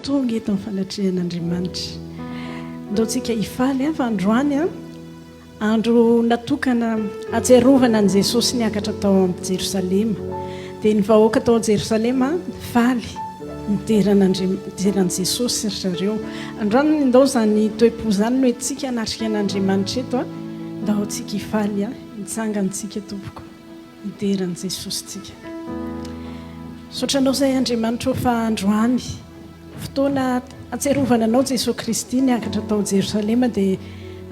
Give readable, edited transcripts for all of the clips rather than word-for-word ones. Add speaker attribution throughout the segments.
Speaker 1: tonga eto amin'ny fanatrehan'Andriamanitra. Ndaontsika hifaly fa androany andro natokana atserovana an Jesosy niakatra tao amin'ny Jerosalema. Dia ny vahoaka tao Jerosalema faly nideran'i Jesosy ry zareo. Androany ndao zany toe-po zany no etsika anatrika an'Andriamanitra eto ndao tsika hifaly hitsangantsika tompoko nideran'i Jesosy tsika. Sotranao zay Andriamanitra fa androany fotoana atserovana anao Jesosy Kristy niakatra tao Jerosalema dia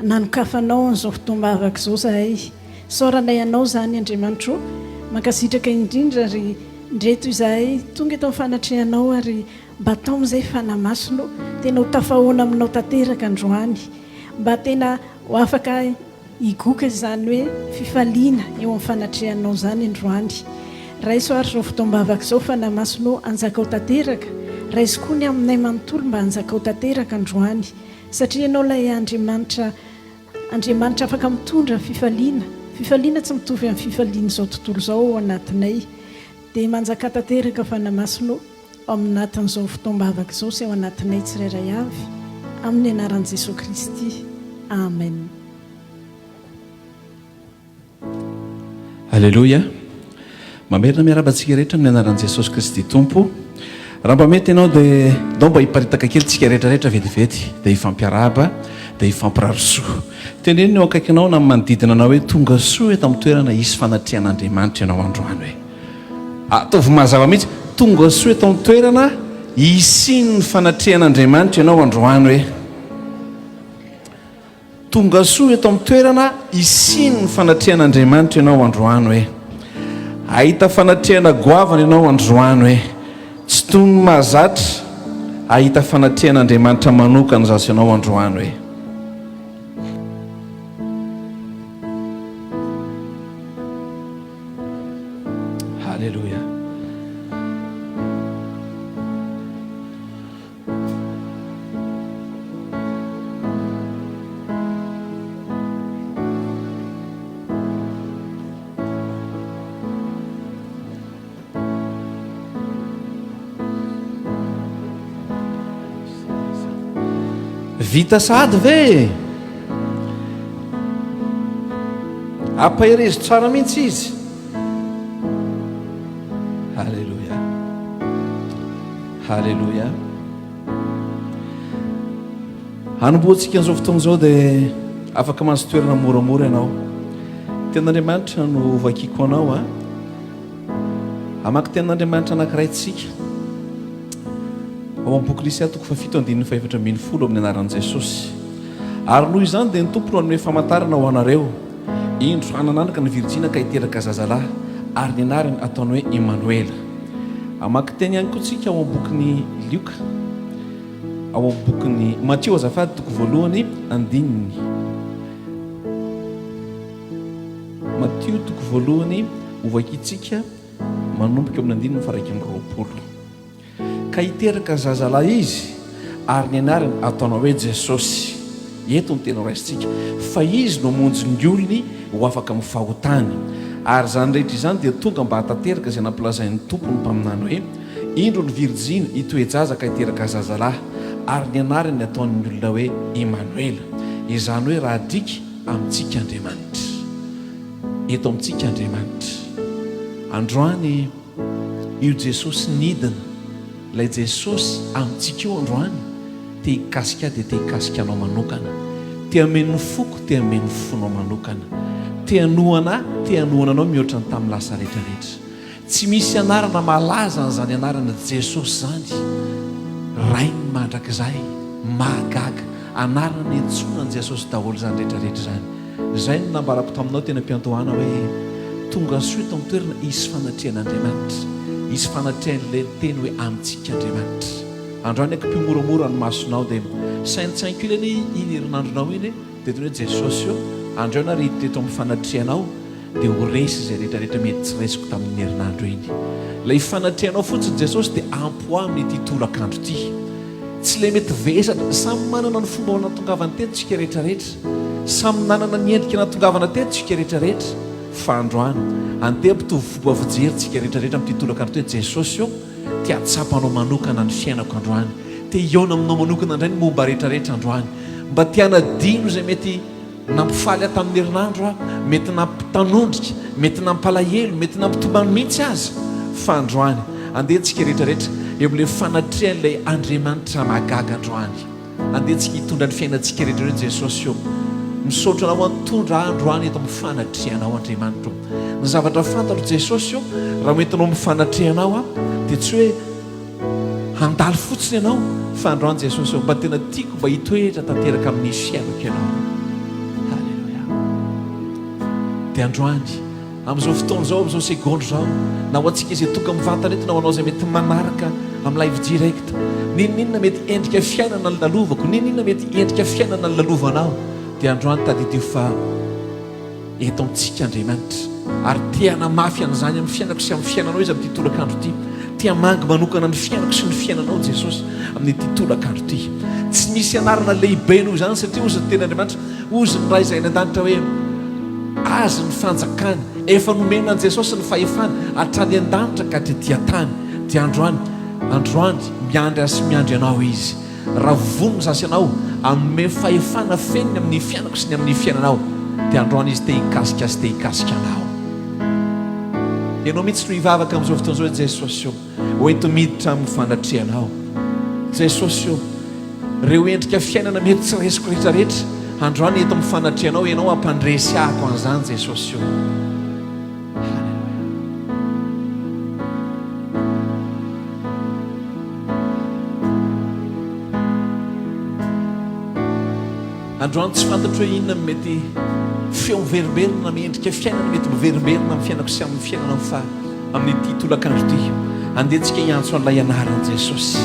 Speaker 1: nanokafanao an'izao fotoam-bavaka izao zahay. Saoranay anao zany Andriamanitra, mankasitraka indrindra ry ndreto izahay tonga eto amin'ny fanatrehanao ary mba tao amin'izay fanamasono tena ho tafahoana aminao tanteraka androany, mba tena ho afaka higoka izany hoe fifaliana eo amin'ny fanatrehanao zany androany. Raiso ary izao fotoam-bavaka izao fanamasono anjakao tanteraka, raiso koa ny aminay manontolo mba anjakao tanteraka androany, satria ianao ilay Andriamanitra afaka mitondra fifaliana tsy mitovy amin'ny fifaliana izao tontolo izao ao anatinay. Dia manjaka tanteraka fanamasono ao aminatin'izao fotoam-bavaka izao sy ao anatinay tsirairay avy, amin'ny anaran'i Jesosy Kristy. Amen.
Speaker 2: Alleluia. Mamerina miarabantsika rehetra amin'ny anaran'i Jesosy Kristy Tompo. Raha mba mety ianao dia ndao mba hiparitaka kely tsika rehetrarehetra vetivety dia hifampiaraba dia hifampirarisoa. Teneny eo akaikinao na manodidina anao hoe tonga soa eto amin'ny toerana isy fanatrehan'Andriamanitra ianao androany hoe. Ataovy mazava mihitsy, tonga soa eto amin'ny toerana isiny ny fanatrehan'Andriamanitra ianao androany hoe. Tonga soa eto amin'ny toerana isiny ny fanatrehan'Andriamanitra ianao androany hoe. Ahita fanatrehana goavana ianao androany hoe. Tsy toy ny mahazatra, ahita fanatrehan'Andriamanitra manokana zazo ianao androany hoe. Halleluja. Vita sady ve? Ampaherezo tsara mihitsy izy. Halleluja. Halleluja. Hanomboantsika an'izao fotoana izao dia afaka manso toerana moramora ianao. Ten'Andriamanitra no vakiko anao hamaky ten'Andriamanitra anankiray tsika. Ao amin'ny boky Lisea 7:7-10 amin'ny anaran'i Jesosy. Ary noho izany dia ny tompo no hanome famantarana ho anareo. Indro hanananaka ny Virjina ka hiteraka zazalahy ary ny anarany ataony hoe Emmanuel. Hamaky teny ihany koa tsika ao amin'ny bokin'ny Lioka, ao amin'ny bokin'ny Matteo azafady 1:9. Matteo 1:9 hovakitsika manomboka amin'ny 9:1-20. Ka hiteraka zazalahy izy ary ny anarany ataonao hoe Jesosy. Eto ny tena raisitsika fa izy no monjy ny olony ho afaka mifahotany. Ary zany rehetra izany dia tonga mba hatateraka izay nampilazain'ny tompo ny mpaminany hoe indro ny Virjina hitoejaza ka hiteraka zazalahy ary ny anarany ataon'ny olona hoe Emmanuel. Izany hoe raha adika amintsika Andriamanitra. Eto amintsika Andriamanitra. Androany io Jesosy nidina, ilay Jesosy amintsika io androany te hikasika dia te hikasika anao manokana, te hameno foko, te hameno fonao manokana, te hanohana anao mihoatra ny tamin'ny lasa rehetrarehetra. Tsy misy anarana malaza n'izany anarana Jesosy zany rainy mandrakizay mahagaga, anarana ny entsoina ny Jesosy daholo zany rehetrarehetra zany. Izay no nambarako taminao tena mpiantohana hoe tonga soa eto amin'ny toerana isy fanatrehan'Andriamanitra, isy fanatrehan'ilay teny hoe amintsika Andriamanitra. Androany akam-pimoramora ny masonao dia saintsainko ilany iny herinandronao iny dia teny hoe Jesosy io androana rehetra eto amin'ny fanatrehanao dia ho resy izay rehetrarehetra mety tsy raisiko tamin'ny herinandro iny. Ilay fanatrehanao fotsiny Jesosy dia ampoa amin'ity tolakandro ity. Tsy ilay mety vesatra, samy manana ny fomba natongavana teto tsika rehetrarehetra, samy nanana ny endrika natongavana teto tsika rehetrarehetra. Fa androany anteam-pitovy fomba fijery tsika rehetrarehetra amin'ity tolakandro teto Jesosy io te hatsapanao manokana ny fiainako androany, te iona aminao manokana indray ny momba rehetrarehetra androany mba tiana dino izay mety nampifaly aho tamin'ny herinandro a mety nampitanondrika mety nampalahelo mety nampitomany mihitsy azy fa androany andehantsika rehetrarehetra eo amin'ilay fanatrehan'ilay Andriamanitra mahagaga androany andehantsika hitondra ny fiainantsika rehetrarehetra Jesosy eo misaotra anao antondra androany eto amin'ny fanatrehanao Andriamanitra ny zavatra fantatro Jesosy eo raha metinao mifanatrehanao a dia tsy hoe handalo fotsiny ianao fa androany Jesosy eo mba tena tiako mba hitoetra tanteraka amin'ny fiainako ianao. Halleluja. Dia androany amin'izao fotoana izao amin'izao segondro izao na ho antsika izay toka mivantana eto na ho anao izay mety manaraka amin'ny live direct ninona mety endrika fiainana ny lalovako ninona mety endrika fiainana ny lalovanao dia androany tadidio fa eto amintsika Andriamanitra ary tiana mafy an'izany amin'ny fiainako sy amin'ny fiainanao izy amin'ity tolakandro ity tia mangy manokana ny fiainako sy ny fiainanao Jesosy amin'ity tolakandro ity tsy misy anarana lehibe noho izany satria ozy ny teny Andriamanitra ozy ny raha izay ny an-danitra hoe azy ny fanjakany efa nomena an Jesosy ny fahefany hatrany an-danitra ka hatretỳ tany dia androany miandry sy miandry anao izy raha vonona zasy anao anome fahefana feniny amin'ny fiainako sy ny amin'ny fiainanao dia androany izy te hikasika sy te hikasika anao ianao mihitsy no hivavaka amin'izao fotoana izao Jesosy eo hoento miditra amin'ny fanatrehanao Jesosy eo reo endrika fiainana mety tsy resiko rehetrarehetra androany eto amin'ny fanatrehanao ianao ampandresy ahako an'izany Jesosy eo. Androany tsy fantatro hoe inona mety feo miverimberina miendrika fiainana mety miverimberina amin'ny fiainako sy amin'ny fiainanao fa amin'ity tolakandro ity andehantsika hiantso an'ilay anarany Jesosy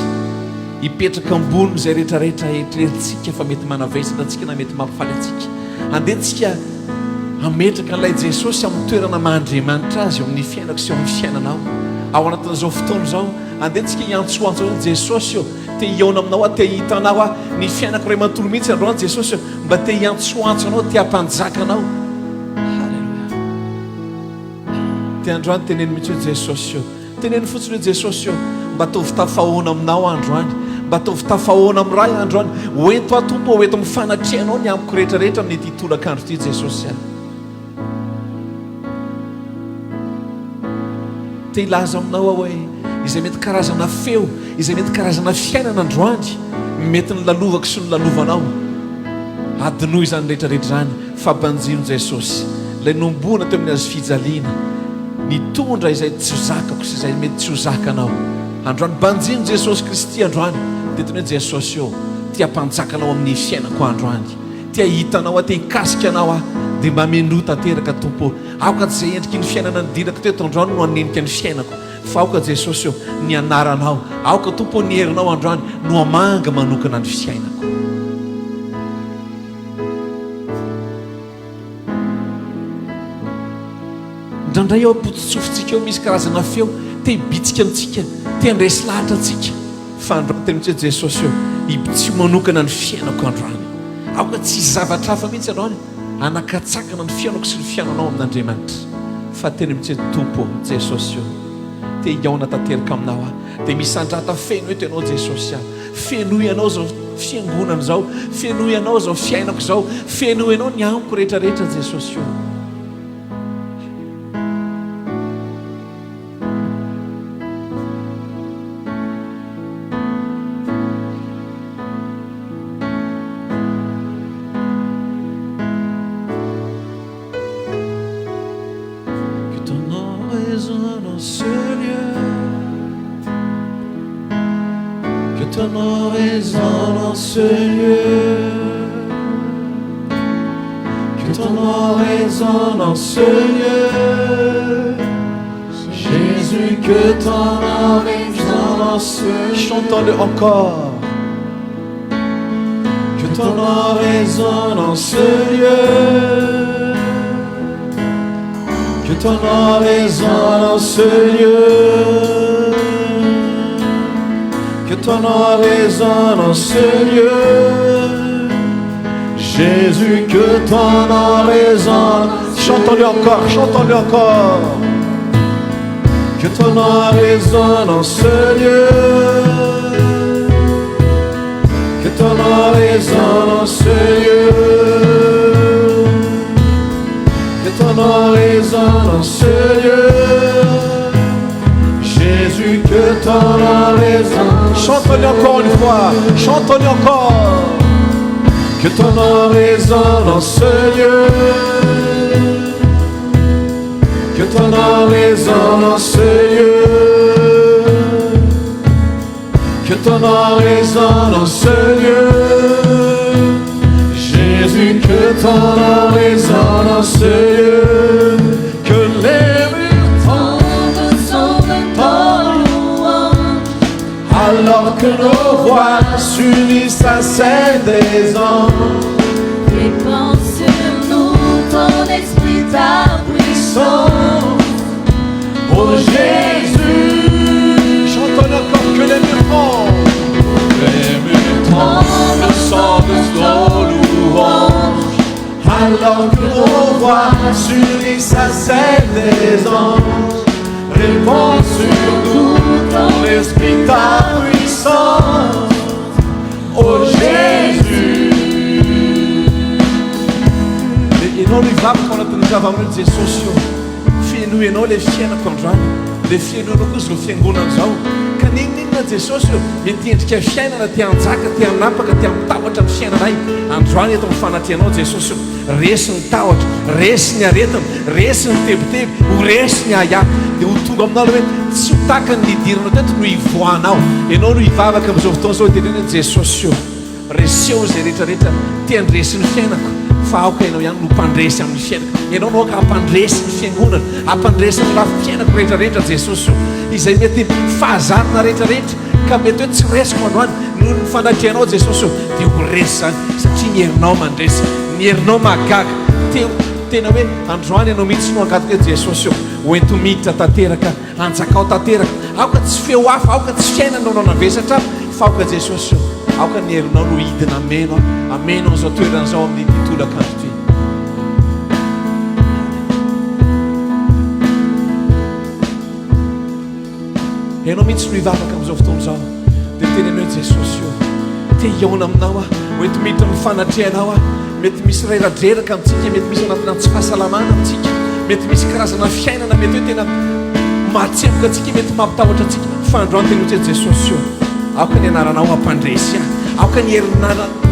Speaker 2: hipetraka amboniny izay rehetrarehetra eritreretintsika fa mety manavesana antsika na mety mampifaly antsika andehantsika hametraka an'ilay Jesosy amin'ny toerana mahandriamanitra azy eo amin'ny fiainako sy eo amin'ny fiainanao ao anatin'izao fotoana izao andehantsika hiantsoantsao Jesosy eo te hiona aminao a te hitanao a ny fiainako ray manontolo mihitsy androany Jesosy eo mba te hiantsoantso anao te hampanjaka anao. Halleluja. Te androany teneny mihitsy hoe Jesosy eo teneny fotsiny hoe Jesosy eo mba tovy tafahoana aminao androany mba tovy tafahoana amin'ny raha androany hoento atompo hoento mifanatrehanao ny amiko rehetrarehetra amin'ity tolakandro ity Jesosy ahy te hilaza aminao hoe izay mety karazana feo izay mety karazana fiainana androany mety ny lalovako sy ny lalovanao adinoy izany rehetrarehetra zany fampanjino Jesosy ilay nombona teo amin'ny azo fijaliana nitondra izay tsy ho zakako sy izay mety tsy ho zakanao androany banjino Jesosy Kristy androany dia teny hoe Jesosy eo tia hampanjakanao amin'ny fiainako androany tia hitanao tia hikasika anao a dia mba meno tanteraka tompo aoka tsy izay endriky ny fiainana ny dirako teto androany no hanenika ny fiainako fa aoka Jesosy eo ny anaranao aoka tompo ny herinao androany no amanga manokana ny fiainako. Ndraindray eo apotsitsofitsika eo misy karazana feo te hibitsika amintsika te handresy lahatra antsika fa androany teny mihitsy hoe Jesosy eo tsy manokana ny fiainako androany aoka tsy zavatra hafa mihitsy androany anakatsakana ny fiainako sy ny fiainanao amin'Andriamanitra fa teny mihitsy hoe tompo Jesosy eo te hiaona tanteraka aminao a dia misy andrata feno eto ianao Jesosy ahy fenoy ianao zao fiangonana zao fenoy ianao zao fiainako zao fenoy ianao ny amiko rehetrarehetra Jesosy eo.
Speaker 3: Jésus, que ton oraison dans ce lieu.
Speaker 2: Chantons-le encore.
Speaker 3: Que ton oraison dans ce lieu. Que ton oraison dans ce lieu. Que ton oraison dans ce lieu. Jésus, que ton oraison.
Speaker 2: Chantons-le encore, chantons-le encore.
Speaker 3: Que ton oraison dans ce lieu. ton nom résonne en ce lieu. Que ton nom résonne en ce lieu. Jésus, que ton nom résonne.
Speaker 2: Chantons-le encore une fois. Chantons-le encore.
Speaker 3: Que ton nom résonne en ce lieu. Que ton nom résonne en ce lieu. Que ton nom résonne en ce lieu. Jésus, que ton nom résonne en ce lieu. Que les murs
Speaker 4: tombent sur ton louange.
Speaker 3: alors que nos voix s'unissent à celles des anges.
Speaker 4: Répand sur nous ton esprit, ta puissance.
Speaker 3: Oh Jésus,
Speaker 2: Chantons-le encore. Que les murs tombent.
Speaker 3: les murs tremblent au son de nos louanges, alors que nos voix s'unissent à celles des anges. Répand sur nous ton esprit, ta puissance. Oh Jésus.
Speaker 2: Ianao no ivavaka ao anatin'ny zava-maneno Jesosy io. Fiaino ianao le fiainako androany. Le fiaino ianao koa zao fiangonana zao. Ka ninona Jesosy io mitendrika fiainana tia hanjaka, tia hanapaka, tia mitahotra ny fiainanay. Androany eto mifanatreanao Jesosy io. Resy ny tahotra, resy ny aretina, resy ny tebiteby, ho resy ny aya. Dia ho tonga aminao hoe tsy ho taka ny lidiranao teto no ivoanao. Ianao no ivavaka amin'izao fotoana zao tenena Jesosy io. Reseo zay rehetrarehetra tiandresy ny fiainako. Fa aoka ianao ihany no mpandresy amin'ny fiainako. Ianao no aoka hampandresy ny fiangonana, hampandresy ny lafi-fiainako rehetrarehetra Jesosy io. Izay mety fahazarana rehetrarehetra ka mety hoe tsy resiko androany noho ny fanatrehanao Jesosy io. Dia ho resy zany satria ny herinao mandresy, ny herinao mahagaga. Tena hoe androany ianao mihitsy no angataka Jesosy io. Hoento miditra tanteraka, anjakao tanteraka. Aoka tsy feo hafa, aoka tsy fiainanao no navesatra, fa aoka Jesosy io. Aoka ny herinao no hidina ameno an'izao toeran'izao amin'ny titolakandro ty. Ianao mihitsy no hivavaka amin'izao fotoana izao. Dia tenenao Jesosy io. Te hiaona aminao hoento miditra amin'ny fanatrehanao mety misy rera-dreraka amintsika, mety misy anatina tsy fahasalamana amintsika, mety misy karazana fiainana mety hoe tena matsemboka antsika, mety mampitahotra antsika. Fa androany tena hoe Jesosy io. Aoka ny anaranao hampandresy aoka ny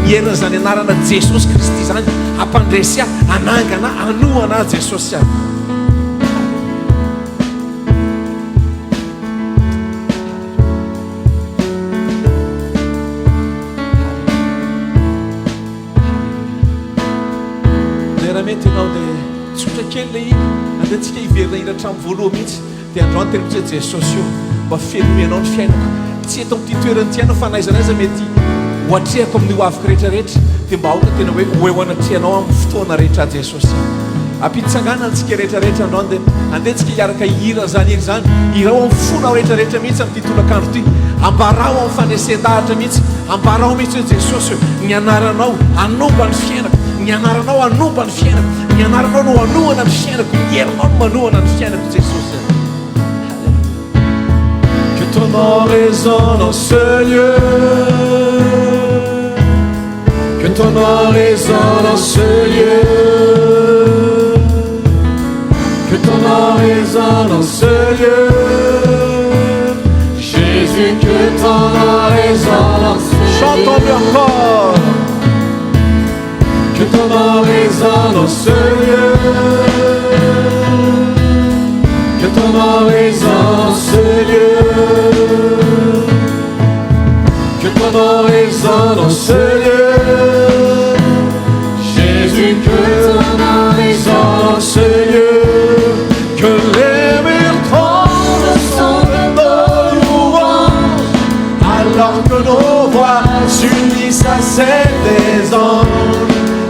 Speaker 2: herin'izany anarana Jesosy Kristy zany hampandresy anangana, anoana Jesosy dia raha mety ianao dia tsotra kely le iny andehantsika hiverina iny hatramin'ny voaloha mihitsy. Dia androany tena hoe Jesosy io mba fenomenao ny fiainako. Tsy eto amin'ity toerany ty ianao fa naizanaiza mety hoatrehako amin'ny ho afaka rehetrarehetra. Dia mba aoka tena hoe ho eo anatrehanao amin'ny fotoana rehetra Jesosy. Ampitsangana antsika rehetrarehetra androany dia andehantsika hiaraka hihira zany hira zany. Hirao amin'ny fonao rehetrarehetra mihitsy amin'ny titolakandro ty. Ambarao amin'ny fanesen-dahatra mihitsy. Ambarao mihitsy hoe Jesosy ny anaranao anomba ny fiainako. Ny anaranao anomba ny fiainako. Ny anaranao no anohana ny fiainako. Ny herinao no manohana ny fiainako Jesosy.
Speaker 3: Ton nom résonne en ce lieu. Que ton nom résonne en ce lieu. Que ton nom résonne en ce lieu. Jésus, que ton nom résonne en ce lieu.
Speaker 2: Chantons-le encore.
Speaker 3: Que ton nom résonne en ce lieu. Que ton nom résonne en ce lieu. Que ton nom résonne en ce lieu. Jésus, que ton nom résonne en ce lieu. Que les murs tremblent au son de nos louanges, alors que nos voix s'unissent à celles des anges.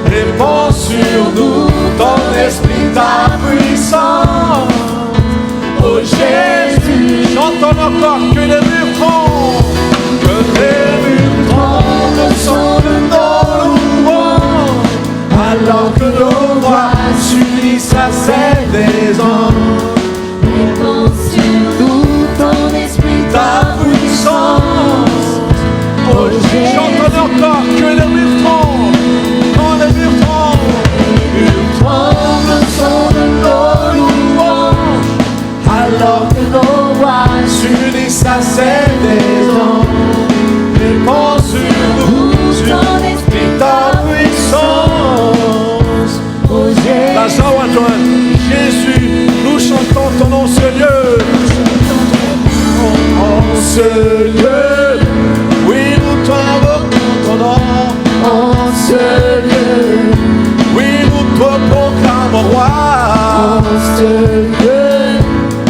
Speaker 3: Répand sur nous ton esprit, ta puissance. Oh Jésus,
Speaker 2: Chantons encore. Que les murs tombent.
Speaker 3: que les murs tremblent au son de nos louanges, alors que nos voix s'unissent à celles des anges.
Speaker 4: Répand sur nous ton esprit,
Speaker 3: Ta puissance. Oh Jésus,
Speaker 2: Chantons-le
Speaker 3: encore que les murs tremblent. Quand les murs tremblent, ils tremblent au son de nos louanges. Alors que nos voix s'unissent à celles des anges. Répand sur nous ton esprit, ta puissance. Oh Jésus, la joie, Jésus, nous chantons ton nom, Seigneur. En ce lieu, oui, nous t'invoquons ton nom. En ce lieu, oui, nous te proclamons roi. En ce lieu,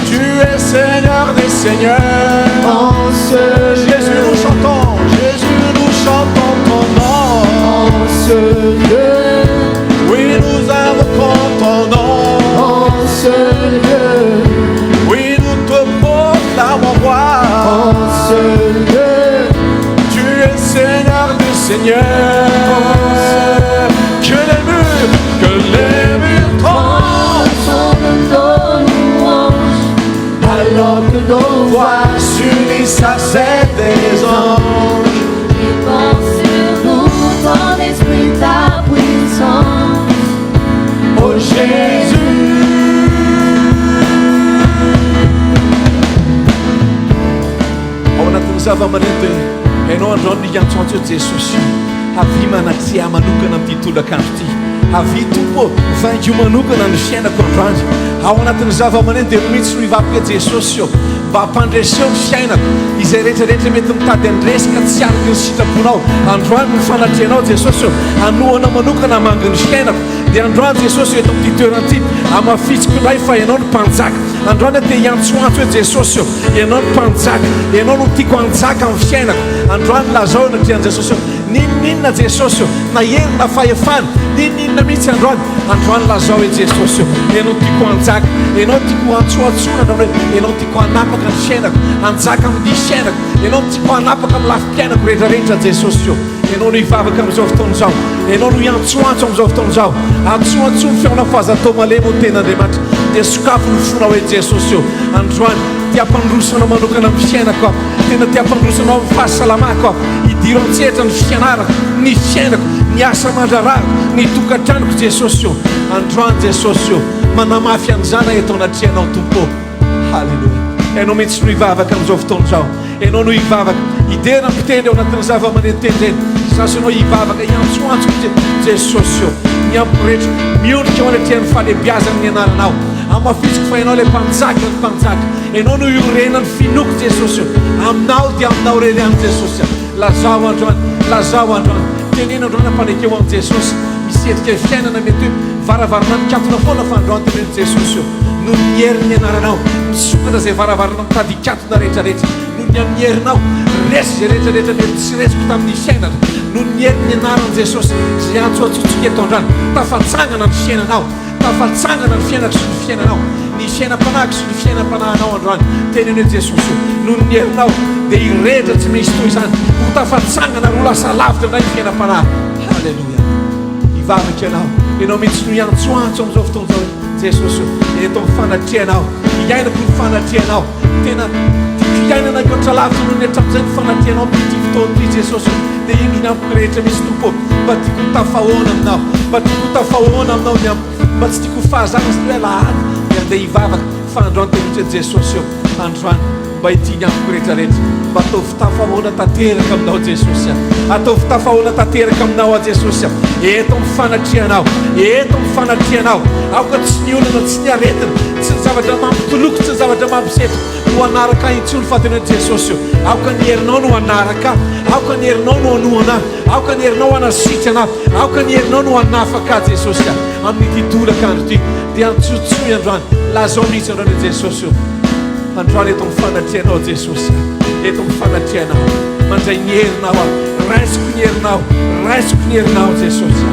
Speaker 3: tu es Seigneur des Seigneurs. En ce lieu, Jésus, nous chantons ton nom. En ce lieu, oui, nous invoquons ton nom. En ce lieu, oui, nous te proclamons roi. En ce lieu, tu es Seigneur des Seigneurs. Que les murs tremblent sont de nos louanges. Alors que nos voix s'unissent à celles des anges.
Speaker 4: Répand sur nous ton esprit, ta puissance.
Speaker 3: Oh Jésus, ao anatin'ny zava-manenty ianao androany niantsoantso eo Jesosy avy manatia manokana amin'ity tolakandro ity avy tompo vaingo manokana ny fiainako androany ao anatin'ny zava-manenty dia mihitsy no hivavaka Jesosy eo mba hampandreseo ny fiainako izay rehetrarehetra mety mitady andresika tsy araka ny sitraponao androany ny fanatrianao Jesosy eo anohana manokana hamangy ny fiainako dia androany Jesosy eto amin'ity toerana ity amafitsiko indray fa ianao ny mpanjaka androany te hiantsoantso hoe Jesosy eo ianao ny mpanjaka ianao no tiako anjaka amin'ny fiainako androany lazao natrian'i Jesosy eo ninninona Jesosy eo na herina fahefana ninninona mihitsy androany lazao hoe Jesosy eo ianao tiako anjaka ianao tiako antsoantsona androany hoe ianao tiako anapaka ny fiainako anjaka amin'ny fiainako ianao tiako anapaka amin'ny lafi-piainako rehetrarehetra Jesosy eo ianao no hivavaka amin'izao fotoana izao ianao no hiantsoantso amin'izao fotoana izao antsoantso ny feona fahazatao malemy ho ten'Andriamanitra dia sokafo ny fonao hoe Jesosy eo androany tiam-pandrosanao manokana amin'ny fiainako aho tena tiam-pandrosanao amin'ny fahasalamako aho hidiro an-tsehatra ny fianarako ny fiainako ny asa mandrarahako ny tokantranoko Jesosy eo androany Jesosy eo manamafy an'izany eto anatrianao tompo halleloia ianao mihitsy no hivavaka amin'izao fotoana izao ianao no hivavaka hidera mpitendry ao anatin'ny zava-manenteny zany sasanao hivavaka hiantsoantso Jesosy eo ny ampirehetra miondrika ao anatrian'ny fahalebiazana ny anaranao amafitsiko fa ianao le mpanjaka ny mpanjaka ianao no iorenany finoko Jesosy eo aminao dia aminao reny Jesosy lazao androany tenena androany ampanekeo amin'ny Jesosy misetrika fiainana mety hoe varavarana mikatona foana fa androany teneny Jesosy eo no mieriny anaranao misokatra zay varavarana mitady ikatona rehetrarehetra no ny amin'ny herinao resy zay rehetrarehetra mety tsy resiko tamin'ny fiainana no mieriny anarany Jesosy zay antsoantsotsika eto androany tafatsangana ny fiainanao tafatsangana ny fiainako sy ny fiainanao ny fiainam-panahiko sy ny fiainam-panahanao androany teneny hoe Jesosy no ny herinao dia irehetra tsy misy toy izany ho tafatsangana ro lasa lavitra indray ny fiainam-panahy halleloia hivavaka ianao mihitsy no hiantsoantso amin'izao fotoana izao Jesosy eto amin'ny fanatrianao hiainako ny fanatrianao tena tiako hiainana ankoatra lavitra no ny hatramin'izay ny fanatrianao mity fotoana ity Jesosy dia ino ny amiko rehetra misy tompo mba tiako tafahoana aminao mba tiako tafahoana aminao ny amiko mba tsy tiako fahazana sy hoe lahady dia andeha hivavaka fa androany tenitra Jesosy eo androany mba hitiny amiko rehetrarehetra mba ataovy tafahoana tanteraka aminao Jesosy ataovy tafahoana tanteraka aminao a Jesosy eto mifanatrianao aoka tsy ny olana tsy ny aretina tsy ny zavatra mampitoloko tsy ny zavatra mampisetra no anaraka intsony fa tena Jesosy eo aoka ny herinao no anaraka aoka ny herinao no anohana aoka ny herinao anasitrana aoka ny herinao no anafaka Jesosy amin'ity tolakandro ity dia antsotsoy androany lazao mihitsy androany Jesosy eo androany eto mifanatrianao Jesosy eto mifanatrianao mandray ny herinao raisiko ny herinao Jesosy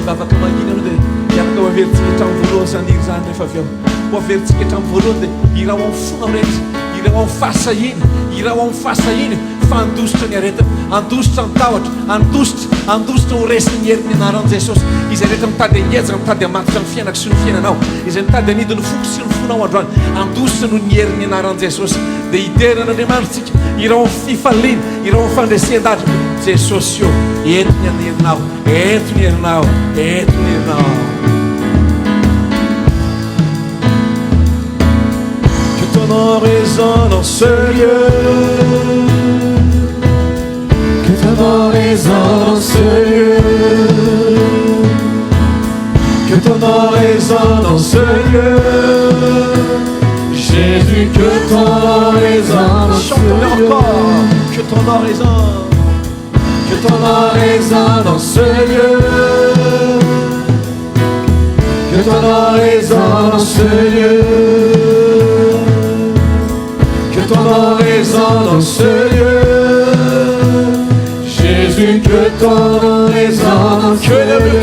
Speaker 3: Vavaka mangina no dia miaraka ho avery tsy hitrano voalohany zany iry zany rehefa avy eo
Speaker 2: averintsika hatramin'ny voalohany dia iraha ho amin'ny fona rehetra iraha ho amin'ny fahasahina iraha ho amin'ny fahasahina fa andositra ny aretina andositra ny tahotra andositra ho resiny ny herin'ny anaran'i Jesosy izay rehetra mitady angejana mitady hamatitra ny fiainako sy ny fiainanao izay mitady anidy ny foko sy ny fonao androany andositra noho ny herin'ny anaran'i Jesosy dia hideran'Andriamanitsika iraha ho amin'ny fifaliana iraha ho amin'ny fandresen-dahatra Jesosy io eto ny herinao eto ny herinao eto ny herinao.
Speaker 3: Ton nom résonne en ce lieu, que ton nom résonne en ce lieu, que ton nom résonne en ce lieu, Jésus, que ton nom résonne en ce lieu,
Speaker 2: Que ton nom résonne,
Speaker 3: que ton nom résonne en ce lieu, que ton nom résonne en ce lieu. Que ton nom résonne en ce lieu, Jésus, que ton nom résonne en ce lieu.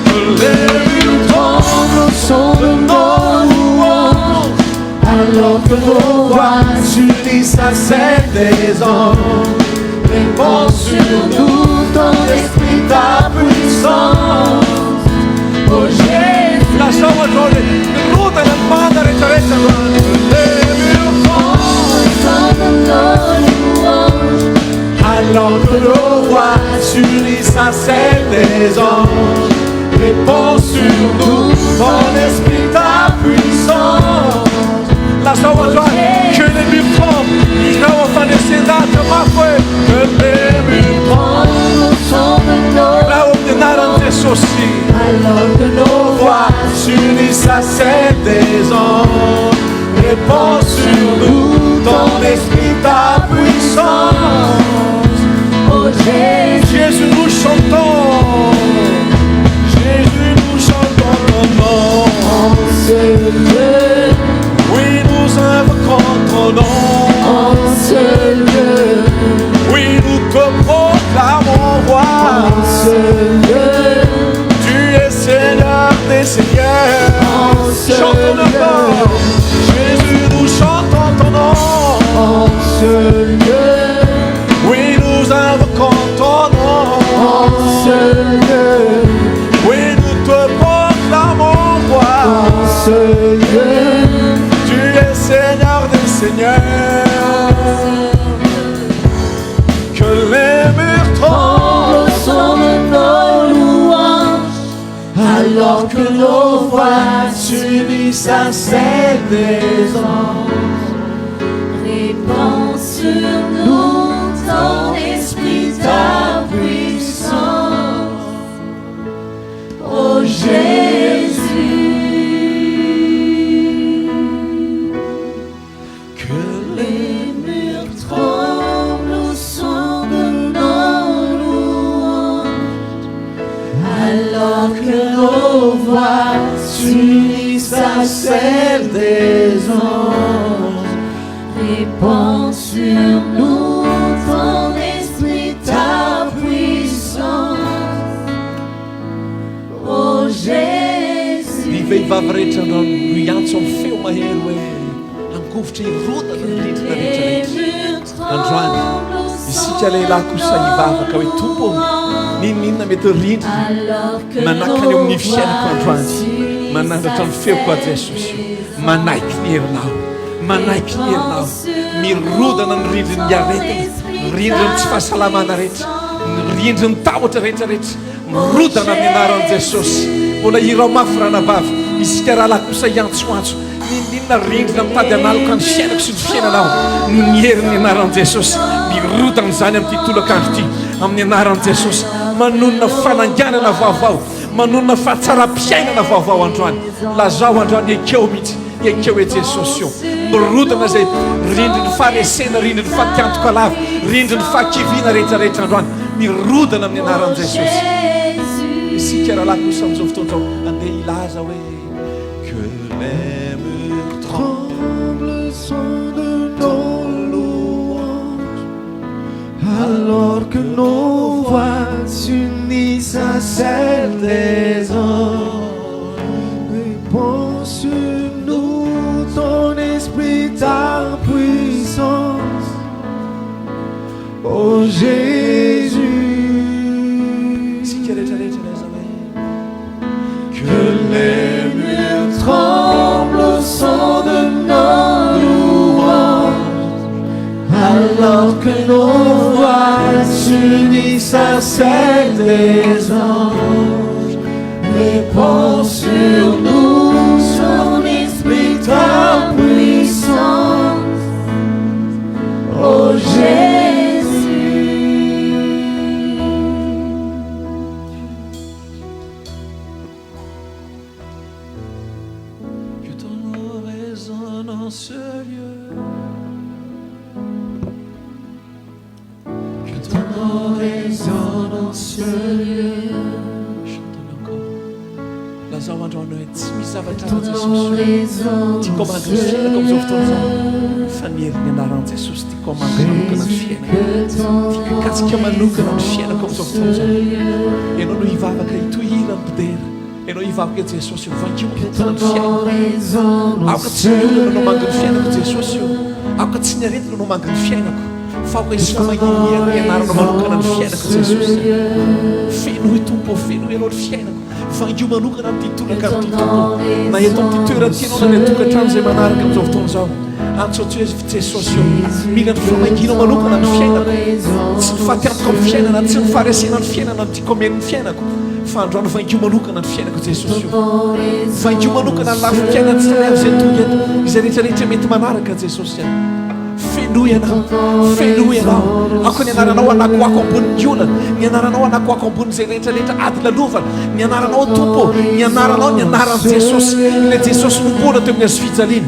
Speaker 3: Que les murs tremblent au son de nos louanges, alors que nos voix s'unissent à celles des anges. Répands sur nous ton esprit, ta puissance, oh Jésus.
Speaker 2: lasciamo Giorgio, ruota nel manda recerezza,
Speaker 3: alors que nos voix s'unissent à celles des anges, répands sur nous ton esprit, ta puissance.
Speaker 2: lasciamo Giorgio, che le mie forme, stiamo a fare sedate, ma poi
Speaker 3: Que les murs tremblent au son de nos
Speaker 2: la ordinare a Gesù sì,
Speaker 3: alors que nos voix s'unissent à celles des anges, répands sur nous ton esprit, ta puissance. Oh Jésus,
Speaker 2: Jésus nous chantons,
Speaker 3: Jésus, nous chantons ton nom en ce lieu,
Speaker 2: oui nous invoquons ton nom,
Speaker 3: en ce lieu,
Speaker 2: oui nous te proclamons roi,
Speaker 3: en ce lieu,
Speaker 2: tu es Seigneur des seigneurs,
Speaker 3: en ce
Speaker 2: chantons le
Speaker 3: lieu,
Speaker 2: corps, Jésus nous chantons ton nom,
Speaker 3: en ce lieu,
Speaker 2: oui nous invoquons ton nom,
Speaker 3: en ce lieu,
Speaker 2: oui nous te proclamons roi,
Speaker 3: en ce lieu.
Speaker 2: tu es Seigneur des seigneurs, que les murs tremblent
Speaker 3: Au son de nos louanges, alors que nos voix s'unissent à celles des anges.
Speaker 4: Répands sur nous ton esprit, ta puissance, oh Jésus.
Speaker 3: Que
Speaker 4: Les murs tremblent au son de nos louanges, alors que nos voix
Speaker 3: s'unissent à celles des anges.
Speaker 4: répands sur nous ton esprit, ta puissance, oh Jésus.
Speaker 2: ny vehivavy rehetra no iantso amin'ny feo mahery hoe angovitra irodana ny rindrina rehetrarehetra androany isika lehilahy kosa hivavaka hoe tompo ninonina mety rindrina manakany eo amin'ny fiainako androany manandratra ny feoko a Jesosy manaiky ny herinao manaiky ny herinao mirodana ny rindriny aretina rindriny tsy fahasalamana rehetra rindriny tahotra rehetrarehetra mirodana amin'ny anaran'i Jesosy mbola irao mafy ranavavy isika rahalahy kosa iantsoantso ninona rindrina mitady analoko ny fiainako sy ny fiainanao no ny herin'ny anaran'i Jesosy mirodana izany amin'ny titolakandro ity amin'ny anaran'i Jesosy manonona fananganana vaovao manonona fahatsara-piainana vaovao androany lazao androany ekeo mihitsy ekeo e Jesosy io mirodana zay rindriny faharesena rindriny fahatiantoka lava rindriny fahakiviana rehetrarehetra androany mirodana amin'ny anaran'i Jesosy isika rahalahy kosa amin'izao fotoan'izao andeha ilaza hoe
Speaker 3: Que les murs tremblent au son de nos louanges, alors que nos voix s'unissent à celles des anges. Répands sur nous Jésus. Que les murs tremblent au son de nos louanges, alors que nos voix s'unissent à celles des anges. Répand sur nous son esprit, ta puissance, ô Jésus. Que ton nom résonne en ce lieu, que ton nom résonne en ce lieu.
Speaker 2: Ton nom résonne
Speaker 3: Ti comando il cielo come sottofondo. Famiglia di naranza Gesù ti comando che non sciena. Ti casca maluca non sciena come sottofondo. E non uivava che tu ilan poder. E non uivava che Gesù si faccia che non sciena. Ao que Senhor não manga sciena com Jesus. Ao que Senhor não manga sciena. Fala isso como é que é na maluca não sciena com Jesus. Fino e tu po fino e não sciena. Vai de uma nunca na tintura cantitura na etom tintura tino na netuka transe manaraka amizao fotoana zao antsotsy hoe Jesus io mila ny famaikina manuka na ny fiainako tsy ny fahatianako amin'ny fiainana tsy ny faharesena ny fiainana ny tiako ameny ny fiainako fa androany vaingo manokana ny fiainako Jesus io vaingo manokana ny lafy fiainana tsy tany avy izay toy eto izay rehetrarehetra mety manaraka Jesus io fenoy ianao ako ny anaranao anakoako ambonin'ny olana ny anaranao anakoako ambonin'izay rehetrarehetra ady lalovana ny anaranao tompo ny anaranao ny anaran'i Jesosy ilay Jesosy nomboana teo amin'ny azo fijaliana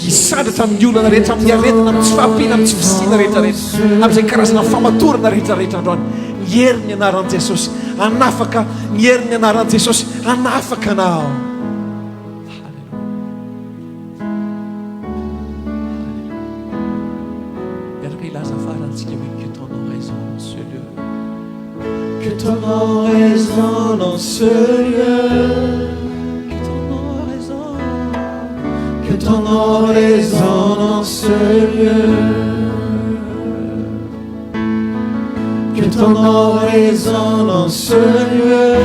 Speaker 3: misandratra amin'ny olana rehetra amin'ny aretina amin'ny tsy fahampiana amin'ny tsy fisina rehetrarehetra amin'izay karazana famatorana rehetrarehetra androany ny hery ny anaran'i Jesosy anafaka ny hery ny anaran'i Jesosy anafaka anao. Que ton nom résonne en ce lieu, que ton nom résonne, que ton nom résonne en ce lieu, que ton nom résonne en ce lieu,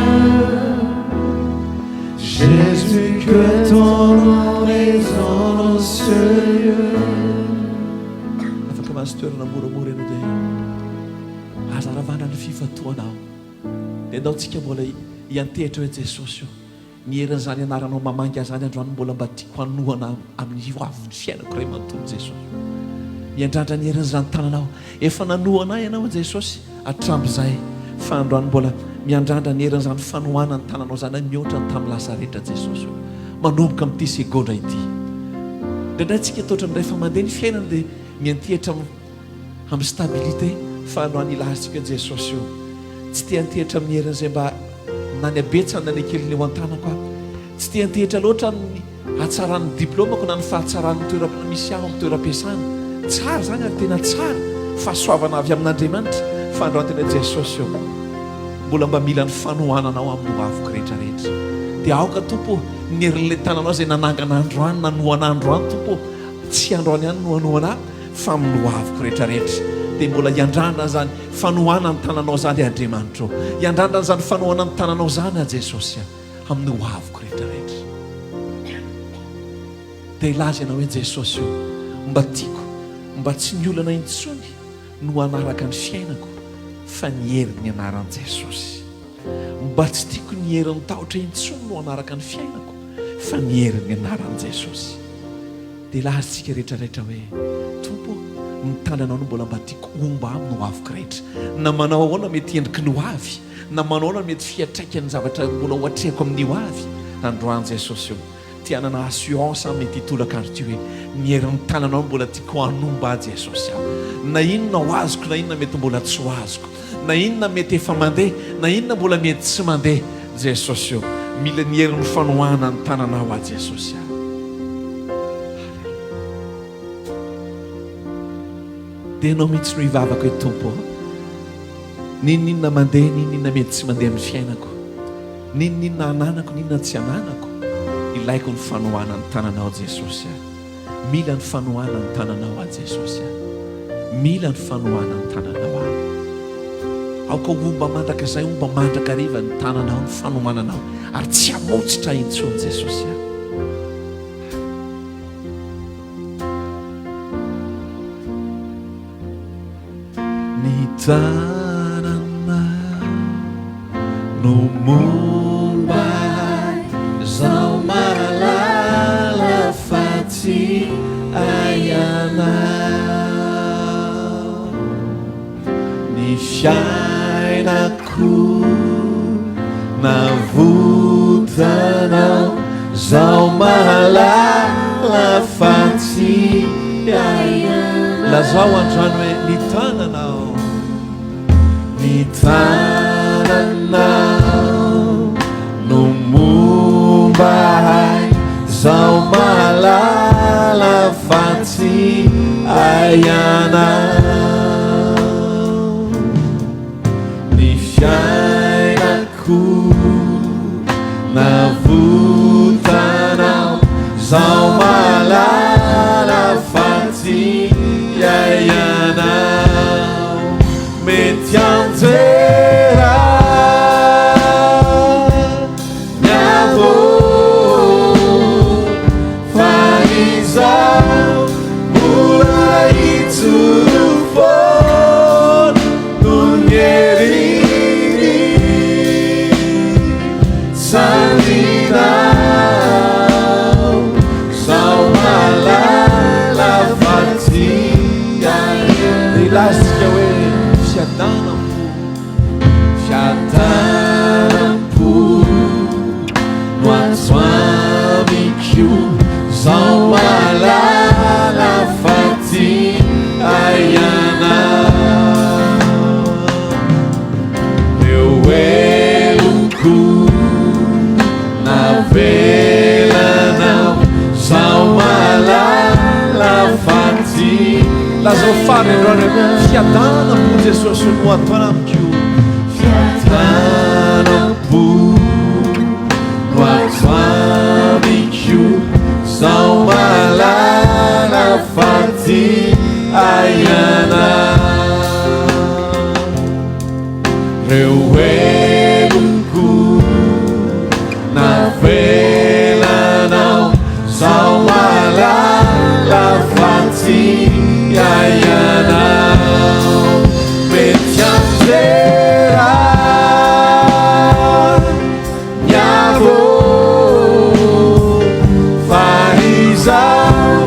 Speaker 3: Jésus, que ton nom résonne en ce lieu. Afaka master na moramora eno dia azaravana ny fifatoanao dia andao tsika mbola iantehitra hoe Jesosy io ny herin'izany anaranao mamangy azany androany mbola mba tiako hanohana amin'ny avy ny fiainako ray manontolo Jesosy miandrandra ny herin'izany tananao efa nanohanay ianao Jesosy atrambo izay fa androany mbola miandrandra ny herin'izany fanohana ny tananao zany mihoatra ny tamin'ny lasa rehetra Jesosy io manomboka amin'ity segonda ity ndraindray tsika toatra amin'ray fa mandeha ny fiainana dia miantehitra amin'ny stabilité fa androany ilahantsika Jesosy io tsy tia antehitra amin'ny herin'izay mba na ny abetsany na ny keliny eo an-tanako aho tsy tia antehitra loatra ny hatsaran'ny diplômako na ny fahatsaran'ny toerana misy aho amin'ny toeram-piasana tsara zany ary tena tsara fahasoavana avy amin'Andriamanitra fa androany tena Jesosy io mbola mba mila ny fanohananao amin'ny hoaviko rehetrarehetra dia aoka tompo ny herin'ilay tananao izay nanangana androany nanohana androany tompo tsy androany ihany nohanohana fa amin'ny hoaviko rehetrarehetra dia mbola iandrandra zany fanohana ny tananao zany Andriamanitra iandrandra zany fanohana ny tananao zany a Jesosy amin'ny hoaviko rehetrarehetra dia ilaza ianao hoe Jesosy io mba tiako mba tsy ny olana intsony no anaraka ny fiainako fa ny herin'ny anaran'i Jesosy mba tsy tiako ny herin'ny tahotra intsony no anaraka ny fiainako fa ny herin'ny anaran'i Jesosy dia ilazantsika rehetrarehetra hoe tompo mitany anao no mbola mba tiako omba amin'ny hoaviko rehetra na manao ahoana mety endriky ny hoavy na manao ahoana mety fiatraika ny zavatra mbola hoatrehako amin'ny hoavy androany Jesosy io tianana assurance mety hitolaka andro ty hoe ny herin'ny tananao mbola tiako hanomba Jesosy aho na inona ho azoko na inona mety mbola tsy ho azoko na inona mety efa mandeha na inona mbola mety tsy mandeha Jesosy io mila ny herin'ny fanohana ny tananao a Jesosy aho dia ianao mihitsy no hivavaka hoe tompo ninona mandeha ninona mety tsy mandeha amin'ny fiainako ninona ananako ninona tsy ananako ilaiko ny fanohana ny tananao Jesosy aho mila ny fanohana ny tananao a Jesosy aho mila ny fanohana ny tananao aho
Speaker 2: aoka omba mandraka izay omba mandraka riva ny tananao ny fanomananao ary tsy hamotsitra intsony Jesosy a ny tanana no momba zao malala fatsy aianao ny fiainako navotanao zao malala fatsy aianao lazao androany hoe ny tananao ny tananao no momba zao malala fatsy aianao ny fiainako navotanao zao malala fatsy aianao mety anjera miavo fa izao mbola itsoro foana no ny herini sandrinao zao malala fatsy aianao ilasika hoe fiadanam-po no atsoamiko zao malala fatsy aianao meu eloko navelanao zao malala fatsy lazao fary androany fiadanam-po Jesosy no atsoamiko fiadanam-po no atsoamiko zao malala fatsy aianao reo eloko navelanao zao malala fatsy aianao mety anjera miavo fa izao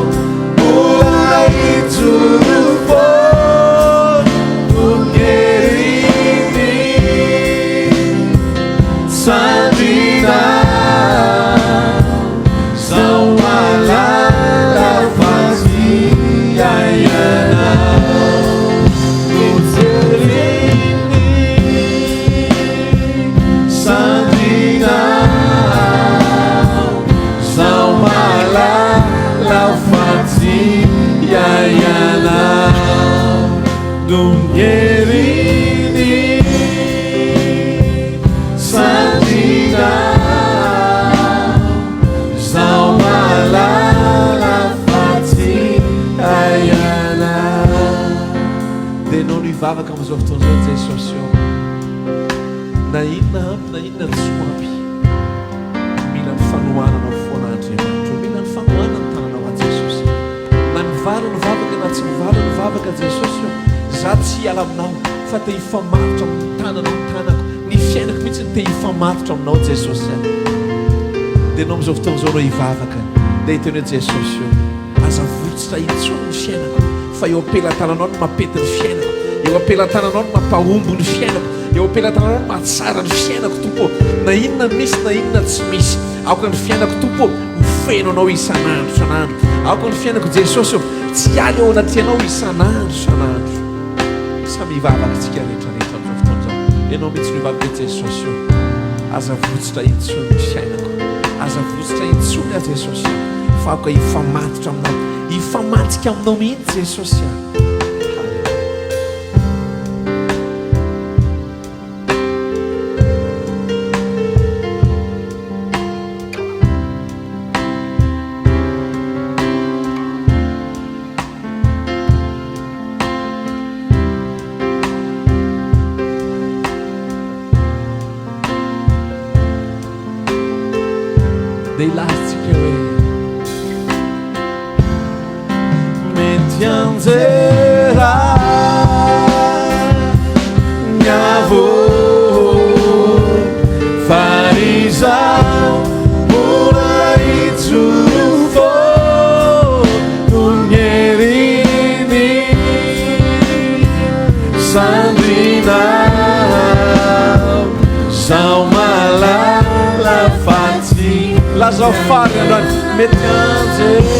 Speaker 2: mbola itsoro foana no ny herini sandrinao zao malala fatsy aianao no herini sandrinao zao malala fatsy aianao no ny herini sandrinao zao malala fatsy aianao dia enao no hivavaka amin'izao fotoana izao Jesosy eo na inona ampy na inona tsy ampy mila ny fanohananao foana Andriamanitra mila ny fanohanana ny tananao a Jesosy na mivalo ny vavaka na tsy mivalo ny vavaka Jesosy eo za tsy hiala aminao fa te hifamatotra amin'ny tananao ny tanako ny fiainako mihitsy ny te hifamatotra aminao Jesosy dia enao amin'izao fotoana izao reo hivavaka dia hiteny hoe Jesosy eo aza votsitra intsony ny fiainako fa eo ampelantananao no mampety ny fiainako eo ampelantananao no mampahombo ny fiainako eo ampelantananao no mahatsara ny fiainako tompo na inona misy na inona tsy misy aoka ny fiainako tompo hofeno anao isan'andro isan'andro aoka ny fiainako Jesosy eo tsy aly eo anaty anao isan'andro isan'andro samy hivavaka tsika rehetrarehetra amin'izao fotoana izao ianao mihitsy no hivavaka Jesosy eo aza votsitra intsony ny fiainako aza votsitra intsony a Jesosy fa aoka hifamatotra aminao hifamatsika aminao mihitsy Jesosy
Speaker 3: anjera nyavo farizao mbola itsofo tonyerini sandrinao zao malala faty lazao fary androany mety anjera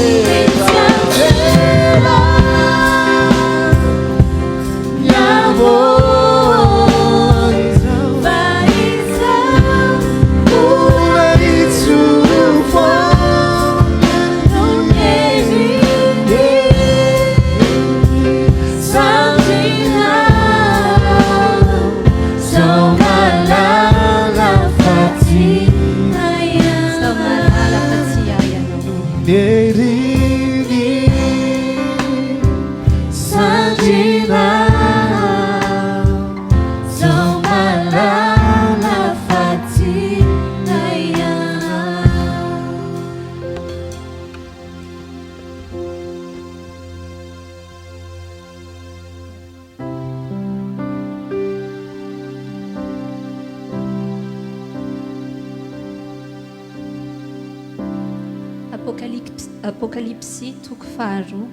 Speaker 5: Apokalipsy toko faharoa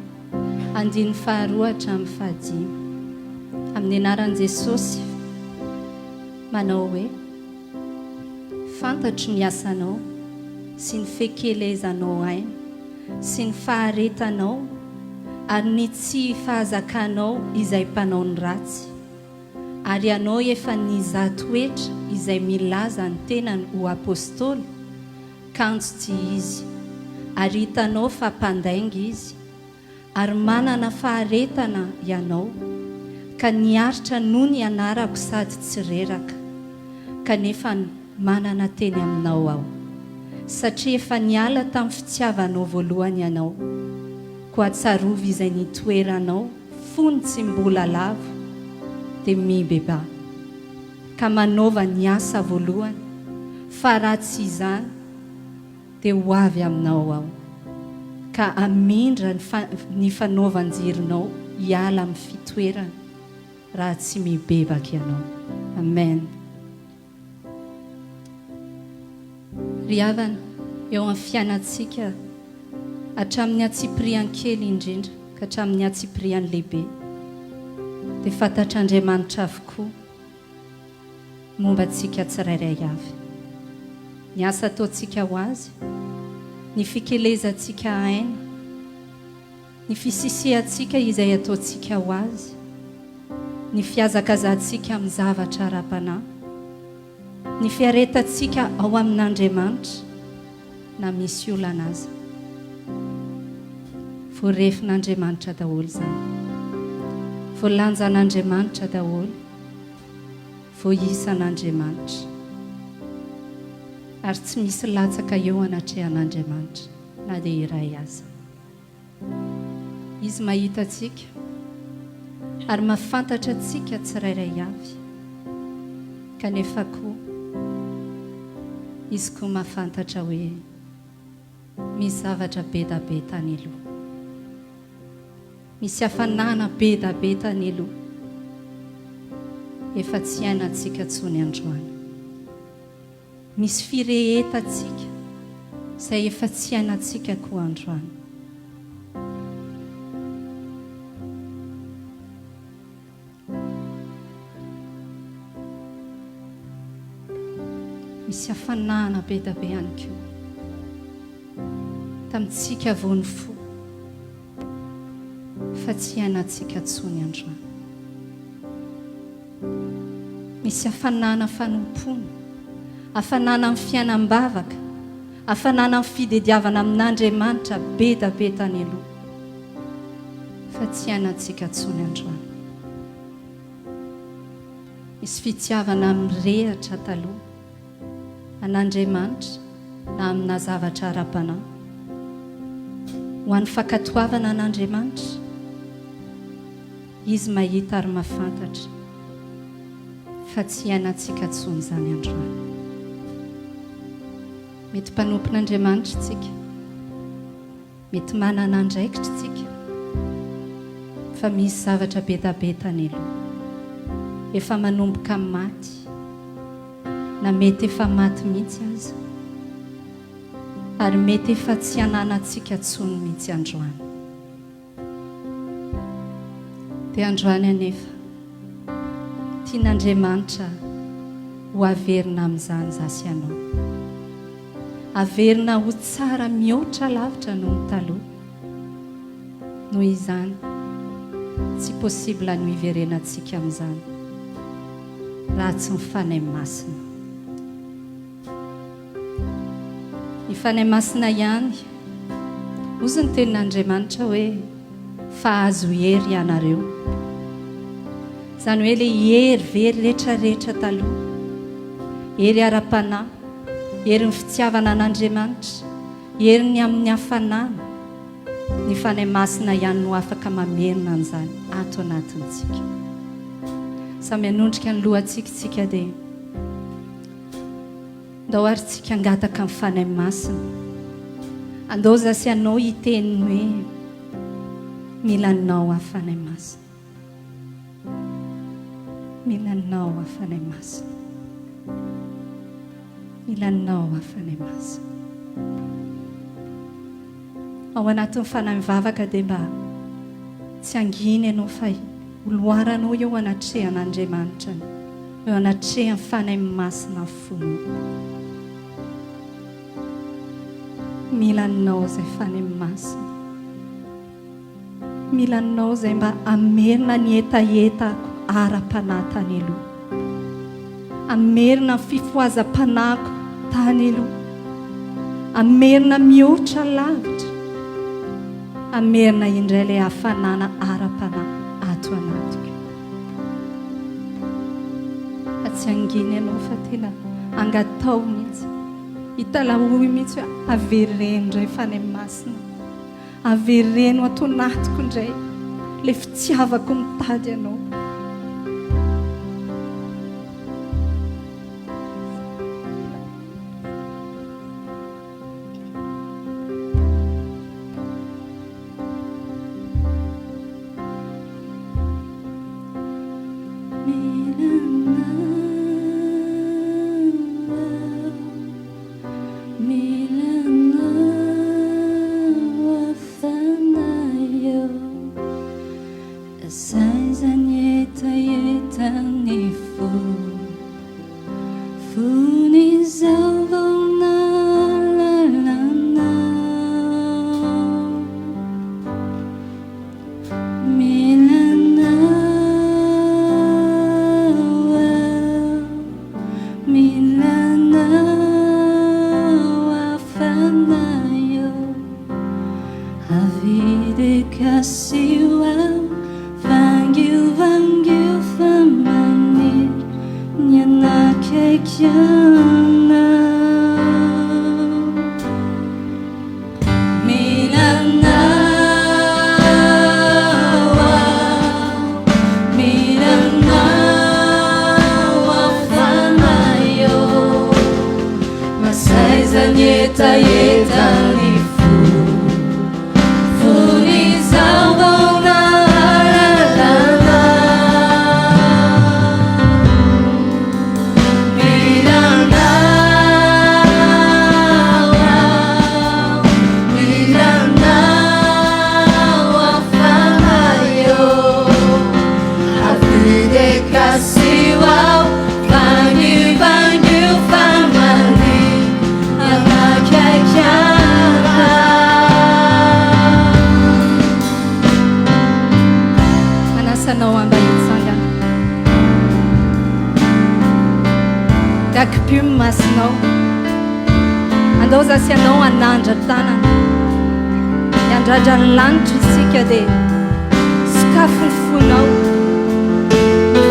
Speaker 5: andiny faharoa hatramin'ny fahadimy. Amin'ny anaran'i Jesosy manao hoe: fantatro ny asanao sy ny fekelezanao aina sy ny faharetanao ary ny tsy fahazakanao izay mpanao ny ratsy, ary ianao efa nizaha toetra izay milaza ny tenany ho apôstôly, kanjo tsy izy, ary hitanao fa mpandainga izy, ary manana faharetana ianao, ka niaritra noho ny anarako sady tsy reraka, kanefa manana teny aminao aho, satria efa niala tamin'ny fitiavanao voalohany ianao, ko ahatsiarova izay nitoeranao fony tsy mbola lavo dia mibeba, ka manaova ny asa voalohany, fa raha tsy izany dia ho avy aminao aho, ka amindra ny fanaovan-jironao hiala amin'ny fitoerana raha tsy mibebaka ianao. Amen. Ry havana, eo amin'ny fiainantsika hatramin'ny atsipirian-kely indrindra ka hatramin'ny atsipirian lehibe, dia fantatr'Andriamanitra avokoa momba antsika tsirairay avy, ny asa ataontsika ho azy, ny fikelezantsika aina, ny fisisihantsika izay ataontsika ho azy, ny fiazakazantsika amin'ny zavatra ara-panahy, ny fiaretantsika ao amin'Andriamanitra na misy olana azy. Voarefin'Andriamanitra daholo zany, voalanjan'Andriamanitra daholo, voaisan'Andriamanitra, ary tsy misy latsaka eo anatrehan'Andriamanitra na dia iray aza. Izy mahita antsika ary mahafantatra antsika tsirairay avy, kanefa koa izy koa mahafantatra hoe misy zavatra be da be tany aloha, misy hafanana be da be tany aloha, efa tsy hainantsika tsony androany, misy firehetantsika izay efa tsy hainantsika koa androany. Misy hafanana be da be ihany koa tamintsika vao ny fo, fa tsy hainantsika tsony androany. Misy hafanana fanompoana, hafanana amin'ny fiainam-bavaka, hafanana amin'ny fidediavana amin'Andriamanitra be da be tany aloha, fa tsy hainantsika tsony androany. Misy fitiavana amin'ny rehatra taloha an'Andriamanitra na amina zavatra ara-panahy, ho an'ny fankatoavana an'Andriamanitra, izy mahita ary mahafantatra, fa tsy hainantsika tsony zany androany. Mety mpanompon'Andriamanitra tsika, mety manana andraikitra tsika, fa misy zavatra betabetany aloha efa manomboka maty na mety efa maty mihitsy aza ary mety efa tsy ananantsika tsony mihitsy androany dia androany anefa tian'Andriamanitra ho averina amin'izany zasy ianao averina ho tsara mihoatra lavitra noho ny taloha noho izany tsy possible no hiverenantsika amin'izany raha tsy mifanahy masina mifanahy masina ihany ozy ny tenin'Andriamanitra hoe fa azo hery ianareo zany hoe ilay hery very rehetrarehetra taloha hery ara-panahy hery ny fitiavana an'Andriamanitra hery ny amin'ny hafanana ny fanahy masina ihany no afaka mamerina an'izany ato anatintsika samy anondrika ny lohantsika dia ndao ary tsika angataka ny fanahy masina andao zasy anao hiteniny hoe milanao afanahy masina milanao afanahy masina milanao afanahy masina ao anatin'ny fanahy mivavaka dia mba tsy anginy ianao fa oloaranao eo anatrehan'Andriamanitra eo anatrehany fanahy masina fono milanao zay fanahy masina milanao zay mba amerina ny etaetako ara-panahy tany aloha amerina ny fifohazam-panahiko tany aloha amerina mihoatra lavitra amerina indray ilay hafanana ara-panahy ato anatiko fa tsy anginy ianao fa tena angatao mihitsy hitalahoy mihitsy hoe avereno indray fanahy masina avereno ato anatiko indray ilay fitiavako mitady ianao andao zasy ianao anandra tanana miandrandra ny lanitra isika dia sakafo ny fonao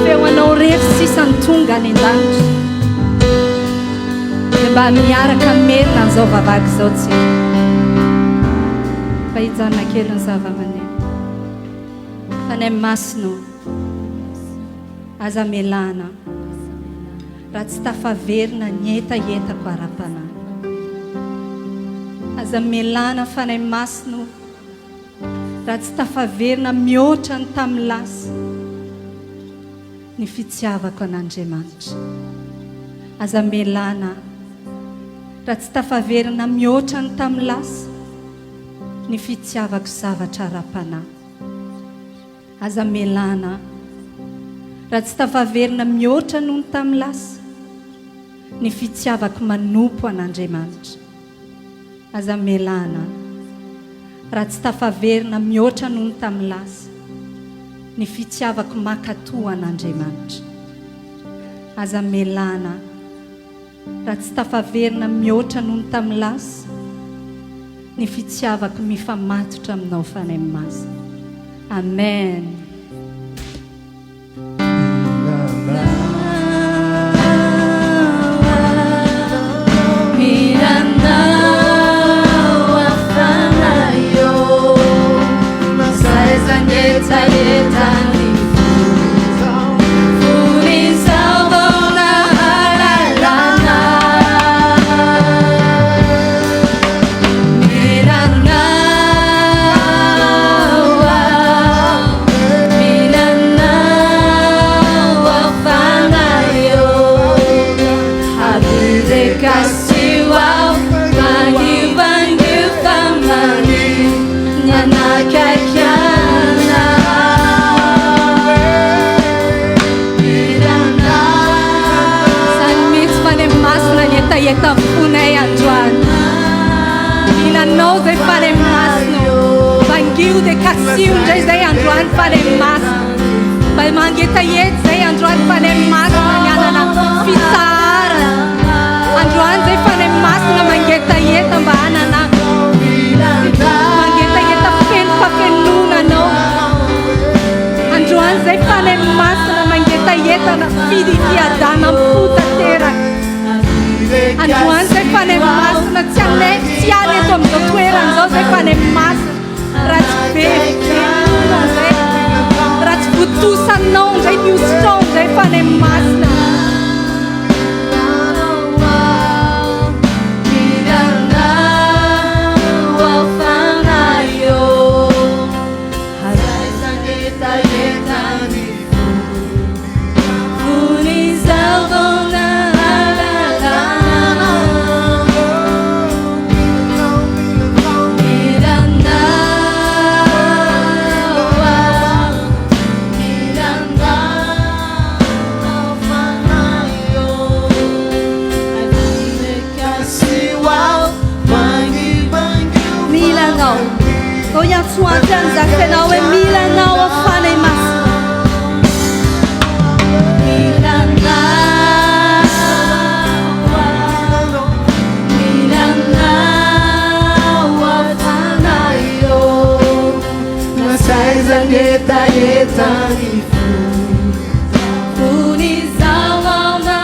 Speaker 5: feoanao rehetra sisany tonga any an-danitra dia mba miaraka merina an'izao vavaka izao tsika fa hijanona kely ny zava-maneno fanahy masina aza melana raha tsy tafaverina ny etaetako ara-panahy aza melana fanahy masina raha tsy tafaverina mihoatra ny tamin'ny lasa ny fitiavako an'Andriamanitra. Aza melana raha tsy tafaverina mihoatra ny tamin'ny lasa ny fitiavako zavatra ara-panahy. Aza melana raha tsy tafaverina mihoatra noho ny tamin'ny lasa ny fitiavako manompo an'Andriamanitra. Aza melana raha tsy tafaverina mihoatra noho ny tamin'ny lasa ny fitiavako makatoa an'Andriamanitra. Aza melana raha tsy tafaverina mihoatra noho ny tamin'ny lasa ny fitiavako mifamatotra aminao fanahy masina. Amen. Tafunay androany milanao zay fanahy masina vangio dia kasio indray zay androany fanahy masina mba mangetahety zay androany fanahy masina ny anana fitsara androany zay fanahy masina mangetaheta mba anana mangetaheta fenonanao androany zay fanahy masina mangetaheta fiadana mpotateraka androany zay fanahy masina tsy any eto amin'izao toeran'izao zay fanahy masina raha tsy vevinona zay raha tsy votosanao zay miositrao zay fanahy masina Suantan zakenao e milanao afanahy masina milanao afanahy yo nasay zangetaheta ny fonizavana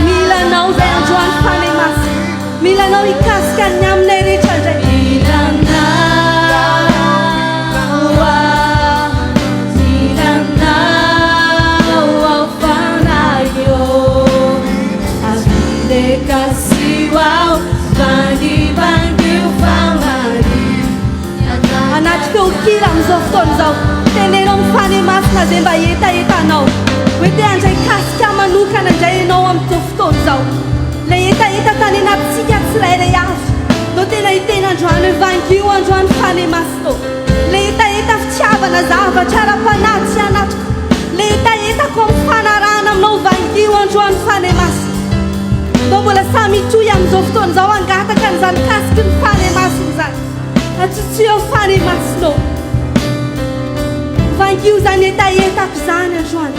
Speaker 5: milanao zay androany fanahy masina milanao ikasika ny aminay rehetra ndray anaty feokira amin'izao fotoan'izao tenenao mifanahy masina zay mba etaetanao hoe te andray kasika manokana indray ianao amin'izao fotoan'izao lay etaeta tany anatintsika tsirairay avy no tena hitena androany hoe vangio androany fanahy masina lay etaeta fitiavana zavatra ara-panahy tsy anatiko lay etaetako amin'ny fanarahana aminao vangio androany fanahy masina no mbola samy toy amin'izao fotoan'izao angataka n'izany kasiky ny fanahy masina zany atsitsio fanahy masina vangio zany etaetako zany androany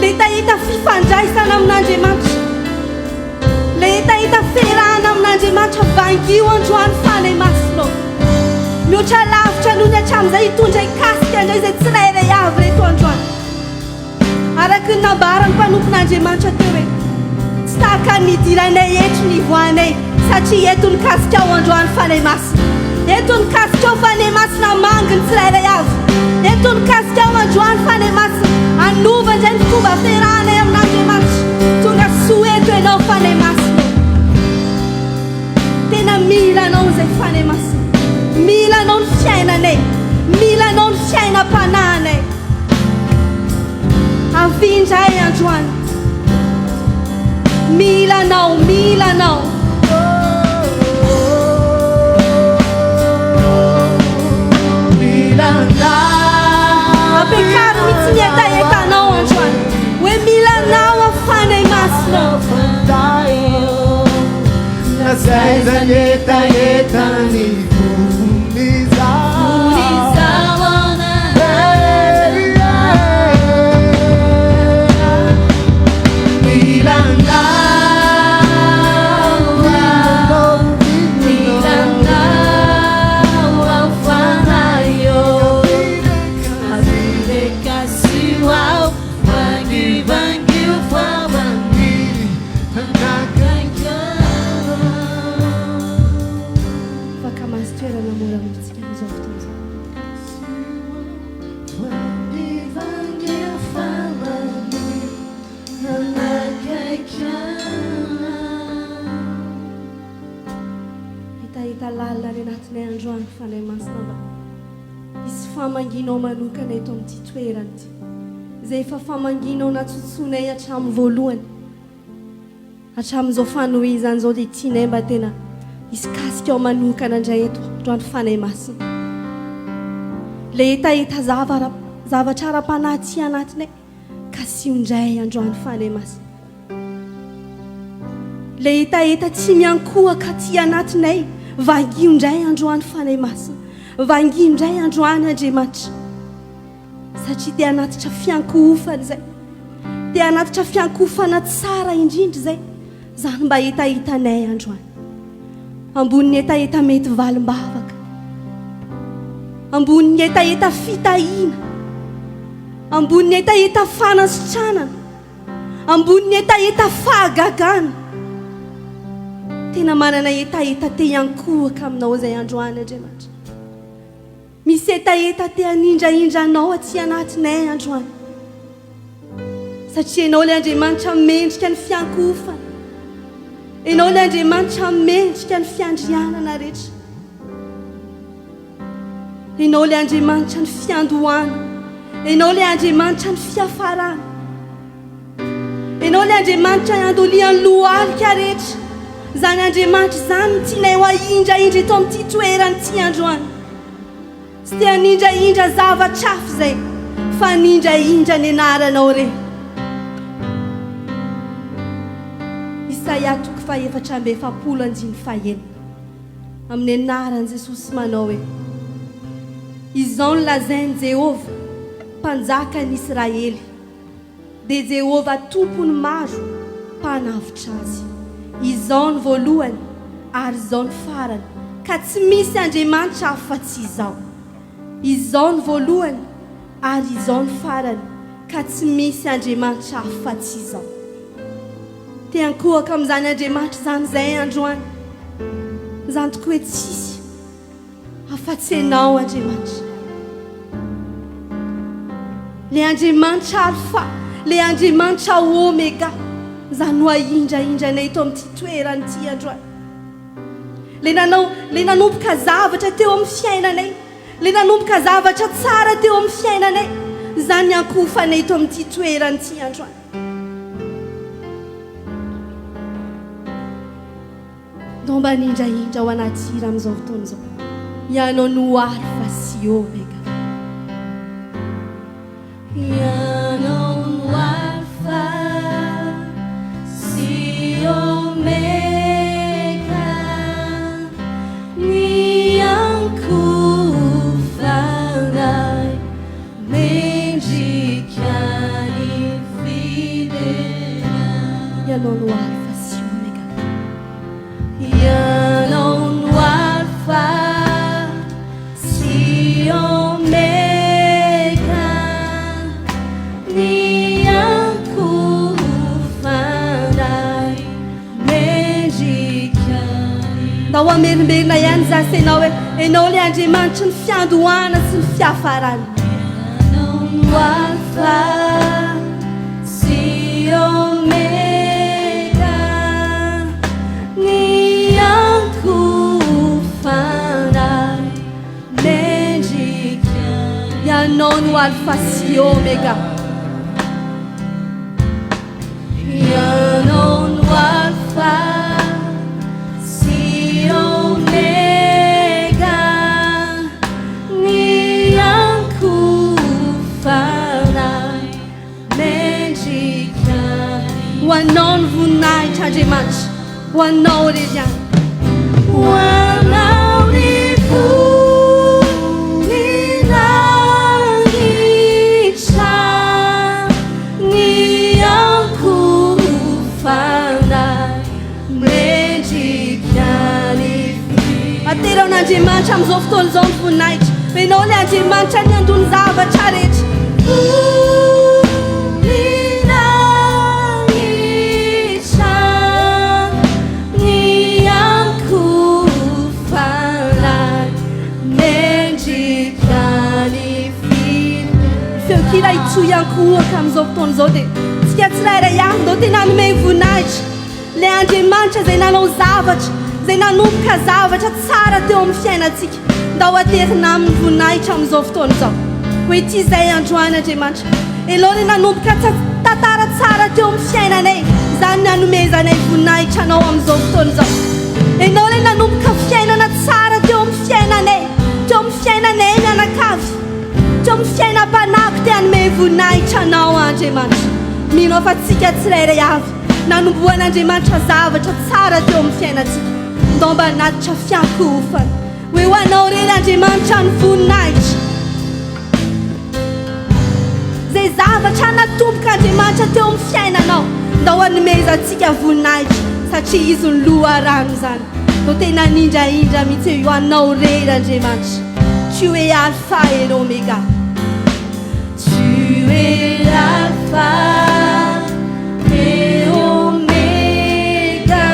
Speaker 5: le etaeta fifandraisana amin'Andriamanitra le etaeta ferahana amin'Andriamanitra vangio androany fanahy masina mihoatra lavitra noho ny hatramin'izay hitondra ikasika indray zay tsirairay avy reto androany araka ny nambarany mpanompon'Andriamanitra teo hoe tsy tahaka ny idiranay eto ny voanay satria eto ny kasika ao androany fanahy masina eto ny kasika ao fanahy masina mangy ny tsirairay avy eto ny kasika ao androany fanahy masina anova indray ny fomba ferahanay amin'Andriamanitra tonga soeto ianao fanahy masina tena mila anao zay fanahy masina mila anao ny fiainanay tsaram-pananay avindray androany milanao milanao apekaro mitsy mietaetanao androany hoe milanao afanay masinao
Speaker 3: zay zany etaetany
Speaker 6: famanginao manokana eto amin'ity toerana ity zay efa famanginao natsotsonay hatramin'ny voalohany hatramin'izao fanohizany zao dia tianay mba tena isikasika ao manokana indray eto androany fanay masina le etaeta zavatra ara-panahy anatinay ka sy indray androany fanay masina le etaeta tsy miankoha ka ty anatinay vangio indray androany fanay masina vangio indray androany Andriamanitra satria dia anatitra fiankohofana zay dia anatitra fiankohofana tsara indrindra zay zany mba etaetanay androany ambonin'ny etaeta mety valim-bavaka ambonin'ny etaeta fitahiana ambonin'ny etaeta fanasitranana ambonin'ny etaeta fahagagana tena manana etaeta te hiankohaka aminao zay androany Andriamanitra misy etaeta te hanindraindranao aty anatinay androany satria ianao le Andriamanitra mendrika ny fiankohofana ianao le Andriamanitra mendrika ny fiandrianana rehetra ianao le Andriamanitra ny fiandohana ianao le Andriamanitra ny fiafarana ianao le Andriamanitra andolian'ny lohalika rehetra zany Andriamanitra zany tianay ho ahindraindra eto amin'ity toerana ity androany sy te hanindraindra zavatra hafa zay fa hanindraindra ny anaranao re Isaia 4:7 amin'ny anaran'i Jesosy manao hoe izao no lazainy Jehovah mpanjakany Israely dia Jehovah tompony maro mpanavotra azy izao ny voalohany ary izao ny farany ka tsy misy Andriamanitra hafa tsy izao izao ny voalohany ary izao ny farany ka tsy misy Andriamanitra hafa tsy izao te hankohaka amin'izany Andriamanitra zany zay androany zany tokoa hoe tsisy hafa-tsy ianao Andriamanitra le Andriamanitra alfa le Andriamanitra omega zany ho ahindraindranay eto amin'ity toerana ity androany le nanomboka zavatra teo amin'ny fiainanay le nanomboka zavatra tsara teo amin'ny fiainanay zany ankofanay eto amin'ity toerana ity androany no mba nindraindra ho anaty amin'izao fotoana izao ianao no alfa sy omega
Speaker 4: ianao no alfa sy omega ny ankofanay mendrika ny fidela
Speaker 6: ianao no alfa sy omega
Speaker 4: ianao no alfa sy omega ny ankofanay mendrika
Speaker 6: da ho amerimerina ihany zasy ianao hoe ianao le Andriamanitra ny fiandohana sy ny fiafarana
Speaker 4: ianao no alfa sy omega ny ankofanay mendrika
Speaker 6: anao no alpha sy oméga.
Speaker 4: Ianao no alpha sy oméga, ny ankofanay mendrikany.
Speaker 6: Ho anao no voninahitra Andriamanitra, ho anao rery ihany.
Speaker 4: Ho anao ny voninahitra, ny ankofanay mendrikany.
Speaker 6: Atero an'Andriamanitra amin'izao fotoana izao ny voninahitra. Ianao ilay Andriamanitra ny andony zavatra rehetra. Kila itsoy ankohaka amin'izao fotoana izao dia tsika tsirairay ihany ndao tena hanome voninahitra ilay Andriamanitra izay nanao zavatra, izay nanomboka zavatra tsara teo amin'ny fiainantsika. Ndao aterina amin'ny voninahitra amin'izao fotoana izao. Hoe ity izay androany Andriamanitra. Ianao ilay nanomboka tantara tsara teo amin'ny fiainanay, izany nanomezanay voninahitra anao amin'izao fotoana izao. Ianao ilay nanomboka fiainana tsara teo amin'ny fiainanay, teo amin'ny fiainanay mianakavy, teo amin'ny fiainam-panako te hanome voninahitra anao Andriamanitra. Mino afa tsika tsirairay avy nanomboan'Andriamanitra zavatra tsara teo amin'ny fiainantsika. Ndao mba natitra fiankofana hoe ho anao rery Andriamanitra ny voninahitra. Zay zavatra natomboka Andriamanitra teo amin'ny fiainanao, ndao hanomezantsika voninahitra satria izy ny loharano zany. Ndao tena nindraindra mihitsy hoe ho anao rery Andriamanitra. Tu es alpha et l'oméga.
Speaker 4: Tu es l'alpha et oméga.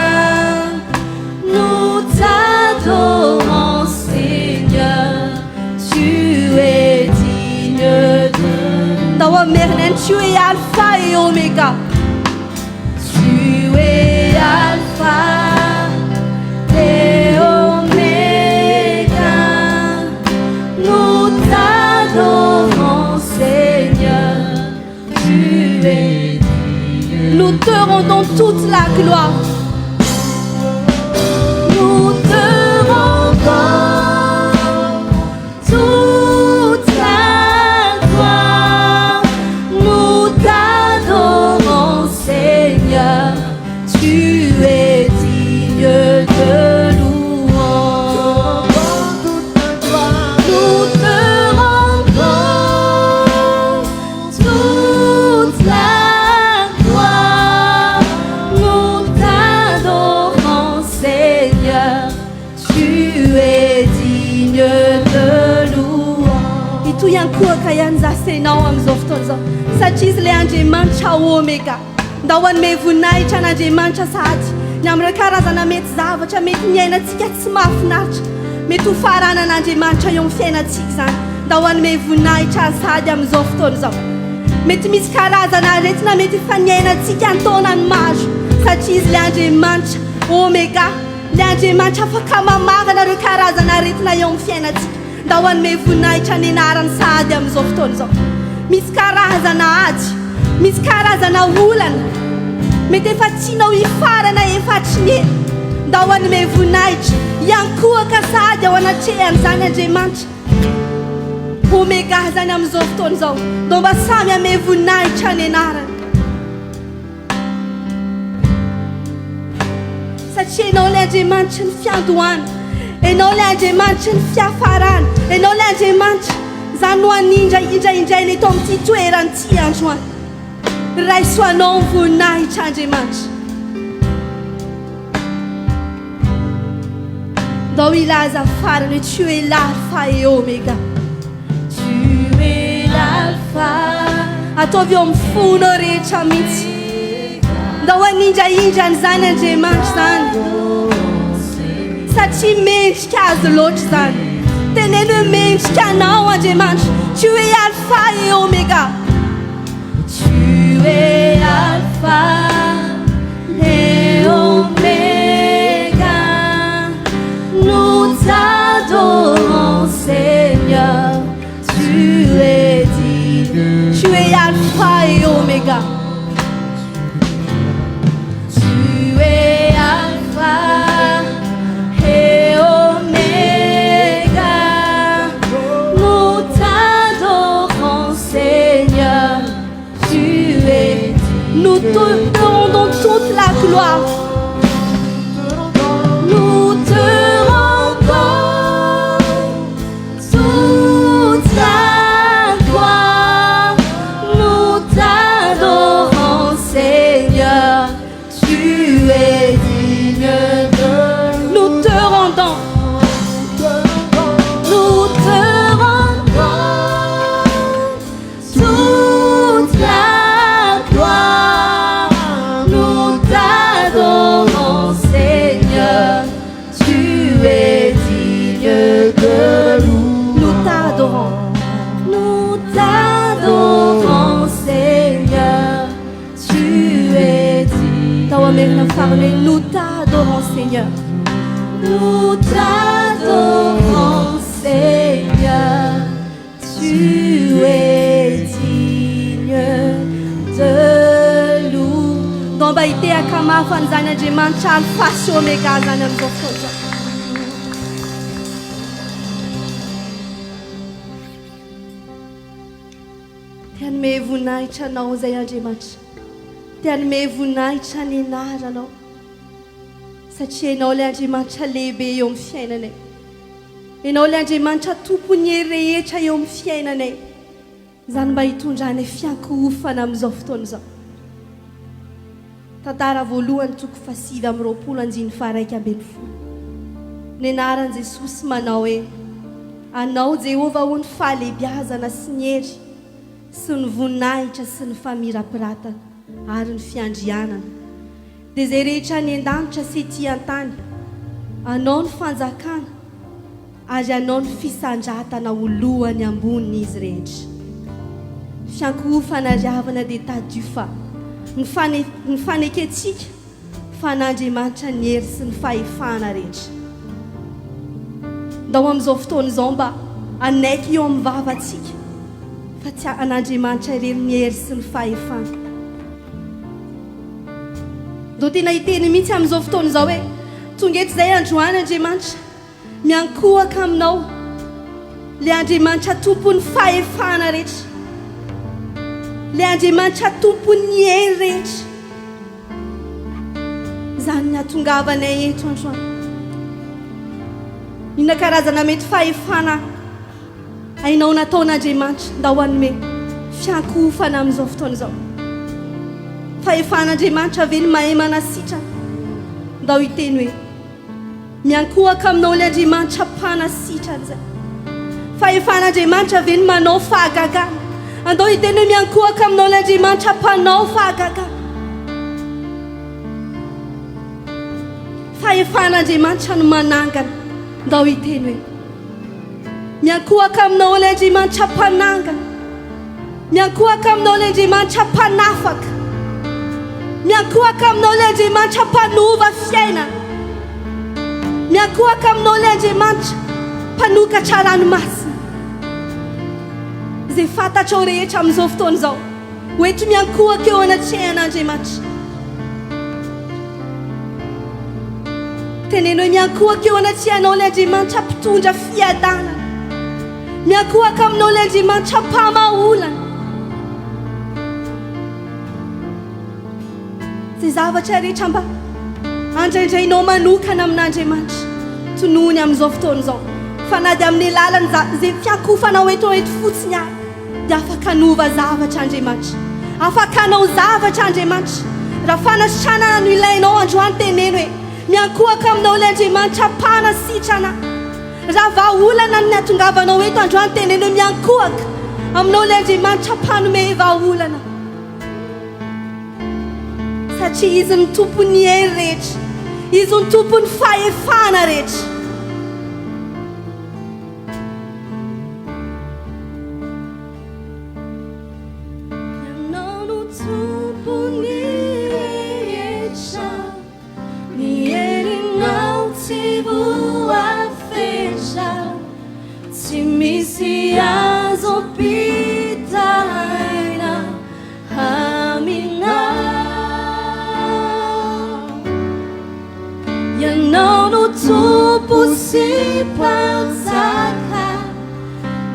Speaker 4: Nous t'adorons Seigneur. Tu es digne de.
Speaker 6: Ndao amerina tu es alpha et oméga.
Speaker 4: Tu es alpha et oméga. Nous t'adorons Seigneur. Tu es digne.
Speaker 6: Nous te rendons toute la gloire.
Speaker 4: Nous te rendons toute la gloire. Nous t'adorons Seigneur. Tu es digne de louange. Nous te rendons toute la gloire. Nous t'adorons Seigneur. Tu es digne de louange.
Speaker 6: Ito iankohaka ihany zasenao amin'izao fotoana izao satria izy ilay Andriamanitra oméga. Ndao hanome voninahitra an'Andriamanitra sady ny amin'ny karazana mety zavatra mety miainantsika tsy mahafinaritra, mety ho faranan'Andriamanitra eo amin'ny fiainantsika zany. Ndao hanome voninahitra sady amin'izao fotoana izao. Mety misy karazana aretina mety faniainantsika antaonany maro satria izy ilay Andriamanitra oméga, ilay Andriamanitra afaka mamarana ireo karazana aretina eo amin'ny fiainantsika. Ndao hanome voninahitra ny anarany sady amin'izao fotoana izao. Misy karazana ady, misy karazana olana mety efa tianao hifarana efatriny. Ndao hanome voninahitra iankohaka sady ao anatrehany zany Andriamanitra oméga zany amin'izao fotoana izao. Ndao mba samy hanome voninahitra ny anarany satria ianao ilay Andriamanitra ny fiandohana, ianao ilay Andriamanitra ny fiafarana, ianao ilay Andriamanitra zany no hanindraindray ny eto amin'ity toerany ity androany. Raisoanao ny voninahitra Andriamanitra. Ndao ilaza farany hoe tu es l'alpha et oméga.
Speaker 4: Tu es l'alpha.
Speaker 6: Ataovy eo amin'ny fona rehetra mihitsy. Ndao hanindraindra an'izany Andriamanitra zany satria mendrika azy loatra zany. Teneno hoe mendrika anao Andriamanitra. Tu es alpha et oméga.
Speaker 4: Tu es alpha et oméga. Nous t'adorons Seigneur. Tu es
Speaker 6: te rendons toute la gloire. Nous te rendons toute la gloire. Nous t'adorons, Seigneur. Tu es digne de nous te rendons. Nous te rendons toute la gloire. Nous t'adorons, Seigneur. Tu es digne de nous. Nous t'adorons. Nous t'adorons, Seigneur. Tu es digne. Nous t'adorons, Seigneur. Nous t'adorons, Seigneur. Tu es digne de nous. Dans baïté à Kama Fanzana de Manchal, face au Megazanam Bokoja. Tian me vunai chanao zayajimach. Tian me vunai chaninarano. Satria ianao ilay Andriamanitra lehibe eo amin'ny fiainanay. Ianao ilay Andriamanitra tompony rehetra eo amin'ny fiainanay. Izany mba hitondranay fiankohofana amin'izao fotoana izao. Tantara voalohany toko 7:21. Ny anaran'i Jesosy manao hoe anao Jehova ho ny fahalebiazana sy ny hery sy ny voninahitra sy ny famirapiratana ary ny fiandrianana. Dia izay rehetra ny an-danitra sy ety an-tany, anao ny fanjakana ary anao ny fisandrantana ho lohany ambonin'izy rehetra. Fiankohofana riavana dia tadio fa ny faneketsika fa n'Andriamanitra ny hery sy ny fahefana rehetra. Ndao amin'izao fotoana izao mba anaiky eo amin'ny vavantsika fa tsy an'Andriamanitra irery ny hery sy ny fahefana. Do tena hiteny mihitsy amin'izao fotoana izao hoe tonga eto izay androany Andriamanitra miankohaka aminao ilay Andriamanitra tompony fahefana rehetra, ilay Andriamanitra tompony hery rehetra. Izany ny ahatongavanay eto androany. Inona karazana mety fahefana hainao nataon'Andriamanitra nda ho anome fiankohofana amin'izao fotoana izao. Fahefan'Andriamanitra ve ny mahay manasitrana? Ndao hiteny hoe miankohaka aminao ilay Andriamanitra mpanasitrana izay. Fahefan'Andriamanitra ve ny manao fahagagana? Andao hiteny hoe miankohaka aminao ilay Andriamanitra mpanao fahagagana. Fahefan'Andriamanitra no manangana. Ndao hiteny hoe miankohaka aminao ilay Andriamanitra mpanangana, miankohaka aminao ilay Andriamanitra mpanafaka, miankohaka aminao ilay Andriamanitra mpanova fiainana, miankohaka aminao ilay Andriamanitra mpanokatra ranomasina. Izay fantatrao rehetra amin'izao fotoana izao hoeto miankohaka eo anatrehana-Andriamanitra. Teneno hoe miankohaka eo anatrehanao ilay Andriamanitra mpitondra fiadanana, miankohaka aminao ilay Andriamanitra mpamaolana. Izay zavatra rehetra mba andraindrainao manokana amin'Andriamanitra tonohony amin'izao fotoana izao. Fa na dia amin'ny lalany izay fiankofanao eto fotsiny ary dia afaka hanova zavatra Andriamanitra, afaka hanao zavatra Andriamanitra. Raha fanasitranana no ilainao androany teneno hoe miankohaka aminao ilay Andriamanitra mpanasitrana. Raha vahaolana ny ahatongavanao eto androany teneno hoe miankohaka aminao ilay Andriamanitra mpanome vahaolana. Satria izy ny tompony hery rehetra, izy ny tompony fahefana rehetra. Ianao no tompony rehetra, ny herinao tsy voafetra, tsy misy azo ampitahaina aminao. Ianao no tompo sy mpanjaka,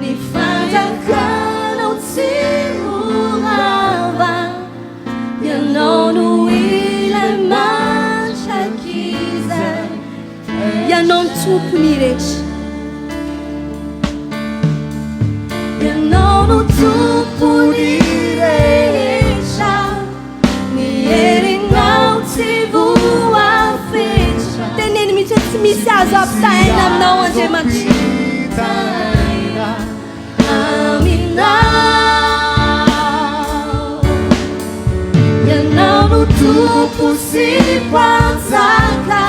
Speaker 6: ny fanjakanao tsy morava. Ianao tompony rehetra
Speaker 4: ianao no tompony rehetra ny herinao tsy voafetra
Speaker 6: teneny mihitsy hoe tsy misy azo ampitahaina aminao Andriamanitra
Speaker 4: ianao no tompo sy mpanjaka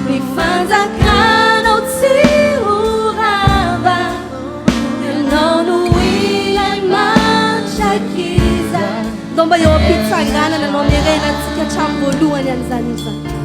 Speaker 4: ny fanjakanao tsy horava ianao no ilay mantrakiza
Speaker 6: ndao mba eo am-pitsanganana anao miarenantsika hatramin'ny voalohany an'izany izy zany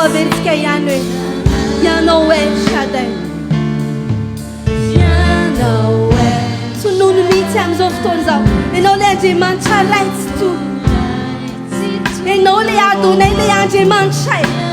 Speaker 6: Vaventsika ihany hoe ianao El Shaddai
Speaker 4: ianao
Speaker 6: tonono mihitsy amin'izao fotoana izao ianao ilay Andriamanitra ray tsy toa ianao ilay Adonai ilay Andriamanitra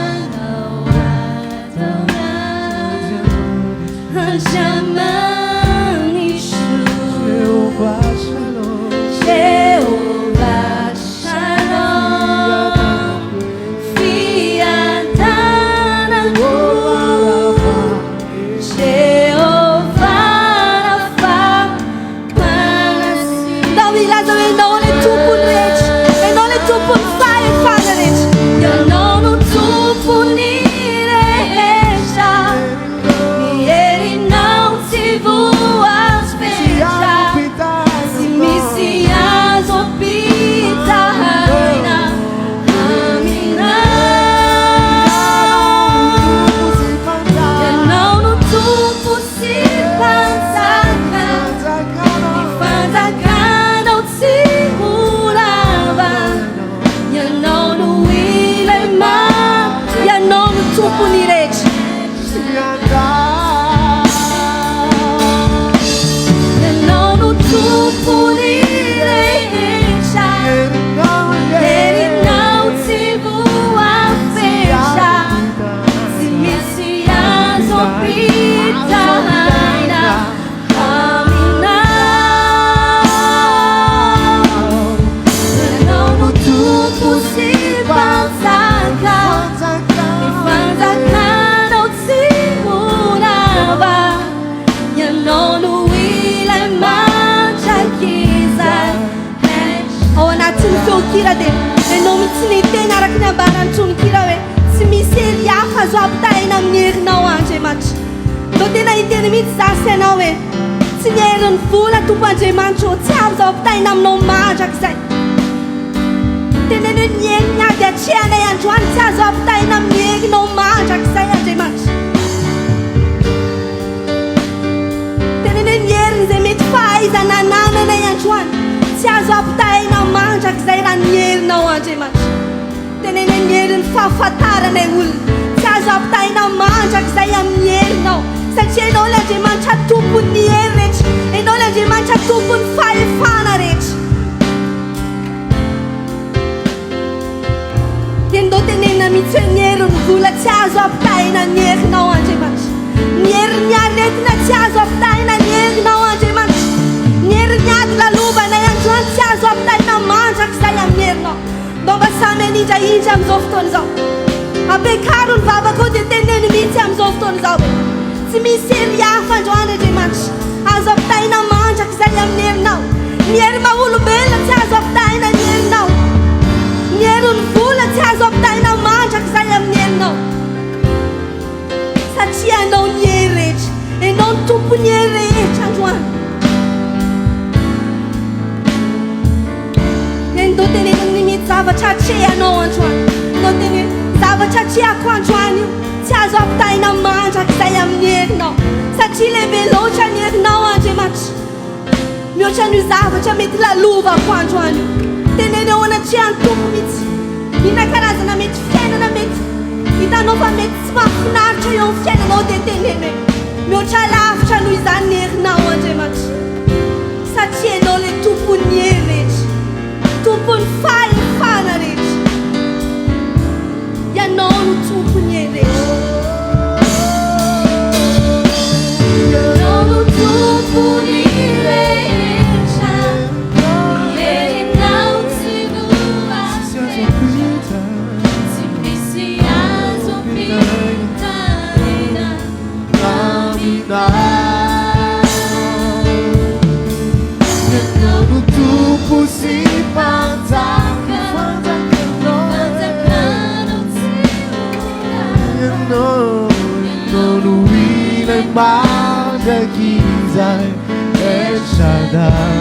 Speaker 6: kira dia ianao mihitsy ny teny araka ny ambarany tronikira hoe tsy misy hely hafa azo ampitahaina amin'ny herinao Andriamanitra ndao tena hiteny mihitsy zasy ianao hoe tsy ny herin'ny vola tompo Andriamanitra ô tsy azo ampitahaina aminao mandrakizay teneny hoe ny heriny ady atrehanay androany tsy azo ampitahaina amin'ny herinao mandrakizay Andriamanitra teneny hoe ny heriny izay mety fahaizana nananay androany tsy azo ampitahaina mandrakizay raha ny herinao Andriamanitra teneny ny herin'ny fahafantaranay olona tsy azo ampitahaina mandrakizay amin'ny herinao satria ianao ilay Andriamanitra tompon'ny hery rehetra ianao ilay Andriamanitra tompon'ny fahefana rehetra ianao tenenina mihitsy hoe ny herin'ny vola tsy azo ampitahaina ny herinao Andriamanitra ny herin'ny aretina tsy azo ampitahaina ny herinao Andriamanitra ny herin'ny ady lalovanay androany tsy azo ampitahaina mandrakizay amin'ny herinao ndao mba samy anindraindra amin'izao fotoana izao ampekaro ny vavako dia teneny mihitsy amin'izao fotoana izao tsy misy hery hafa androany Andriamanitra azo ampitahaina mandrakizay amin'ny herinao ny hery maha-olombelona tsy azo ampitahaina ny herinao ny herin'ny vola tsy azo ampitahaina mandrakizay amin'ny herinao satria ianao ny hery rehetra ianao ny tompony hery rehetra androany ndao teneniny mihitsy zavatra atrehanao androany ndao teny zavatra atrehako androany io tsy azo ampitahaina mandrakizay amin'ny herinao satria lehibe loatra ny herinao Andriamanitra mihoatra ny zavatra mety lalovako androany teneny ao anaty any tompo mihitsy ina karazana mety fiainana mety hitanao fa mety tsy mahafinaritra eo amin'ny fiainanao dia teneny hoe mihoatra lavitra noho izany ny herinao Andriamanitra satria ianao ilay tompony hery rehetra tompony fahefana rehetra ianao no tompony hery rehetra
Speaker 4: ianao no tompony rehetra herinao tsy voafaitra tsy misy azo ampitanena
Speaker 3: ianao no tompo sy mpanjaka
Speaker 4: fanjakanao tsy
Speaker 3: ianao no ilay mandraky izay El Shaddai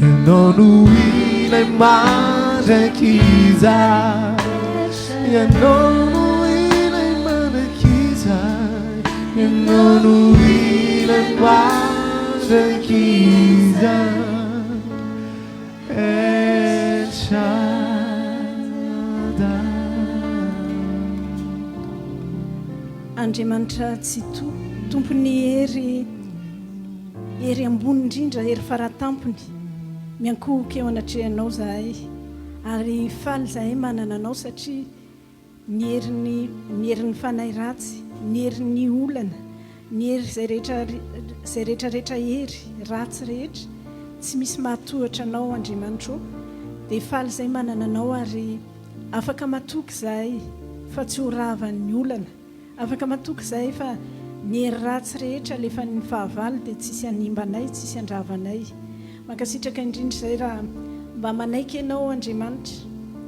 Speaker 3: ianao no ilay mandraky izay ianao no ilay mandraky izay ianao no ilay mandraky izay El Shaddai.
Speaker 1: Andriamanitra tsy tompony hery ambony indrindra hery faratampony miankohoka eo anatrehanao zahay ary faly zahay manana anao satria ny herin'ny fanahy ratsy ny herin'ny olana ny hery zay rehetrarehetra hery ratsy rehetra tsy misy mahatohatra anao Andriamanitra dia faly zahay manana anao ary afaka matoky zahay fa tsy ho ravan'ny olana afaka matoky zahay fa ny hery ratsy rehetra lefa ny fahavalo dia tsisy animbanay tsisy andravanay mankasitraka indrindra izay raha mba manaiky ianao Andriamanitra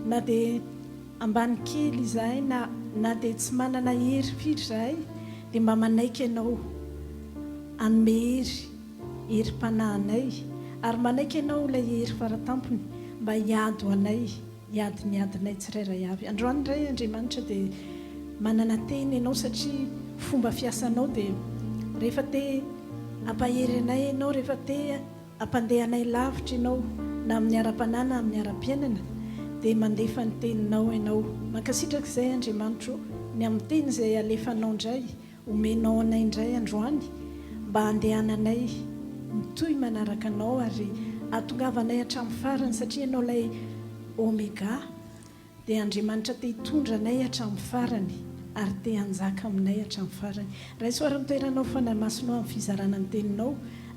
Speaker 1: na dia ambany kely izahay na dia tsy manana hery firy zahay dia mba manaiky ianao anome herim-panahinay ary manaiky ianao ilay hery faratampony mba hiady ho anay hiady ny adinay tsirairay avy androany indray Andriamanitra dia manana teny ianao satria fomba fiasanao dia rehefa te ampahery anay ianao rehefa te ampandeha anay lavitra ianao na amin'ny ara-panana amin'ny ara-piainana dia mandefa ny teninao ianao mankasitraka izay Andriamanitra ny amin'ny teny izay alefanao indray omenao anay indray androany mba handehananay mitoy manaraka anao ary ahatongavanay hatramin'ny farany satria ianao ilay omega dia Andriamanitra te hitondra anay hatramin'ny farany ary te hanjaka aminay hatramin'ny farany raiso ary nitoeranao fanamasinao amin'ny fizarana ny teninao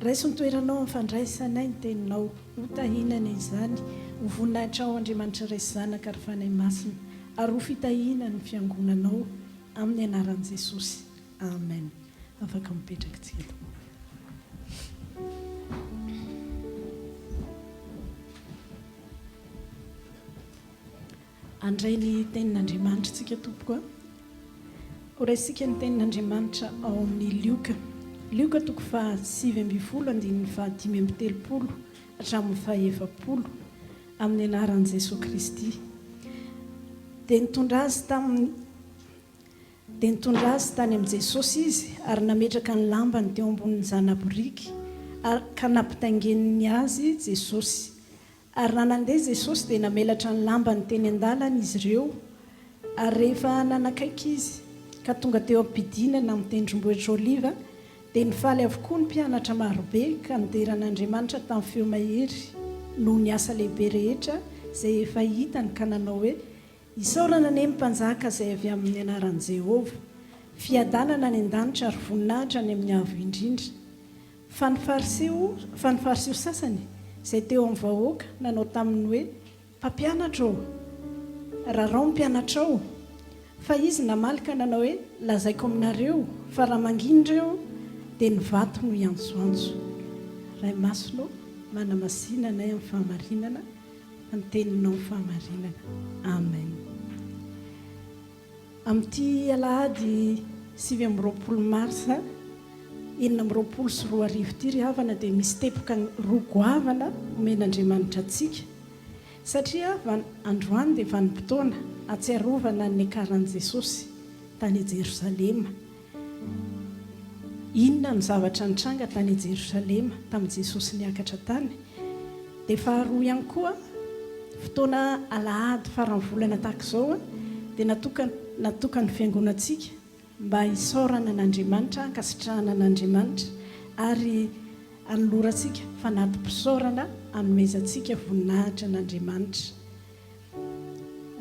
Speaker 1: raiso nitoeranao amin'ny fandraisanay ny teninao hotahinana izany ho voninahitra ao Andriamanitra raisy zanaka ary fanay masina ary ho fitahina ny fiangonanao amin'ny anaran'i Jesosy amen afaka mipetraka tsika andray ny tenin'Andriamanitra tsika tompoko horaisika ny tenin'Andriamanitra ao amin'ny Lioka toko fa 7:15-5:30 hatramin'ny 7 amin'ny anaran'i Jesosy Kristy dia nitondra azy tany amin'i Jesosy izy ary nametraka ny lambany teo ambonin'ny zana-boriky ka nampitaingeniny azy Jesosy ary nanandeha Jesosy dia namelatra ny lambany teny an-dalana izy ireo ary rehefa nanakaiky izy ka tonga teo am-pidinana amin'ny tendrombohitra Oliva dia nifaly avokoa ny mpianatra marobe ka nideran'Andriamanitra tamin'ny feo mahery noho ny asa lehibe rehetra izay efa hitany ka nanao hoe isaorana ane mpanjaka izay avy amin'ny anaran'i Jehova fiadanana ny an-danitra ary voninahitra ny amin'ny avo indrindra fa ny fariseo sasany izay teo amin'ny vahoaka nanao taminy hoe mpampianatra ao rarao mpianatra ao fa izy namalika nanao hoe lazaiko aminareo fa raha manginireo dia ny vato no iantsoantso ray masonao manamasinana ay amin'ny fahamarinana anteninao amin'ny fahamarinana amen amin'ity alahady 7 marsa 2024 ity ry havana dia misy tepoka rogoavana omen'Andriamanitra antsika satria androany dia vanim-potoana atsiarovana ny akaran'i Jesosy tany Jerosalema. Inona ny zavatra nitranga tany Jerosalema tamin'ny Jesosy niakatra tany. Dia faharoa ihany koa fotoana alahady faran'ny volana tahaka izao dia natokany fiangonantsika mba hisaorana n'Andriamanitra, hankasitrahana n'Andriamanitra ary anolorantsika fanatim-pisaorana hanomezantsika voninahitra n'Andriamanitra.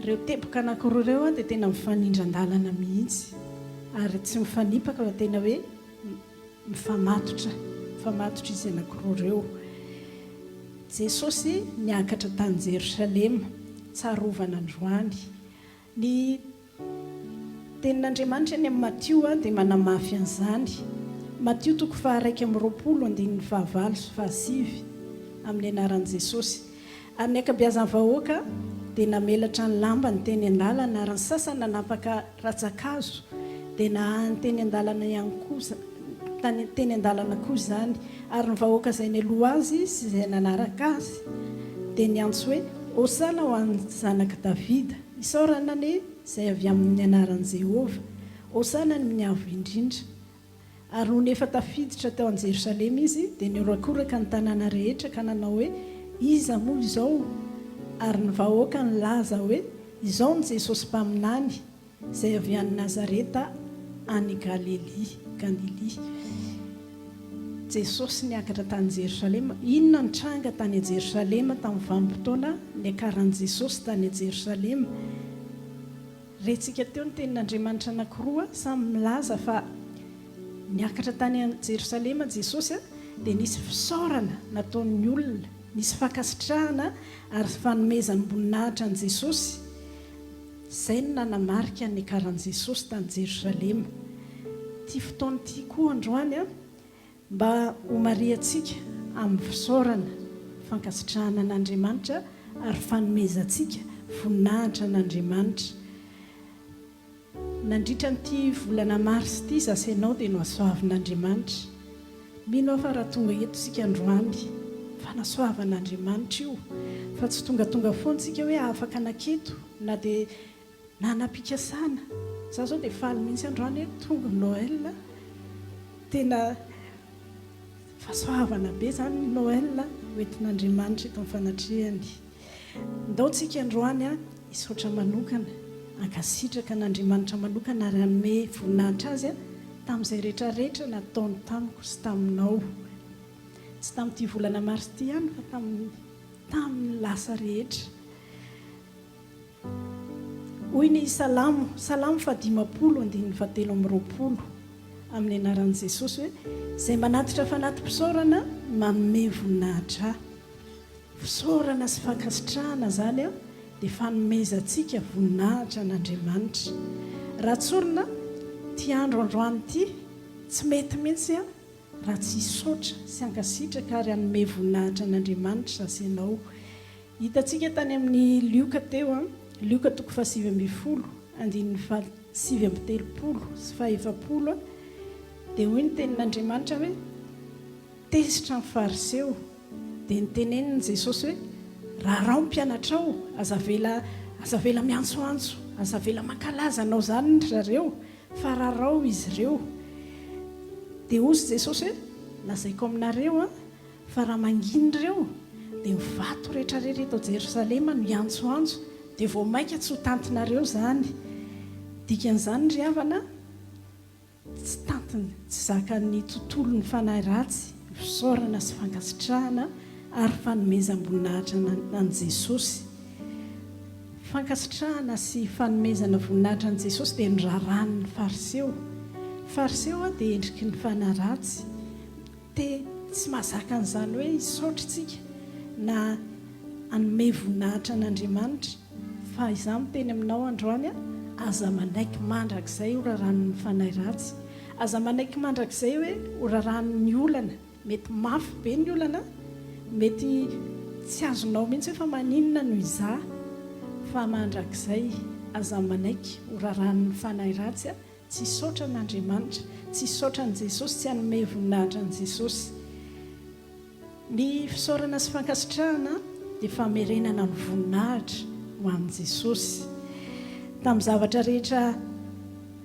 Speaker 1: Ireo teboka anankiroa ireo dia tena mifanindran-dalana mihitsy ary tsy mifanipaka fa tena hoe mifamatotra izy anankiroa ireo. Jesosy niakatra tany Jerosalema, tsarovana androany. Ny tenin'Andriamanitra ny amin'ny Matio dia manamafy an'izany. Matio 2:9-7 amin'ny anaran'i Jesosy. Ary ny ankabeazan'ny vahoaka dia namelatra ny lamba ny teny an-dalana ary ny sasany nanapaka ratsan-kazo dia nahany teny an-dalana ihany koa teny an-dalana koa izany. Ary ny vahoaka izay ny aloha azy sy izay nanaraka azy dia niantso hoe hosana ho an'ny zanaka Davida, isaorana ny izay avy amin'ny anaran'i Jehova, hosana ny miavo indrindra. Ary no nefa tafiditra tao an Jerosalema izy dia niorakoraka ny tanàna rehetra ka nanao hoe iza moa izao. Ary ny vahoaka nilaza hoe izao ny Jesosy mpaminany izay avy any Nazareta any Galili. Jesosy niakatra tany Jerosalema. Inona nitranga tany Jerosalema tamin'ny vanim-potoana niakaran'i Jesosy tany Jerosalema? Rentsika teo ny tenin'Andriamanitra anankiroa samy milaza fa niakatra tany Jerosalema Jesosy dia nisy fisaorana nataon'ny olona, nisy fankasitrahana ary fanomezan'ny voninahitra an Jesosy. Izay no nanamarika ny niakaran'i Jesosy tany Jerosalema. Ty fotoana ty koa androany mba homariantsika amin'ny fisaorana, fankasitrahana n'Andriamanitra ary fanomezantsika voninahitra n'Andriamanitra. Nandritra n'ity volana Mars ity zasainao dia nohasoavin'Andriamanitra. Mino fa raha tonga eto sika androany fa nasoavan'Andriamanitra io, fa tsy tonga foana tsika hoe afaka naketo na dia nanam-pikasana. Za zao dia faly mihitsy androany hoe tonga Noël, tena fahasoavana be zany Noël hoentin'Andriamanitra eto amin'ny fanatrehany. Ndaontsika androany hisaotra manokana, hankasitraka n'Andriamanitra manokana ary hanome voninahitra azy tamin'izay rehetrarehetra nataony tamiko sy taminao. Tsy tamin'ity volana Mars ity ihany fa tamin'ny lasa rehetra. Hoy ny Salamo 50:17 amin'ny anaran'i Jesosy hoe izay manatitra fanatim-pisaorana manome voninahitra. Fisaorana sy fankasitrahana zany dia fanomezantsika voninahitra n'Andriamanitra. Raha tsy olona ty andro androany ity tsy mety mihitsy raha tsy hisaotra sy hankasitraka ary hanome voninahitra n'Andriamanitra zasainao. Hitantsika tany amin'ny Lioka teo Lioka 7:7-7 dia hoy ny tenin'Andriamanitra hoe tesitra ny fariseo. Dia niteneniny Jesosy hoe raha rao mpianatrao aza vela miantsoantso, aza vela mankalaza anao zany zareo, fa raha rao izy ireo. Dia ozy Jesosy hoe lazaiko aminareo fa raha manginy ireo dia mivato rehetrarehetra eto Jerosalema no hiantsoantso dia vao mainka tsy ho tantinareo zany. Dikan'izany ry havana tsy tantiny, tsy zakany tontolo ny fanahy ratsy, fisaorana sy fankasitrahana ary fanomezam-boninahitra an Jesosy. Fankasitrahana sy fanomezana voninahitra an Jesosy dia niraran'ny fariseo. Fariseo dia endriky ny fanahy ratsy. Tsy mahazaka an'izany hoe hisaotra tsika na hanome voninahitra n'Andriamanitra, fa izany teny aminao androany aza manaiky mandrakizay horaran'ny fanahy ratsy. Aza manaiky mandrakizay hoe horaran'ny olana. Mety mafy be ny olana, mety tsy azonao mihitsy hoe fa maninona no izaho, fa mandrakizay aza manaiky horaran'ny fanahy ratsy tsy hisaotra n'Andriamanitra, tsy hisaotra an' Jesosy, tsy hanome voninahitra an' Jesosy. Ny fisaorana sy fankasitrahana dia famerenana ny voninahitra ho an'i Jesosy. Tamin'ny zavatra rehetra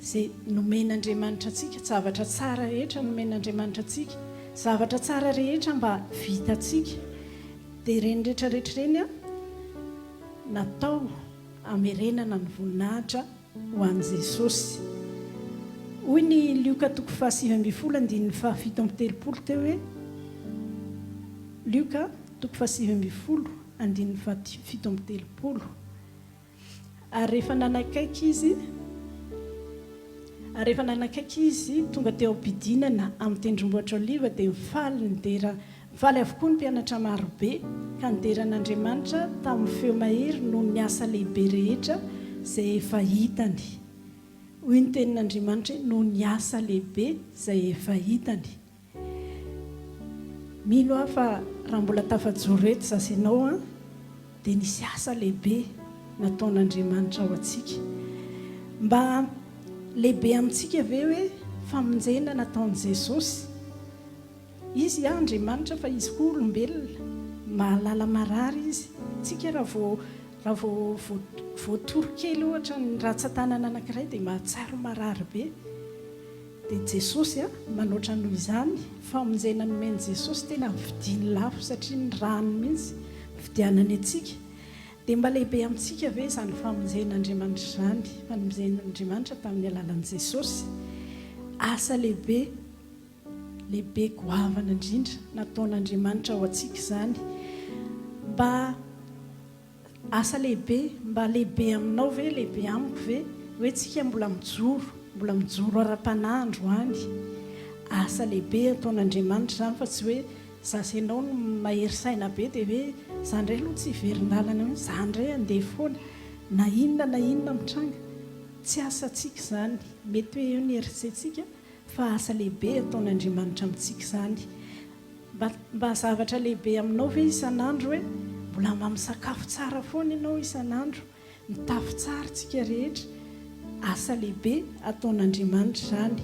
Speaker 1: zay nomen'andriamanitra atsika zavatra tsara rehetra nomen'andriamanitra atsika zavatra tsara rehetra mba vitatsika dia reny rehetrarehetra reny a natao amerenana ny voninahitra ho an'i jesosy hoy ny lioka toko 7:7 teo hoe lioka toko 7:7 ary rehefa nanakaiky izy tonga teo am-pidinana amin'ny tendrombohitra oliva dia mifaly avokoa ny mpianatra marobe ka nideran'andriamanitra tamin'ny feo mahery noho ny asa lehibe rehetra izay efa hitany. Hoy ny tenin'andriamanitra noho ny asa lehibe izay efa hitany. Mino aho fa raha mbola tafajoro eto zasy ianao a dia nisy asa lehibe nataon'andriamanitra ao antsika mba lehibe amintsika ve hoe famonjena nataon'i Jesosy. Izy Andriamanitra fa izy koa olombelona mahalala marary izy. Tsika raha voatoro kely ohatra ny ratsan-tanana anankiray dia mahatsaro marary be. Dia Jesosy manoatra noho izany famonjena nomeny Jesosy tena vidiany lafo satria ny rano mihitsy vidianany atsika. Dia mba lehibe amintsika ve izany famonjen'Andriamanitra izany, famonjen'Andriamanitra tamin'ny alalan'i Jesosy. Asa lehibe goavana indrindra nataon'Andriamanitra ao antsika izany. Mba asa lehibe, mba lehibe aminao ve, lehibe amiko ve hoe tsika mbola mijoro ara-panandro any. Asa lehibe ataon'Andriamanitra izany fa tsy hoe zasy ianao no mahery saina be dia hoe izany indray aloha tsy hiverin-dalana hoe izany indray andeha foana na inona mitranga. Tsy asantsika izany, mety hoe eo ny eritreretintsika fa asa lehibe ataon'Andriamanitra amintsika izany. Mba zavatra lehibe aminao ve isan'andro hoe mbola mamisakafo tsara foana ianao isan'andro, mitafy tsara tsika rehetra. Asa lehibe ataon'Andriamanitra izany.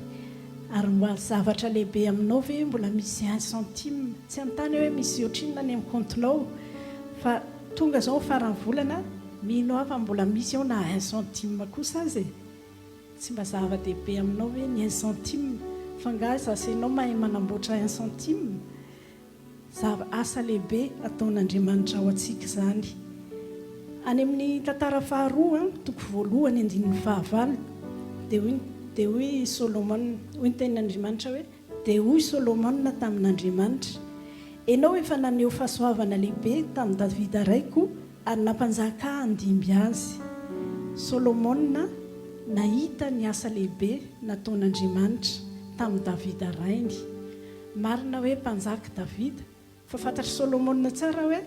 Speaker 1: Ary mba zavatra lehibe aminao ve mbola misy 1 centime, tsy antany hoe misy ohatrinona ny amin'ny kontinao fa tonga izao faran'ny volana mino aho fa mbola misy ao na 1 centime kosa azy. Tsy mba zava-dehibe aminao hoe ny 1 centime fa nga zasy ianao mahay manamboatra 1 centime. Asa lehibe ataon'Andriamanitra ao antsika izany. Any amin'ny tantara faharoa toko 1:9 dia hoy Solomona, hoy ny tenin'Andriamanitra hoe dia hoy Solomona tamin'Andriamanitra: ianao efa naneho fahasoavana lehibe tamin'ny Davida raiko ary nampanjaka andimby azy. Solomona nahita ny asa lehibe nataon'Andriamanitra tamin'ny Davida rainy. Marina hoe mpanjaka Davida fa fantatra Solomona tsara hoe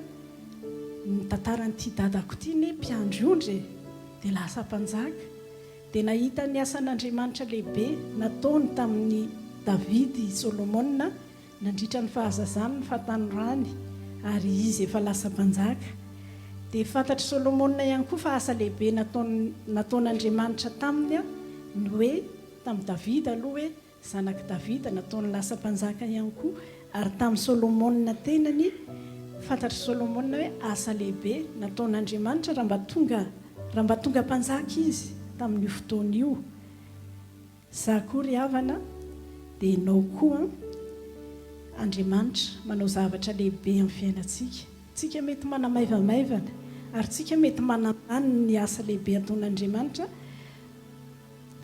Speaker 1: ny tantaran'ity dadako ity ny mpiandry dia lasa mpanjaka. Dia nahita ny asan'Andriamanitra lehibe nataony tamin'ny Davidy Solomona nandritra ny fahazazany ny fahatanorany ary izy efa lasa mpanjaka. Dia fantatra Solomona ihany koa fa asa lehibe nataon'Andriamanitra taminy ny hoe tamin'ny Davida aloha hoe zanaky Davida nataony lasa mpanjaka ihany koa. Ary tamin'ny Solomona tenany fantatra Solomona hoe asa lehibe nataon'Andriamanitra raha mba tonga mpanjaka izy tamin'io fotoana io. Za koa ry havana dia ianao koa Andriamanitra manao zavatra lehibe amin'ny fiainantsika. Tsika mety manamaivamaivana ary tsika mety manamany ny asa lehibe ataon'Andriamanitra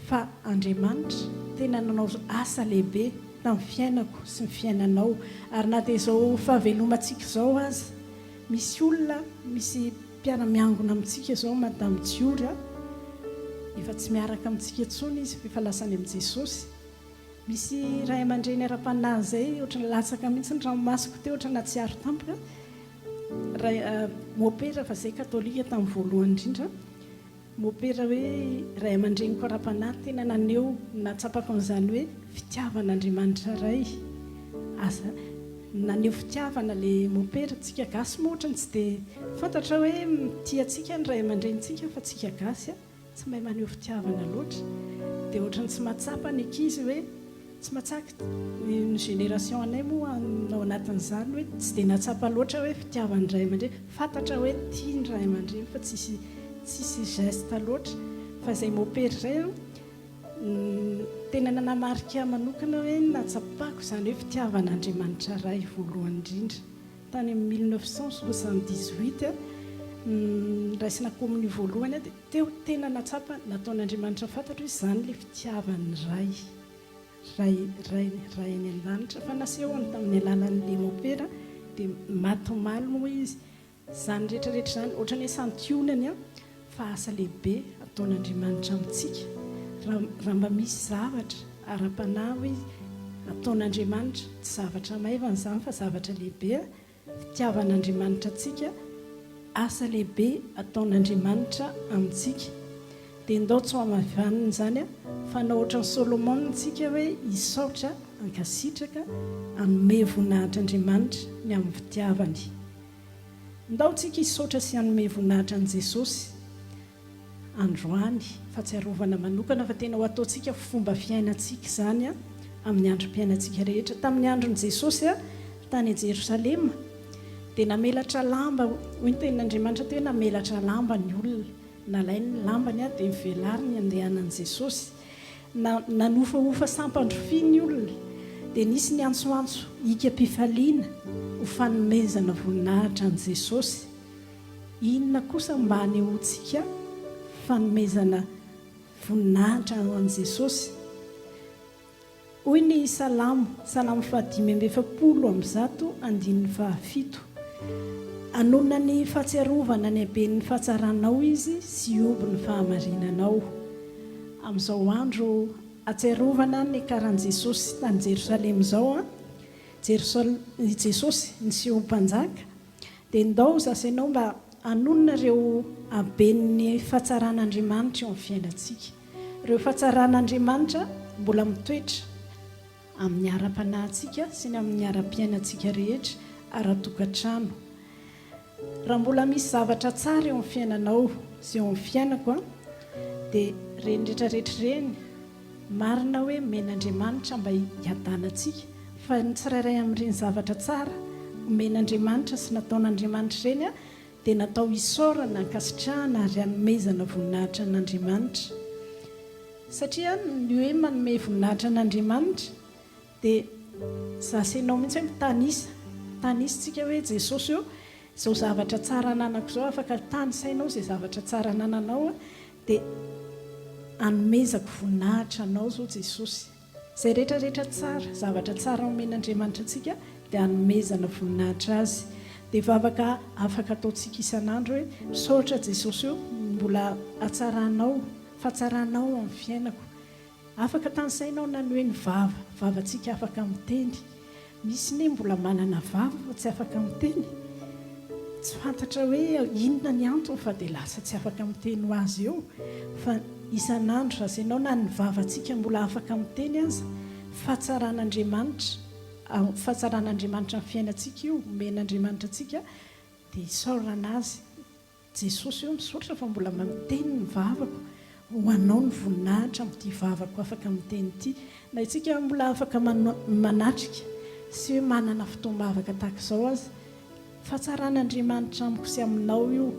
Speaker 1: fa Andriamanitra tena nanao asa lehibe tamin'ny fiainako sy ny fiainanao. Ary na dia izao fahavelomantsika izao aza, misy olona, misy mpiara-miangona amintsika izao madame Diory efa tsy miaraka amintsika intsony izy efa lasany amin'i Jesosy. Misy ray aman-dreny ara-panahy zay ohatra ny latsaka mihitsy ny ranomasoko teo ohatra na tsy aro tampoka mopera fa zay katolika tamin'ny voalohany indrindra. Mopera hoe ray aman-drenyko ara-panahy tena naneo natsapako amin'izany hoe fitiavan'Andriamanitra ray. Naneo fitiavana le mopera tsika gasy moa ohatra ny tsy dia fantatra hoe tiantsika ny ray aman-drenitsika fa tsika gasy tsy mahay maneho fitiavana loatra. Dia ohatra ny tsy mahatsapa ny ankizy hoe tsy matsaky ny génération anay moa ao anatin'izany hoe tsy dia natsapa loatra hoe fitiavany ray aman-dreny, fantatra hoe tia ny ray aman-dreny fa tsisy geste loatra. Fa izay mopera izay tena nanamarika manokana hoe natsapako izany hoe fitiavan'andriamanitra ray voalohany indrindra tany amin'ny 1978 raisina komin'ny voalohany dia teo tena natsapa nataon'andriamanitra fantatra hoe izany le fitiavany ray any an-danitra fa nasehoany tamin'ny alalan'le mopera dia matomaly moa izy izany rehetrarehetra izany ohatra ny hoe santionany a fa asa lehibe ataon'andriamanitra amintsika raha mba misy zavatra ara-panahy izy ataon'andriamanitra tsy zavatra maivana izany fa zavatra lehibe fitiavan'andriamanitra antsika asa lehibe ataon'andriamanitra amintsika dia ndao tsy hamavanina izany a fa na ohatran'ny Solomontsika hoe hisaotra ankasitraka hanome voninahitr'andriamanitra ny amin'ny fitiavany ndao tsika hisaotra sy hanome voninahitra an' Jesosy androany fahatsiarovana manokana fa tena ho ataontsika fomba fiainantsika izany a amin'ny androm-piainantsika rehetra tamin'ny andron' Jesosy a tany a Jerosalema dia namelatra lamba hoy ny tenin'andriamanitra teo hoe namelatra lamba ny olona nalainy ny lambany a dia mivelariny andehanan'i Jesosy nanofahofa sampandrofia ny olona dia nisy ny antsoantso hika-pifaliana ho fanomezana voninahitra an' Jesosy inona kosa mba hanehoantsika fanomezana voninahitra an' Jesosy hoy ny salamo 5:7 anona ny fahatsiarovana ny haben'ny fahatsaranao izy sy obo ny fahamarinanao amin'izao andro atsiarovana ny karan'i Jesosy tany Jerosalema izao a Jesosy ny seho-mpanjaka dia ndao zasainao mba anonona ireo haben'ny fahatsaran'andriamanitra eo amin'ny fiainantsika ireo fahatsaran'andriamanitra mbola mitoetra amin'ny ara-panahintsika sy ny amin'ny ara-piainantsika rehetra ara-tokantrano raha mbola misy zavatra tsara eo amin'ny fiainanao sy eo amin'ny fiainako a dia reny rehetrarehetra reny marina hoe men'andriamanitra mba hiadanantsika fa ny tsirairay amin'ireny zavatra tsara men'andriamanitra sy nataon'andriamanitra ireny a dia natao hisaorana ankasitrahana ary hanomezana voninahitra an'andriamanitra satria ny hoe manome voninahitra an'andriamanitra dia zasainao mihitsy hoe tanisitsika hoe Jesosy eo izao zavatra tsara ananako izao afaka tany sainao izay zavatra tsara anananao a dia hanomezako voninahitra anao izao Jesosy izay rehetrarehetra tsara zavatra tsara omen'andriamanitra antsika dia hanomezana voninahitra azy dia vavaka afaka ataontsika isan'andro hoe misaotra Jesosy eo mbola atsaranao fahatsaranao amin'ny fiainako afaka tanysainao na ny hoe ny vavantsika afaka miteny misy ny mbola manana vava fa tsy afaka miteny tsy fantatra hoe inona ny antony fa dia lasa tsy afaka miteny ho azy eo fa isan'andro zasainao na ny vavantsika mbola afaka miteny azy fahatsaran'andriamanitra ny fiainantsika io men'andriamanitra antsika dia isaorana azy Jesosy eo misaotra fa mbola miteny ny vavako ho anao ny voninahitra amin'ity vavako afaka miteny ity na itsika mbola afaka manatrika sy hoe manana fotoam-bavaka tahaka izao azy fahatsaran'andriamanitra amiko sy aminao io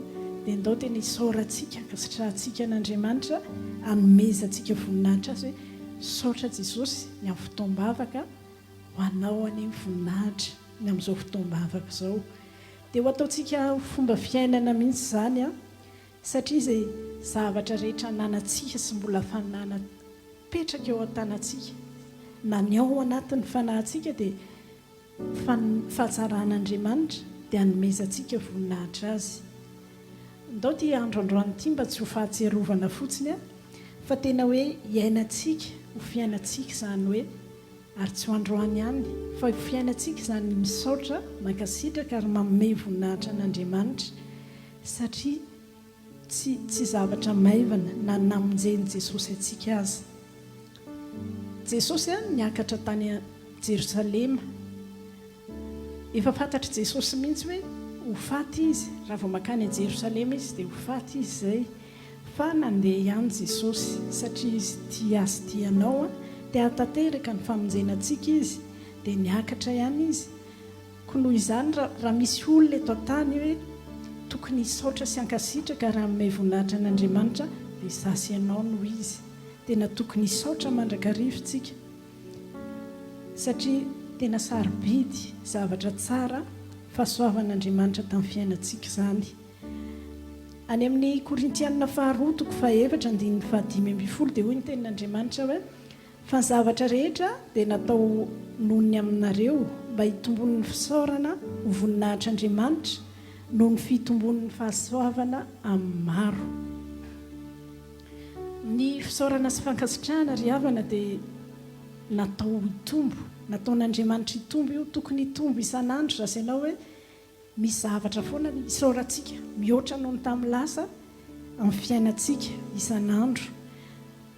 Speaker 1: dia ndao tena isaorantsika ankasitrahantsika n'andriamanitra hanomezantsika voninahitra azy hoe saotra Jesosy ny amin'ny fotoam-bavaka ho anao any voninahitra ny amin'izao fotoam-bavaka izao dia ho ataontsika fomba fiainana mihitsy izany a satria izay zavatra rehetra nanantsika sy mbola fananapetraka eo an-tanantsika na ny ao anatin'ny fanahintsika dia fahatsaran'andriamanitra dia hanomezantsika voninahitra azy ndao ty androandroany ity mba tsy ho fahatsiarovana fotsiny a fa tena hoe hiainantsika ho fiainantsika izany hoe ary tsy ho androany ihany fa ho fiainantsika izany misaotra mankasitraka ary manome voninahitra an'andriamanitra satria tsy zavatra maivana na namonjeny Jesosy antsika azy Jesosy a niakatra tany Jerosalema efa fantatra Jesosy mihitsy hoe ho faty izy raha vao makany a Jerosalema izy dia ho faty izy izay fa nandeha ihany Jesosy satria izy tia azy tianao a dia hatanteraka ny famonjenantsika izy dia niakatra ihany izy ko noho izany raha misy olona eto an-tany hoe tokony hisaotra sy ankasitraka raha minome voninahitra an'andriamanitra dia zasy ianao noho izy tena tokony hisaotra mandrakarivotsika satria tena sarobidy zavatra tsara fahasoavan'Andriamanitra tamin'ny fiainantsika izany. Any amin'ny Korintianina 2:7-5 dia hoy ny tenin'Andriamanitra hoe fa ny zavatra rehetra dia natao nohony aminareo mba hitombon'ny fisaorana ho voninahitr'Andriamanitra noho ny fitombon'ny fahasoavana amin'ny maro. Ny fisaorana sy fankasitrahana ry havana dia natao hitombo, nataon'Andriamanitra hitombo io, tokony hitombo isan'andro raha ianao hoe misy zavatra foana isaorantsika mihoatra noho ny tamin'ny lasa amin'ny fiainantsika isan'andro.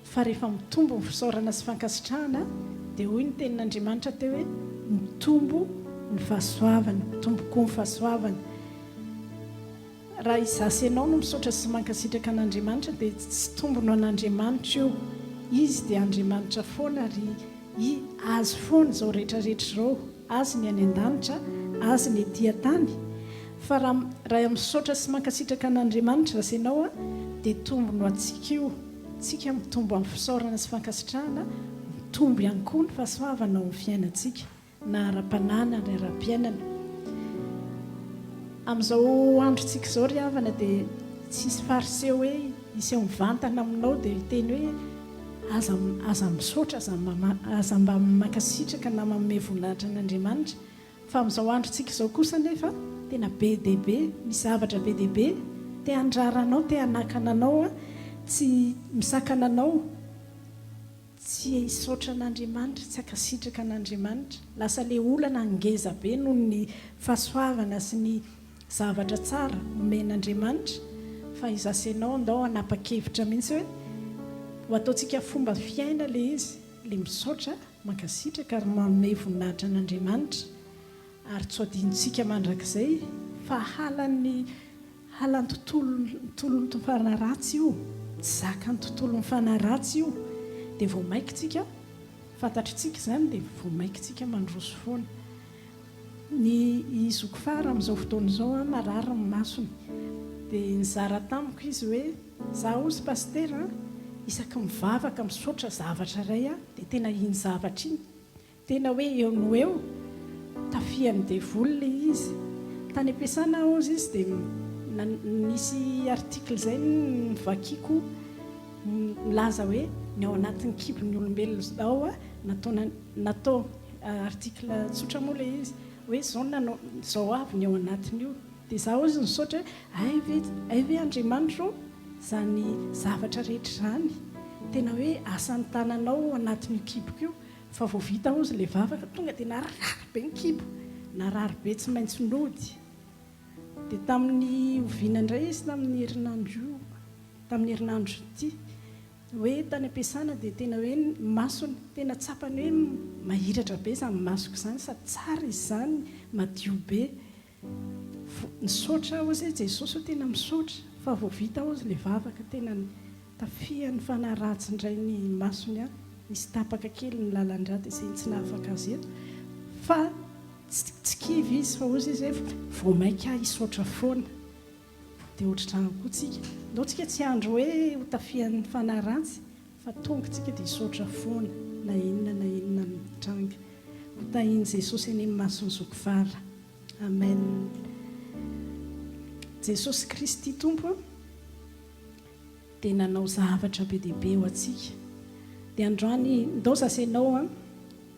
Speaker 1: Fa rehefa mitombo ny fisaorana sy fankasitrahana dia hoy ny tenin'Andriamanitra teo hoe mitombo ny fahasoavana, mitombo koa ny fahasoavana. Raha izasy ianao no misaotra sy mankasitraka an'Andriamanitra dia tsy tombono an'Andriamanitra io. Izy dia Andriamanitra foana ary azy foana izao rehetrarehetra izao, azy ny any an-danitra, azy ny etỳ tany. Fa raha misaotra sy mankasitraka an'Andriamanitra raha ianao dia tombono antsika io. Tsika mitombo amin'ny fisaorana sy fankasitrahana, mitombo ihany koa ny fahasoavana ao amin'ny fiainantsika na ara-panana na ara-piainana. Amin'izao androntsika izao ry havana dia tsisy fariseo hoe iseho mivantana aminao dia hiteny hoe aza misaotra, aza mba mankasitraka na manome voninahitra an'Andriamanitra. Fa amin'izao androntsika izao kosa nefa tena be dia be, misy zavatra be dia be te handraranao, te hanakana anao, tsy misakana anao, tsy hisaotra an'Andriamanitra, tsy hankasitraka an'Andriamanitra. Lasa ilay olana ngeza be noho ny fahasoavana sy ny zavatra tsara nomen'Andriamanitra. Fa izasy ianao andao hanapa-kevitra mihitsy hoe ho ataontsika fomba fiaina ilay izy, ilay misaotra, mankasitraka ary manome voninahitra an'Andriamanitra. Ary tsy adinontsika mandrakizay fa halan'ny tontolon'ny fanaratsy io, tsy zakan'ny tontolon'ny fanaratsy io dia vao maikintsika fantatritsika izany dia vao maikintsika mandroso foana. Ny izoko fara amin'izao fotoana izao marary ny masony dia nizara tamiko izy hoe zaho ozy pastera isaky mivavaka misaotra zavatra iray dia tena iny zavatra iny tena hoe eo no eo tafiany devoly ilay izy. Tany ampiasana ozy izy dia nisy artikla izay nivakiako milaza hoe ny ao anatin'ny kibon'ny olombelona izao natao artikla tsotra moa ilay izy hoe zao avy ny ao anatiny io. Dia zaho ozy nisaotra hoe ay ve Andriamanitra izany zavatra rehetra izany tena hoe asan'ny tananao anatin'io kiboko io. Fa vao vita ozy ilay vavaka tonga dia narary be ny kibo, narary be tsy maintsy nody. Dia tamin'ny oviana indray izy tamin'ny herinandro ity hoe tany ampiasana dia tena hoe masony tena tsapany hoe mahiratra be izany masoko izany sady tsara izy izany madio be. Nisaotra ozy Jesosy tena misaotra fa vao vita ozy ilay vavaka tena tafiany fanaratsy indray ny masony nisy tapaka kely ny lalandra dia izay tsy nahafaka azy eto. Fa tsy kivy izy fa ozy izy hoe vao maika hisaotra foana dia ohatrany koa tsika ndao tsika tsy andro hoe ho tafian'ny fanaratsy fa tonga tsika dia hisaotra foana na inona mitranga ho tahiny Jesosy eny amin'ny masony zoko fara. Amen. Jesosy Kristy Tompo dia nanao zavatra be dia be ho antsika. Dia androany ndao zasy ianao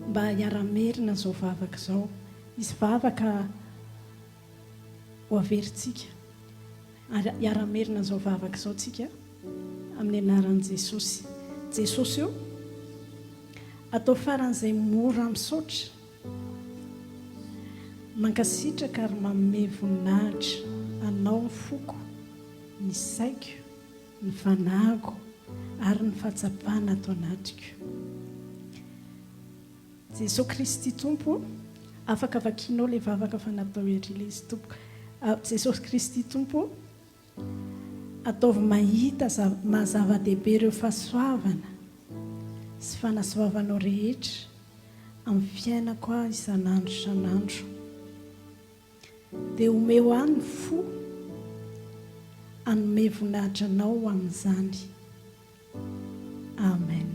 Speaker 1: mba hiara-merina izao vavaka izao. Izy vavaka ho averintsika. Hiara-merina izao vavaka izao tsika amin'ny anaran'i Jesosy. Jesosy io atao faran'izay mora misaotra, mankasitraka ary manome voninahitra anao ny foko, ny saiko, ny fanahiko ary ny fahatsapana ato anatiko. Jesosy Kristy Tompo afaka vakianao ilay vavaka fa natao ery ilay izy Tompo. Jesosy Kristy Tompo ataovy mahita mahazava-dehibe ireo fahasoavana sy fanasoavanao rehetra amin'ny fiainako isan'andro isan'andro. Dia omeo any fo hanome voninahitra anao amin'izany amen.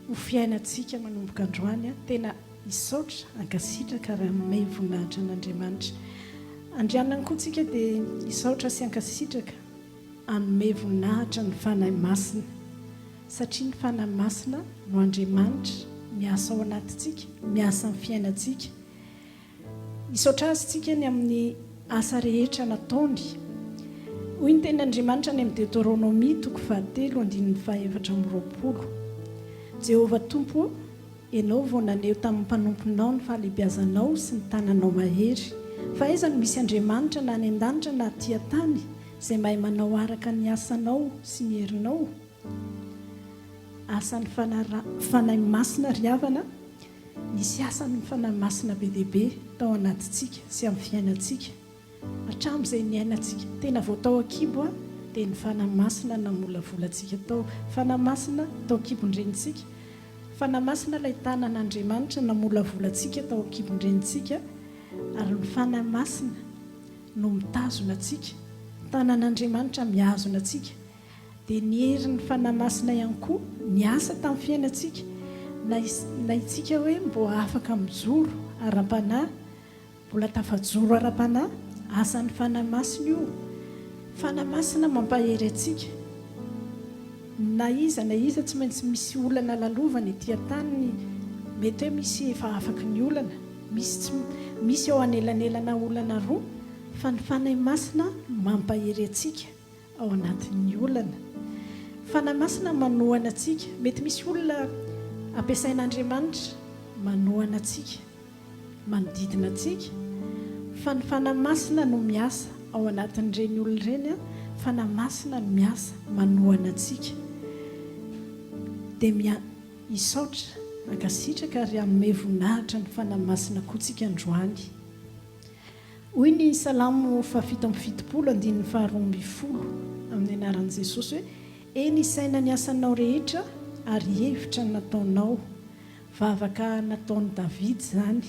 Speaker 1: Ho fiainantsika manomboka androany a tena isaotra ankasitraka raha may voninahitra an'Andriamanitra. Andrianany koa tsika dia isaotra sy ankasitraka anome voninahitra ny fanahy masina, satria ny fanahy masina no Andriamanitra miasa ao anatintsika, miasa amin'ny fiainantsika. Isaotra azy tsika ny amin'ny asa rehetra nataony. Hoy ny tenin'Andriamanitra ny amin'ny Deutéronomie 3:7-20. Jehovah Tompo, ianao vao naneho tamin'ny mpanomponao ny fahalehibiazanao sy ny tananao mahery. Fa aiza no misy Andriamanitra na any an-danitra na aty an-tany izay mahay manao araka ny asanao sy ny herinao? Asan'ny fanahy masina ry havana, misy asan'ny fanahy masina be dehibe tao anatintsika sy amin'ny fiainantsika. Hatramin'izay niainantsika tena vao tao an-kibo a dia ny fanahy masina namolavolatsika tao. Fanahy masina tao an-kibon-drenitsika. Fanahy masina ilay tanan'Andriamanitra namolavolatsika tao an-kibon-drenitsika, ary ny fanahy masina no mitazona atsika. Tanan'Andriamanitra mihazona atsika. Dia ny herin'ny fanahy masina ihany koa niasa tamin'ny fiainantsika, na itsika hoe mbola afaka mijoro ara-panahy, mbola tafajoro ara-panahy, asan'ny fanahy masina io. Fanahy masina mampahery atsika. Na iza tsy maintsy misy olana lalovana ety an-tany, mety hoe misy efa afaka ny olana, misy ao anelanelana olana roa, fa ny fanahy masina mampahery atsika ao anatin'ny olana. Fanahy masina manohana atsika. Mety misy olona ampiasain'Andriamanitra manohana atsika, manodidina atsika, fa ny fanahy masina no miasa ao anatin'ireny olona ireny a. Fanahy masina no miasa manohana atsika. Dia isaotra ankasitraka ary amin'ny voninahitra ny fanahy masina koa tsika androany. Hoy ny Salamo 107:12 amin'ny anaran'i Jesosy hoe: eny isaina ny asanao rehetra ary hevitra nataonao. Vavaka nataon'i Davida zany.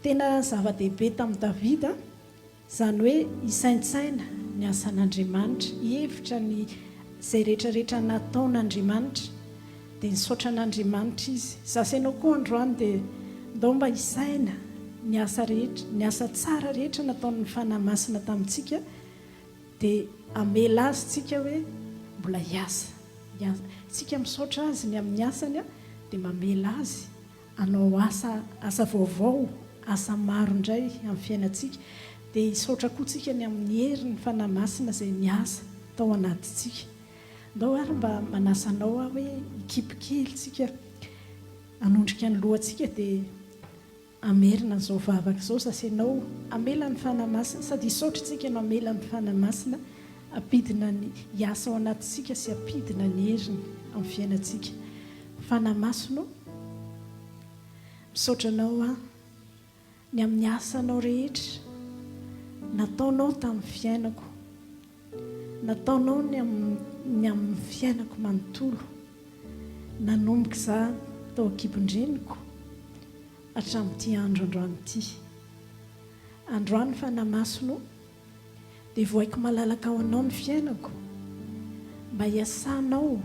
Speaker 1: Tena zava-dehibe tamin'i Davida, izany hoe isaintsaina ny asan'Andriamanitra, hevitra ny izay rehetrarehetra nataon'Andriamanitra, dia nisaotra an'Andriamanitra izy. Zasainao koa androany dia ndao mba isaina ny asa rehetra, ny asa tsara rehetra nataon'ny fanahy masina tamintsika, dia amela azy tsika hoe mbola hiasa. Tsika misaotra azy ny amin'ny asany a, dia mamela azy anao asa vaovao, asa maro indray amin'ny fiainantsika. Dia isaotra koa tsika ny amin'ny herin'ny fanahy masina izay miasa tao anatintsika. Ndao ary mba manasanao hoe ikipikely tsika, anondrika ny lohantsika dia amerina izao vavaka izao. Sasainao amela ny fanahy masina, sady isaotra tsika no amela ny fanahy masina, ampidina ny hiasa ao anatintsika sy ampidina ny heriny amin'ny fiainantsika. Fanahy masina, misaotranao a ny amin'ny asanao rehetra nataonao tamin'ny fiainako, nataonao ny amin'ny fiainako manontolo, nanomboka za tao an-kibon-dreniko hatramin'ity andro androany ity. Androany fanahy masina, dia voaiko malalaka ao anao ny fiainako, mba hiasanao,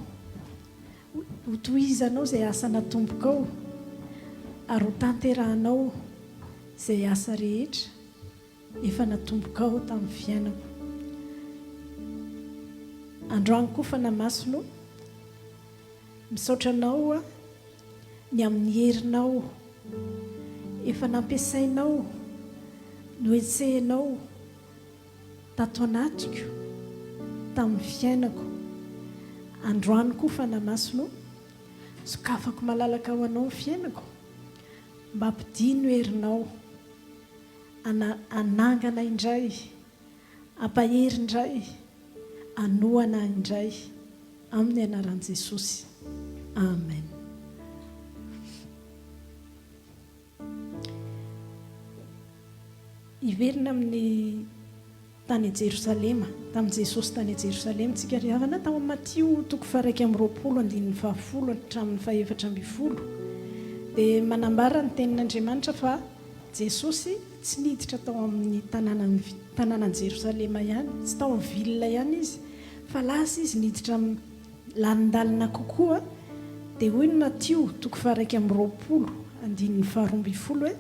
Speaker 1: ho tohizanao izay asa natombokao, ary ho tanterahanao izay asa rehetra efa natombokao tamin'ny fiainako. Androany koa fanahy masina, misaotranao a ny amin'ny herinao efa nampiasainao, noetsehinao tato anatiko tamin'ny fiainako. Androany koa fanahy masina, sokafako malalaka ao anao ny fiainako, mba ampidino herinao, anangana indray, ampahery indray, anohana indray, amin'ny anaran'i Jesosy. Amen. Iverina amin'ny tany Jerosalema, tamin'i Jesosy tany Jerosalema tsika ry havana, tao amin'ny Matio 1:20 hatramin'ny 4:12. Dia manambara ny tenin'Andriamanitra fa Jesosy tsy niditra tao amin'ny tanànan Jerosalema ihany, tsy tao amin'ny vilina ihany izy, fa lasa izy niditra lanindalina kokoa dia hoy no Matio 7:20 andininy 12 hoe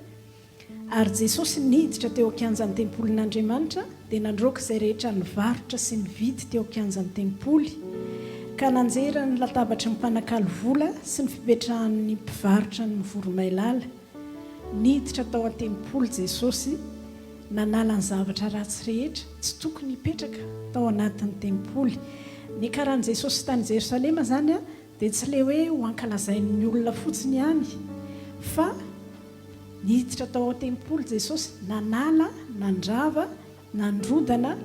Speaker 1: ary Jesosy niditra teo an-kianjan'ny tempolin'Andriamanitra dia nandroaka izay rehetra nivarotra sy nividy teo an-kianjan'ny tempoly ka nanjera ny latabatry ny mpanakalo vola sy ny fipetrahan'ny mpivarotra ny mivoromailala. Niditra tao an-tempoly Jesosy nanala ny zavatra ratsy rehetra tsy tokony hipetraka tao anatin'ny tempoly. Ny karahan' Jesosy tany Jerosalema zany a dia tsy le hoe ho ankalazain'ny olona fotsiny ihany fa niditra tao an-tempoly Jesosy nanala, nandrava, nandrodana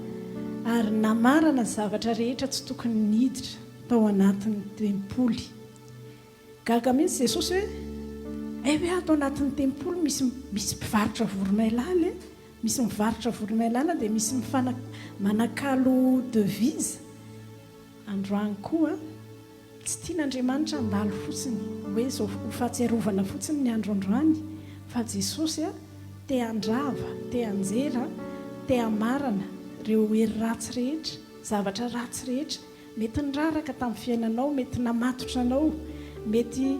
Speaker 1: ary namarana zavatra rehetra tsy tokony niditra tao anatin'ny tempoly. Gaga mihitsy Jesosy hoe ato anatin'ny tempoly misy mpivarotra voromailala, misy mivarotra voromailala dia misy manakalo devise. Androany koa tsy tian'Andriamanitra handalo fotsiny hoe zao ho fahatsiarovana fotsiny ny andro androany fa Jesosy te handrava, te hanjera, te hamarana ireo hery ratsy rehetra, zavatra ratsy rehetra mety niraraka tamin'ny fiainanao, mety namatotra anao, mety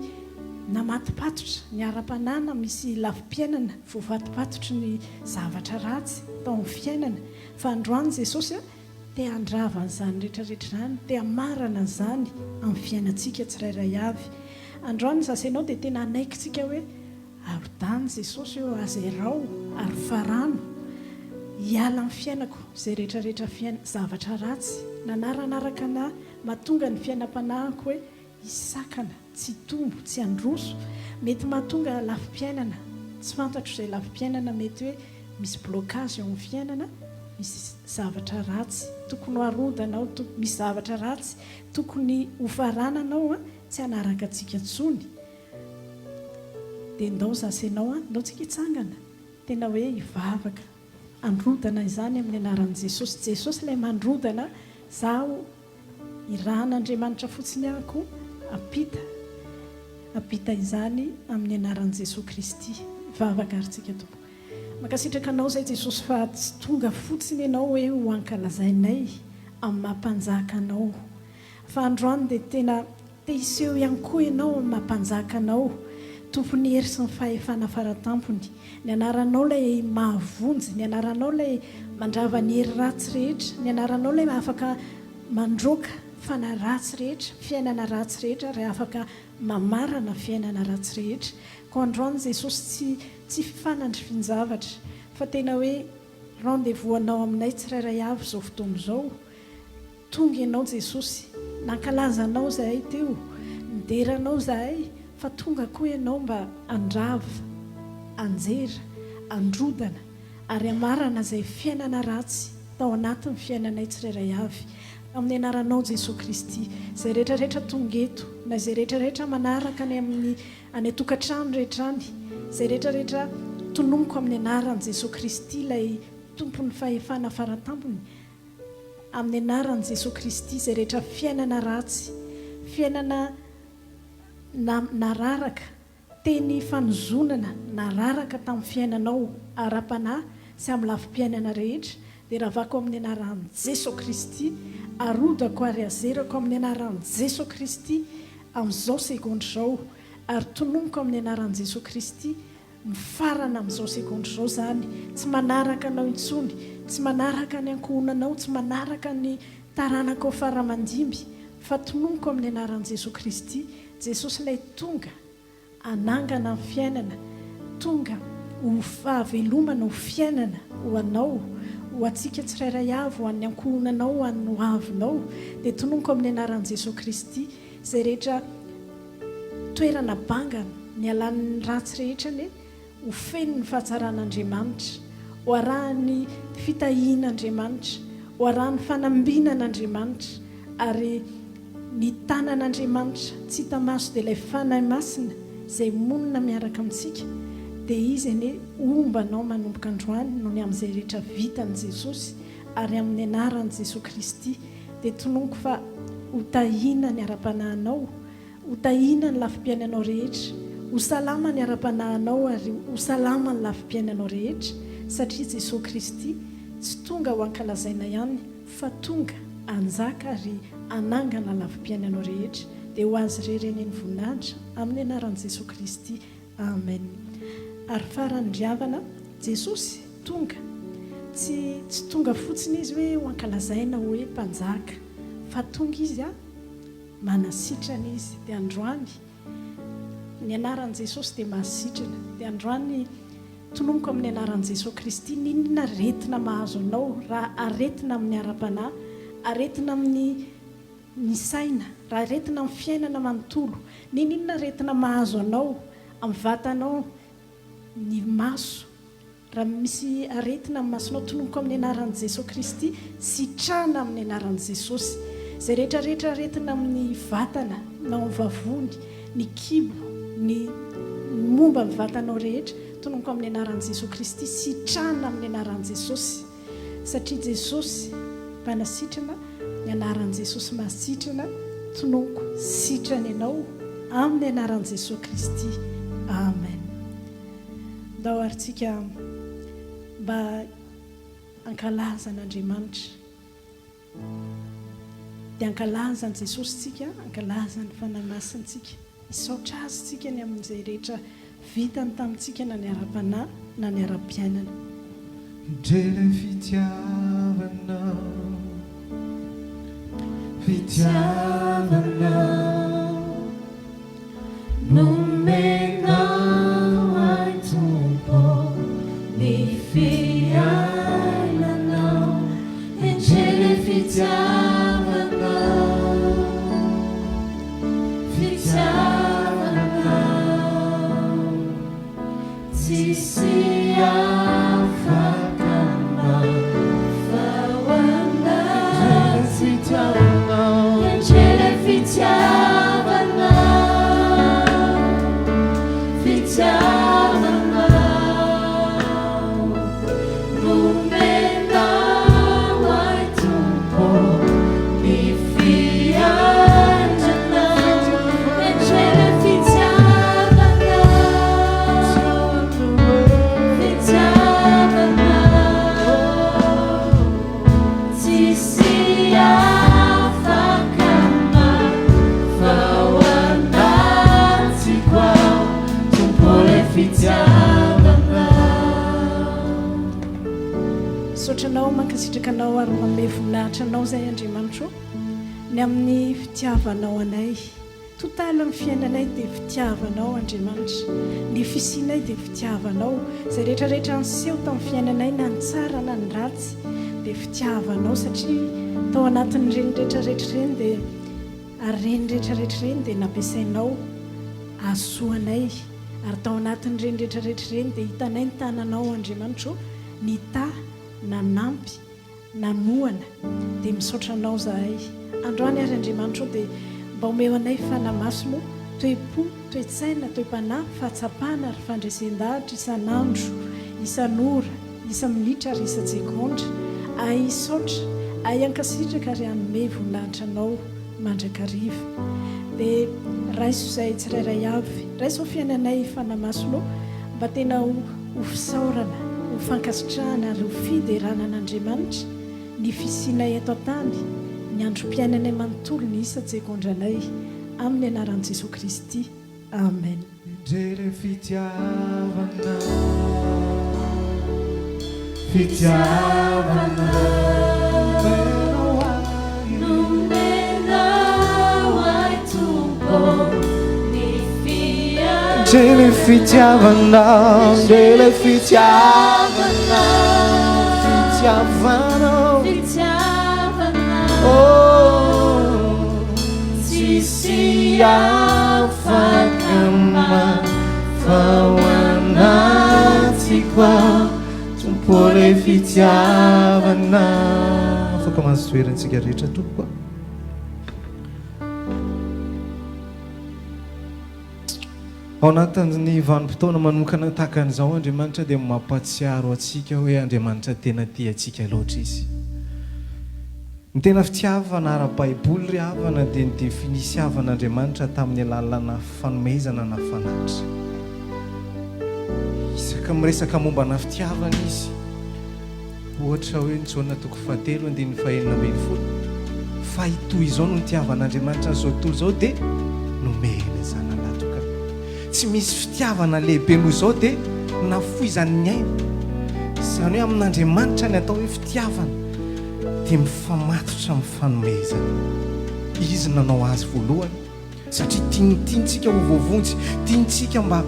Speaker 1: namatipatotra ny ara-panana, misy lafim-piainana voavatipatotry ny zavatra ratsy tao amin'ny fiainana fa androany Jesosy te handrava an'izany rehetrarehetra izany, te hamarana an'izany amin'ny fiainantsika tsirairay avy. Androany zasainao dia tena anaikintsika hoe arodany Jesosy eo azerao ary farano hiala amin'ny fiainako izay rehetrarehetra zavatra ratsy nanaranaraka na mahatonga ny fiainam-panahiko hoe hisakana, tsy tombo, tsy androso, mety mahatonga lafim-piainana tsy fantatro izay lafim-piainana, mety hoe misy blocage eo amin'ny fiainana, misy zavatra ratsy tokony ho arodanao, misy zavatra ratsy tokony ho farananao tsy hanaraka antsika intsony dia ndao zasainao ndao tsika hitsangana tena hoe hivavaka androdana izany amin'ny anaran'i Jesosy. Jesosy ilay mandrodana zaho irahan'Andriamanitra fotsiny ahako apita izany amin'ny anaran'i Jesosy Kristy. Vavaka arintsika tompo. Makasitraka anao izay Jesosy fa tsy tonga fotsiny ianao hoe ho ankalazainay amin'ny mampanjaka anao fa androany dia tena te hiseho ihany koa ianao amin'ny mampanjaka anao, tompony hery sy ny fahefana faratampony. Ny anaranao ilay mahavonjy, ny anaranao ilay mandrava ny hery ratsy rehetra, ny anaranao ilay afaka mandroaka fana ratsy rehetra, fiainana ratsy rehetra ary afaka mamarana fiainana ratsy rehetra. Ko androany Jesosy tsy fifanandry finjavatra fa tena hoe rendez-vous anao aminay tsirairay avy izao fotoana izao. Tonga ianao Jesosy, nankalaza anao zahay teo, nideranao zahay fa tonga koa ianao mba andrava, anjera, androdana ary hamarana izay fiainana ratsy tao anatin'ny fiainanay tsirairay avy amin'ny anaranao Jesosy Kristy. Izay rehetrarehetra tonga eto na izay rehetrarehetra manaraka any amin'ny any tokantrano rehetra any, izay rehetrarehetra tonomoko amin'ny anaran'i Jesosy Kristy ilay tompon'ny fahefana faratampony, amin'ny anaran'i Jesosy Kristy izay rehetra fiainana ratsy, fiainana nararaka, teny fanozonana nararaka tamin'ny fiainanao ara-panahy sy amin'ny lafim-piainana rehetra dia ravako amin'ny anaran'i Jesosy Kristy, arodako ary azerako amin'ny anaran'i Jesosy Kristy amin'izao segondy izao ary tonomoko amin'ny anaran'i Jesosy Kristy mifarana amin'izao segondy izao zany, tsy manaraka anao intsony, tsy manaraka ny ankohonanao, tsy manaraka ny taranako faramandimby fa tonomoko amin'ny anaran'i Jesosy Kristy. Jesosy ilay tonga anangana ny fiainana, tonga ho fahavelomana, ho fiainana ho anao, ho antsika tsirairay avy, ho an'ny ankohonanao, ho an'ny ho avinao dia tonomoko amin'ny anaran'i Jesosy Kristy izay rehetra toerana bangana ny alan'ny ratsy rehetra ny ho feno ny fahatsaran'Andriamanitra, ho arahan'ny fitahian'Andriamanitra, ho arahan'ny fanambinan'Andriamanitra ary ny tanan'Andriamanitra tsy hita maso dia ilay fanahy masina izay monina miaraka amintsika dia izy anie ombanao manomboka androany noho ny amin'izay rehetra vitan'i Jesosy ary amin'ny anaran'i Jesosy Kristy dia tonomoko fa ho tahina ny ara-panahinao, ho tahina ny lafim-piainanao rehetra, ho salama ny ara-panahinao ary ho salama ny lafim-piainanao rehetra satria Jesosy Kristy tsy tonga ho ankalazaina ihany fa tonga anjaka ary anangana lafim-piainanao rehetra dia ho azy rereny ny voninahitra amin'ny anaran'i Jesosy Kristy. Amen. Ary farany-driavana, Jesosy tonga tsy tonga fotsiny izy hoe ho ankalazaina hoe mpanjaka, fa tonga izy manasitrana izy. Dia androany ny anaran'i Jesosy dia mahasitrana. Dia androany tonomoko amin'ny anaran'i Jesosy Kristy, ninona aretina mahazo anao raha aretina amin'ny ara-panahy, aretina amin'ny ny saina, raha aretina amin'ny fiainana manontolo, ninona aretina mahazo anao amin'ny vatanao, ny maso. Raha misy aretina amin'ny masonao, tonomoko amin'ny anaran'i Jesosy Kristy, sitrana amin'ny anaran'i Jesosy. Izay rehetrarehetra aretina amin'ny vatana, na amin'ny vavony, ny kibo, ny momba amin'ny vatanao rehetra, tonomoko amin'ny anaran'i Jesosy Kristy, sitrana amin'ny anaran'i Jesosy. Satria Jesosy mpanasitrana, ny anaran'i Jesosy mahasitrana, tonomoko sitrana ianao amin'ny anaran'i Jesosy Kristy. Amen. Ndao aritsika mba ankalazan'Andriamanitra, dia ankalazan' Jesosy tsika, ankalazany fanamasintsika, isaotra azy tsika ny amin'izay rehetra vitany tamintsika, na ny ara-panahy na ny ara-piainana.
Speaker 3: Indrele fitiavanao, fitiavanao, nomenao ai Tompo ny fiainanao. Indrele fitiavanao, fitiavanao, tsisy afaka mafahoana. Fitiavanao, indrele fitiavanao, fitiavanao, nomenao ai Tompo ny fiainanao. Indrele fitiavanao, fitiavanao, tsisy afaka mafahoana antsika ao, Tompo le fitiavanao.
Speaker 1: Saotranao mankasitrakanao ary manome voninahitra anao izay Andriamanitra, ny amin'ny fitiavanao anay. Totala amin'ny fiainanay dia fitiavanao Andriamanitra, ny fisianay dia fitiavanao. Izay rehetrarehetra niseho tamin'ny fiainanay, na ny tsara na ny ratsy, dia fitiavanao. Satria tao anatin'ireny rehetrarehetra ireny dia areny rehetrarehetra ireny dia nampiasainao ahasoanay, ary tao anatin'ireny rehetrarehetra ireny dia hitanay ny tananao Andriamanitra, ny ta na nampy na noana, dia misaotranao zahay androany ary Andriamanitra. Dia mba omeo anay fanamasono, toe-po, toe-tsaina, toe-panahy, fahatsapana ary fandresen-dahatra isan'andro, isan'ora, isa-minitra ary isa-tsekondra. Ay isaotra, ay ankasitraka ary hanome voninahitra anao mandrakariva. Dia raiso izay tsirairay avy, raiso fiainanay fanamasono, mba tena ho fisaorana, ho fankasitrahana ary ho fideranan'Andriamanitra ny fisianay eto an-tany, ny androm-piainanay manontolo, ny isa-tsekondranay, amin'ny anaran'i Jesosy Kristy. Amen.
Speaker 3: Indrele fitiavanao, fitiavanao, nomenao ai Tompo ny fiainanao. Indrele fitiavanao, indrele fitiavanao, fitiavanao, fitiavanao, oh, tsisy afaka mafahoana antsika ao, Tompo le fitiavanao. Afaka mahazo toerantsika rehetra Tompo. Ao anatin'ny vanim-potoana manokana tahaka an'izao Andriamanitra dia mampatsiaro atsika hoe Andriamanitra tena tia atsika loatra izy. Ny tena fitiavana ara-baiboly ry havana dia ny definisiavan'Andriamanitra tamin'ny alalana fanomezana na fanatitra. Isaka miresaka momba na fitiavana izy, ohatra hoe ny Jaona 7:1-9, fa itoy izao no nitiavan'andriamanitra zao tontolo zao dia nomeny zanalahy toka tsy misy fitiavana lehibe noho zao dia nafoizany ny aina zany hoe amin'andriamanitra ny atao hoe fitiavana dia mifamatotra mifanomezana izy nanao azy voalohany satria tiantsika ho voavonjy tiantsika mba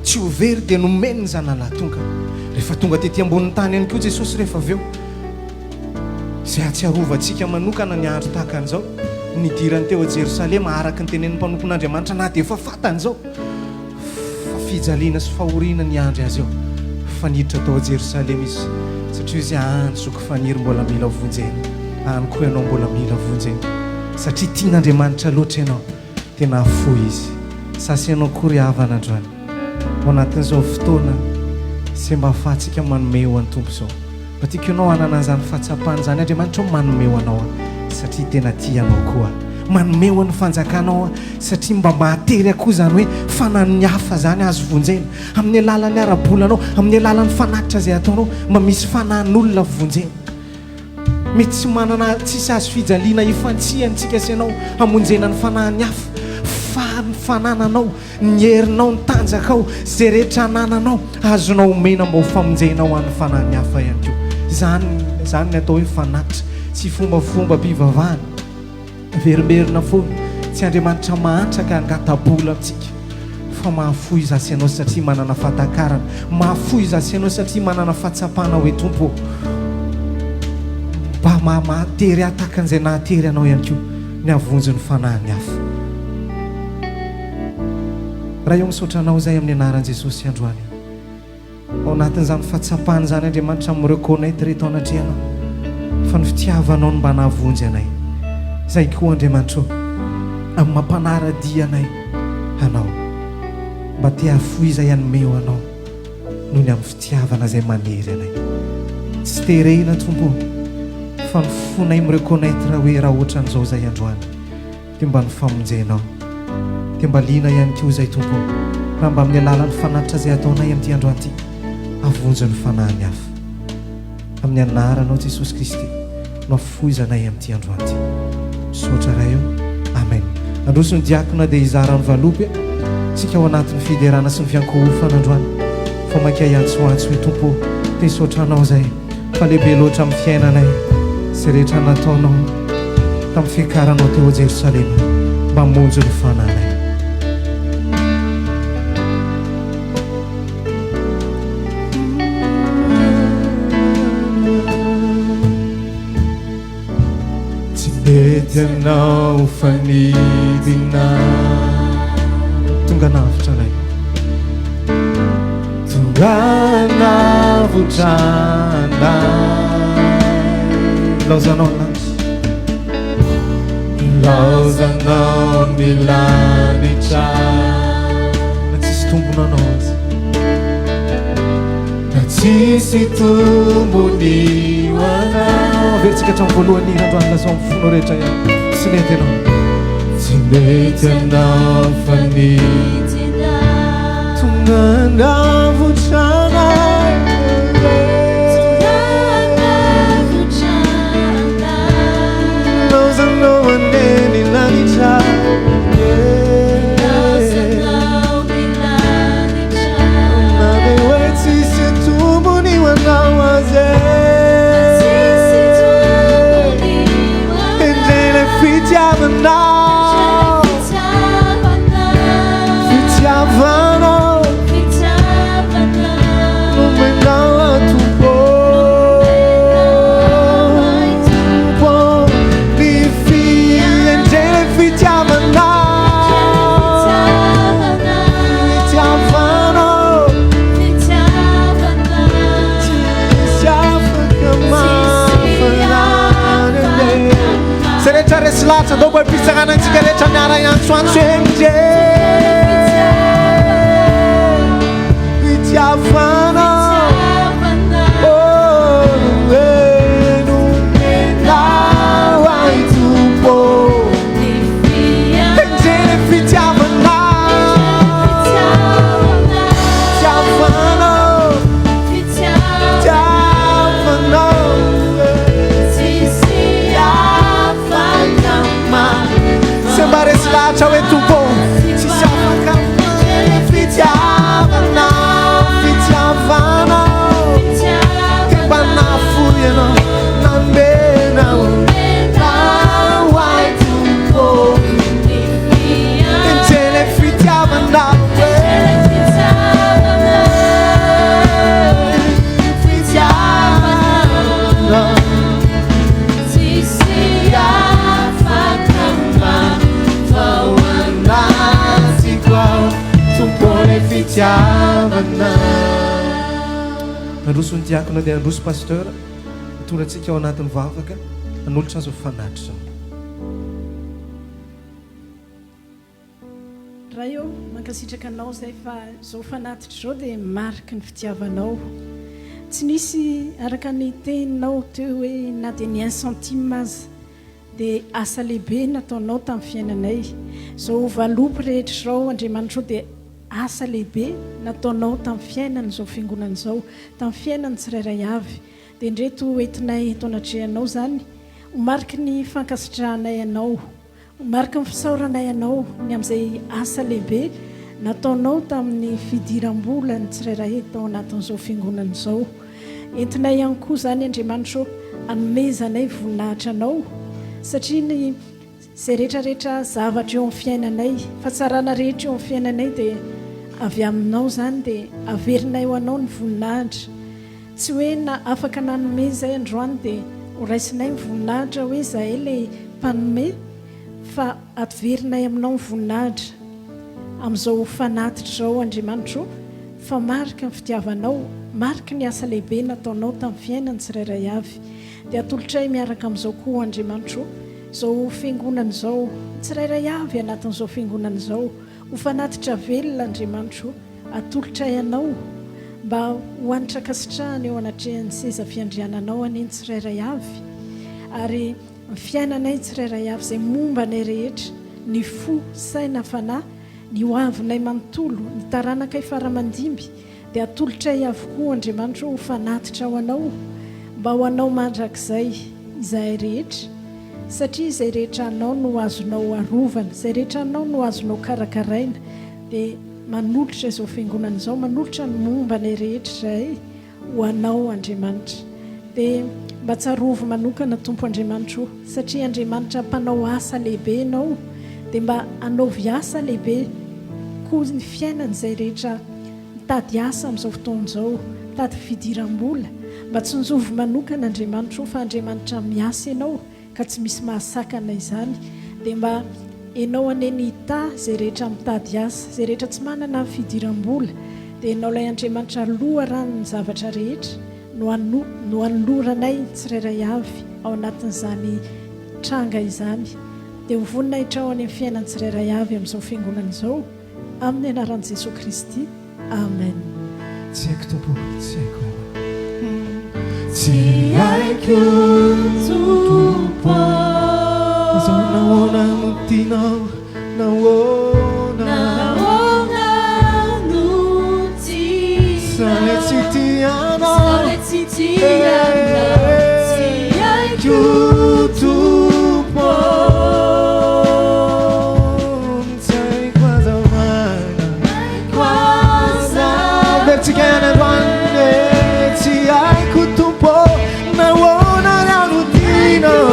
Speaker 3: tsy ho very dia nomeny ny zanalahy tonga rehefa tonga tetỳ ambonin'ny tany ihany koa Jesosy rehefa avy eo izay atsiarovantsika manokana ny andro tahaka an'izao nidirany teo a Jerosalema araka ny tenenin'ny mpanompon'Andriamanitra na dia efa fatany izao fa fijaliana sy fahoriana ny andro azy eo faniditra tao a Jerosalema izy satria izy any soky faniry mbola mila vonjena any koa ianao mbola mila vonjena satria tian'Andriamanitra loatra ianao tena afoy izy sasy ianao kory havana androany ao anatin'izao fotoana sy mba ahafahantsika manome ho an'ny tompo izao mba tiako ianao hanana an'izany fahatsapana zany Andriamanitra manome ho anao satria tena tianao koa manome ho an'ny fanjakanao satria mba mahatery akoha zany hoe fanan'ny hafa zany azo vonjena amin'ny alalan'ny arabolanao amin'ny alalan'ny fanatitra zay ataonao mba misy fanan'olona vonjena mety tsy manana tsisy azo fijaliana ifantsiantsika sy ianao hamonjena ny fanahin'ny hafa fa ny fanananao ny herinao ny tanjakao zay rehetra anananao azonao omena mba ho famonjena ho an'ny fanahin'ny hafa ihany koa zany ny atao hoe fanatitra tsy fombafomba mpivavahana verimberina foana tsy Andriamanitra mahantraka angatabola amintsika fa mahafoy zasy ianao satria manana fahatakarana mahafoy zasy ianao satria manana fahatsapana hoe tompo mba mahatery atakan'izay nahatery anao ihany koa ny avonjy ny fanahin'ny hafa raha eo misaotranao zay amin'ny anaran'i Jesosy androany ao anatin'izany fahatsapana zany Andriamanitra mireconnaître reto anatrehanao fa ny fitiavanao no mba nahavonjy anay zay koa Andriamanitra amin'ny mampanaradia anay anao mba te afoy zay hanome ho anao noho ny amin'ny fitiavana zay manery anay tsy terena tompo fa ny fonay mireconnaître hoe raha ohatran'izao zay androany dia mba ny famonjenao dia mba liana ihany koa zay tompo raha mba amin'ny alalan'ny fanatitra zay ataonay amin'ity androany ity avonjy ny fanahin'ny hafa amin'ny anaranao Jesosy Kristy no afoizanay amin'ity androany ity misaotra raha eo amen androso ny diakona dia izara ny valopy tsika ao anatin'ny fiderana sy ny fiankohofana androany fa maika iantsoantso hoe tompo dia isaotranao zay fa lehibe loatra amin'ny fiainanay zay rehetra nataonao tamin'ny fiakaranao teo a Jerosalema mba monjo ny fananay tsy mety anao fanidina tonga navitra anay tonga navotrana laozanao milanitra na tsisy tombonanao azy na tsisy tombony hoanao veritsika hatramin'ny voalohany androany lazao mifono rehetra ihany tsy mety anao tsy mety anao fanidina tonga navotrana Lata dopo il pizzagana in sigaretta nara yang suan senge Vitiavana oh venu nawa itupo Tengene vitiavana Vitiavana androsony diakona dia androso pasteur tonga antsika ao anatin'ny vavaka anolotra azy fanatitra
Speaker 1: raha eo mankasitraka anao zay fa zao fanatitra zao dia mariky ny fitiavanao tsy nisy araka ny teninao teo hoe na dia ny 1 centime azy dia asa lehibe nataonao tamin'ny fiainanay zao valopy rehetra zao Andriamanitra dia asa lehibe nataonao tamin'ny fiainana zao fiangonana zao tamin'ny fiainany tsirairay avy dia ndreto entinay eto anatrehanao zany homariky ny fankasitrahanay anao homariky ny fisaoranay anao ny amin'izay asa lehibe nataonao tamin'ny fidiram-bola ny tsirairay tao anatin'izao fiangonana zao entinay ihany koa zany Andriamanitra anomezanay voninahitra anao satria ny zay rehetrarehetra zavatra eo amin'ny fiainanay fahatsarana rehetra eo amin'ny fiainanay dia avy aminao zany dia averinay ho anao ny voninahitra tsy hoe na afaka nanome zay androany dia horaisinay ny voninahitra hoe zahay ilay mpanome fa atoverinay aminao ny voninahitra amin'izao fanatitra zao Andriamanitra fa marika ny fitiavanao marika ny asa lehibe nataonao tamin'ny fiainany tsirairay avy dia atolotray miaraka amin'izao koa Andriamanitra zao fiangonana zao tsirairay avy anatin'izao fiangonana zao ho fanatitra velona Andriamanitra atolotray anao mba hoanitra kasitrahana eo anatrehan'ny seza fiandriananao aneny tsirairay avy ary ny fiainanay tsirairay avy zay momba nay rehetra ny fo saina fanahy ny hoavinay manontolo ny taranakay faramandimby dia atolotray avokoa Andriamanitra ho fanatitra ho anao mba ho anao mandrakizay izahay rehetra satria izay rehetra anao no azonao arovana izay rehetra anao no azonao karakaraina dia manolotra izao fiangonana izao manolotra ny momba nay rehetra zahay ho anao Andriamanitra dia mba tsarovo manokana tompo Andriamanitra satria Andriamanitra mpanao asa lehibe ianao dia mba anaovy asa lehibe koa ny fiainan'izay rehetra mitady asa amin'izao fotoana izao mitady fidiram-bola mba tsy njovo manokana Andriamanitra fa Andriamanitra miasa ianao ka tsy misy mahasakana izany dia mba ianao aneny hita zay rehetra mitady asa zay rehetra tsy manana fidiram-bola dia ianao ilay Andriamanitra loha ranony zavatra rehetra no anoloranay tsirairay avy ao anatin'izany tranga izany dia hovonina hitrao any amin'ny fiainany tsirairay avy amin'izao fiangonana izao amin'ny anaran'i Jesosy Kristy amen.
Speaker 3: tsy haiko tompo tsy haiko
Speaker 4: Tsy haiko tompo
Speaker 3: zao nahoana no tianao nahoana
Speaker 4: no tianao
Speaker 3: Sale tsy tianao
Speaker 4: Sale tsy tianao Tsy haiko
Speaker 3: tompo tsy haiko azavana vertikana androany tsy haiko tompo nahoana no tianao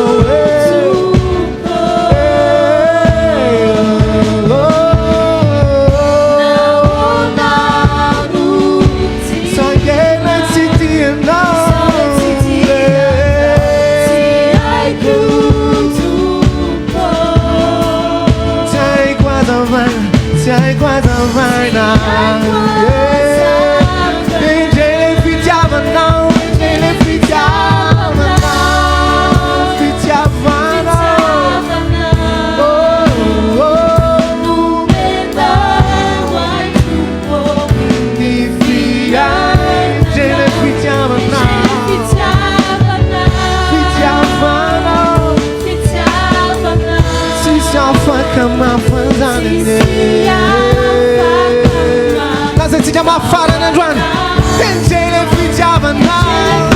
Speaker 3: Lazantsika mafarana androany penjele fitiavanao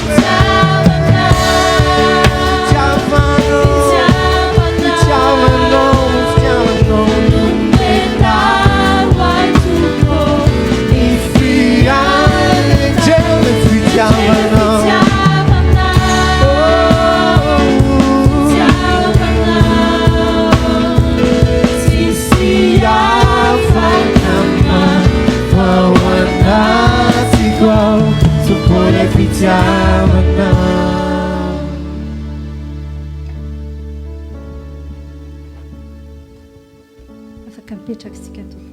Speaker 5: afaka mipetraka isika tompo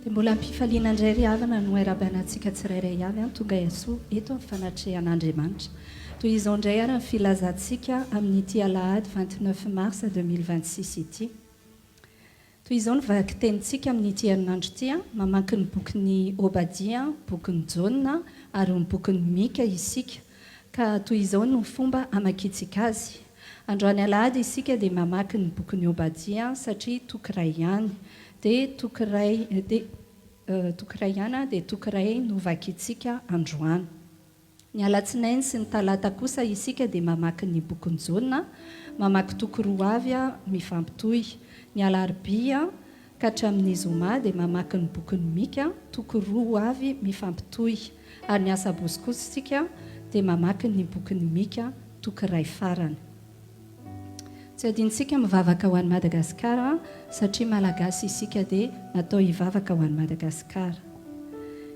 Speaker 5: dia mbola ampifaliana indray ry havana no arabanantsika tsirairay avy tonga iasoa eto amin'ny fanatrehan'Andriamanitra toy izao indray ary ny filazantsika amin'ity alahady 29 mars 2026 ity toy izao ny vaky tenintsika amin'ity herinandro ity mamaky ny bokyny Obadia bokyny Jona ary ny bokyny Mika isika ka toy izao no fomba amakitsika azy androany alahady isika dia mamaky ny bokyny Obadia satria tokiray ihany dia tokiray ihany dia tokiray no vakitsika androany ny alatsinainy sy ny talata kosa isika dia mamaky ny bokyny Jona mamaky toky roa avy mifampitohy ny alarobia ka hatramin'ny zoma dia mamaky ny bokyny Mika toky roa avy mifampitohy ary ny asabosy kosa isika dia mamaky ny bokyny Mika toky ray farany tsy adintsika mivavaka ho an'i Madagasikara satria malagasy isika dia natao hivavaka ho an'i Madagasikara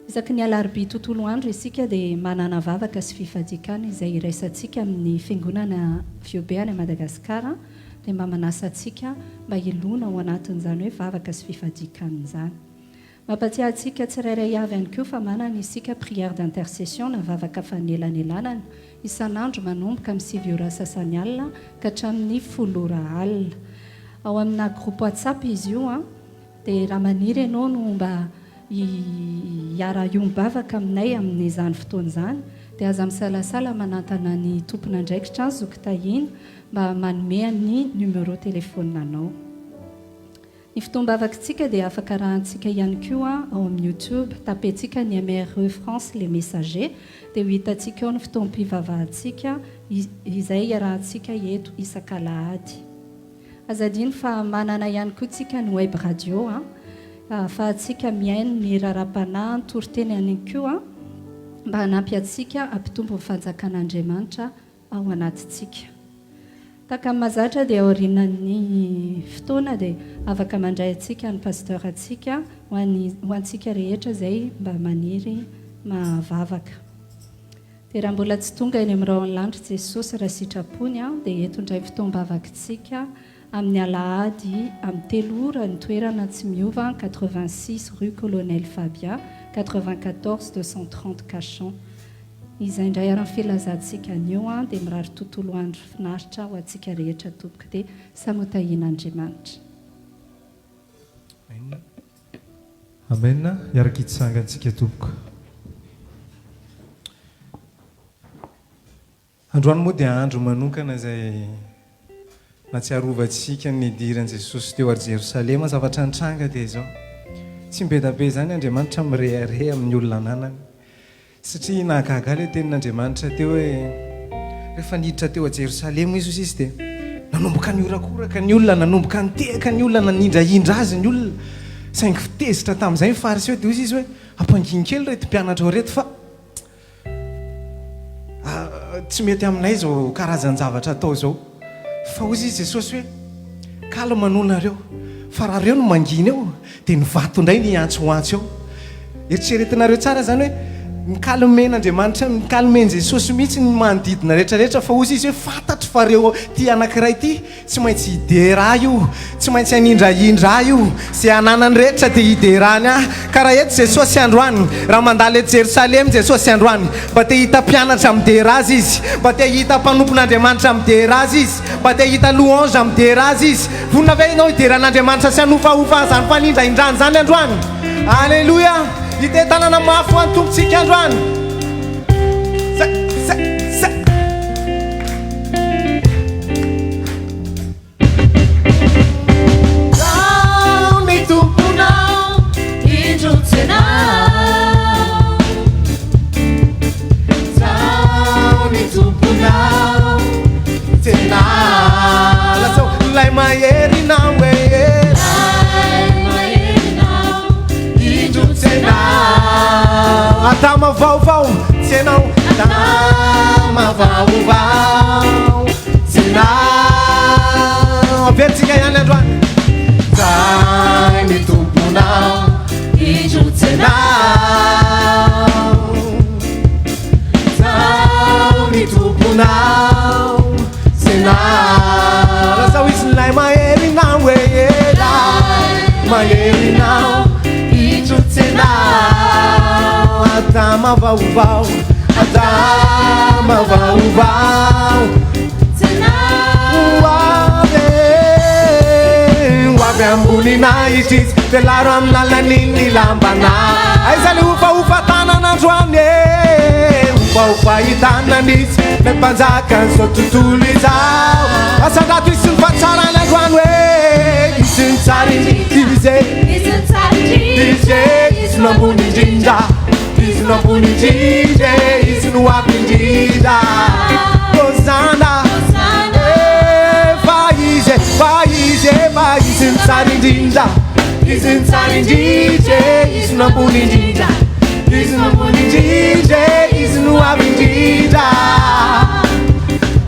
Speaker 5: isaky ny alarobia tontolo andro isika dia manana vavaka sy fifadikana izay iraisantsika amin'ny fiangonana fiobe any Madagasikara dia mba manasa antsika mba hilona ao anatin'izany hoe vavaka sy fifadikan'izany mampatsiahy antsika tsirairay avy ihany koa fa manana isika prière d'intercession na vavaka fanelanelanana isan'andro manomboka amin'ny 7 ora sasany alina ka hatramin'ny 10 ora alina ao amina groupe WhatsApp izy io dia raha maniry ianao no mba hiara iombavaka aminay amin'izany fotoana izany dia aza misalasala manantana ny tompona andraikitra zokitahiny mba manome ny numéro telefônina anao ny fitombavakantsika dia afaka rahantsika ihany koa ao amin'ny YouTube tapentsika ny MRE France les messagers dia ho hitantsika ao ny fitoam-pivavahantsika izay iarahantsika eto isan-kalahady azadiny fa manana ihany koa tsika ny web radio ahafahantsika miaino ny raharapanahy toroteny ihany koa mba hanampy antsika ampitombo ny fanjakan'Andriamanitra ao anatintsika taka mazatra dia aorinan'ny fotoana dia afaka mandray antsika ny pasteur antsika ho antsika rehetra izay mba maniry mavavaka dia raha mbola tsy tonga eny amin'ny raha lanitra Jesosy raha sitrapony dia eto indray fitoam-bavakatsika amin'ny alahady amin'ny 3 ora ny toerana tsy miova 86 rue Colonel Fabia 94 230 Cachan izay indray ary ny filazantsika anio dia mirary tontolo andro finaritra ho antsika rehetra tompoko dia samotahian'Andriamanitra
Speaker 3: amen iaraka hitsangantsika tompoko androany moa dia andro manokana izay natsiarovantsika ny diran'i Jesosy teo ary Jerosalema zavatra nitranga dia izao tsy mbedabe zany Andriamanitra mireare amin'ny olona ananany satria nahagaga ilay tenin'Andriamanitra teo hoe rehefa niditra teo a Jerosalema izy dia nanomboka niorakoraka ny olona nanomboka nitehaka ny olona nanindrahindra azy ny olona saingy fitezitra tamin'izay ny fariseo dia izy hoe ampanginy kely reto mpianatra ao reto fa tsy mety aminay zao karazan-javatra atao zao fa ozy izy Jesosy hoe kalma anonareo fa raha reo no manginy eo dia ny vato indray ny antsoantso eo eritreretinareo tsara zany hoe mikalomen'Andriamanitra mikalomen Jesosy mihitsy ny manodidina rehetrarehetra fa ozy izy hoe fantatro fa reo ty anankiray ty tsy maintsy hidera io tsy maintsy hanindrahindra io zay ananany rehetra dia hiderany ka raha eto Jesosy androany raha mandalo eto Jerosalema Jesosy androany mba te hita mpianatra midera azy izy mba te hita mpanompon'Andriamanitra midera azy izy mba te hita louange midera azy izy vonina ve ianao hideran'Andriamanitra sy hanofahofa zany fanindrahindrany zany androany alleluia ite tanana mafy ho any tompontsika androany
Speaker 4: Zao ny tomponao indro tsenao Zao ny tomponao
Speaker 3: tsenao lasao lay maherinao e atama vaovao tsenao atama vaovao tsenao averitsika ihany androany zay ny tomponao
Speaker 4: indro
Speaker 3: tsenao zao ny tomponao tsenao lazao izy lay maherinao e lay maherinao indro Adama vaovao Adama vaovao Hoavy ambonina izy velaro amin'ny lalan'iny lambana aiza le ofaofa tanan'androany ofaofa hitanana izy le mpanjaka n'izao tontolo izao asandrato izy sy ny fahatsarany androany hoe izy ny tsara izy izy no ambony indrindra izy no ambony indrindra izy no avy indrindra Hosanna izy ny tsara indrindra izy ny tsara indrindra izy no ambony indrindra izy no ambony indrindra izy no avy indrindra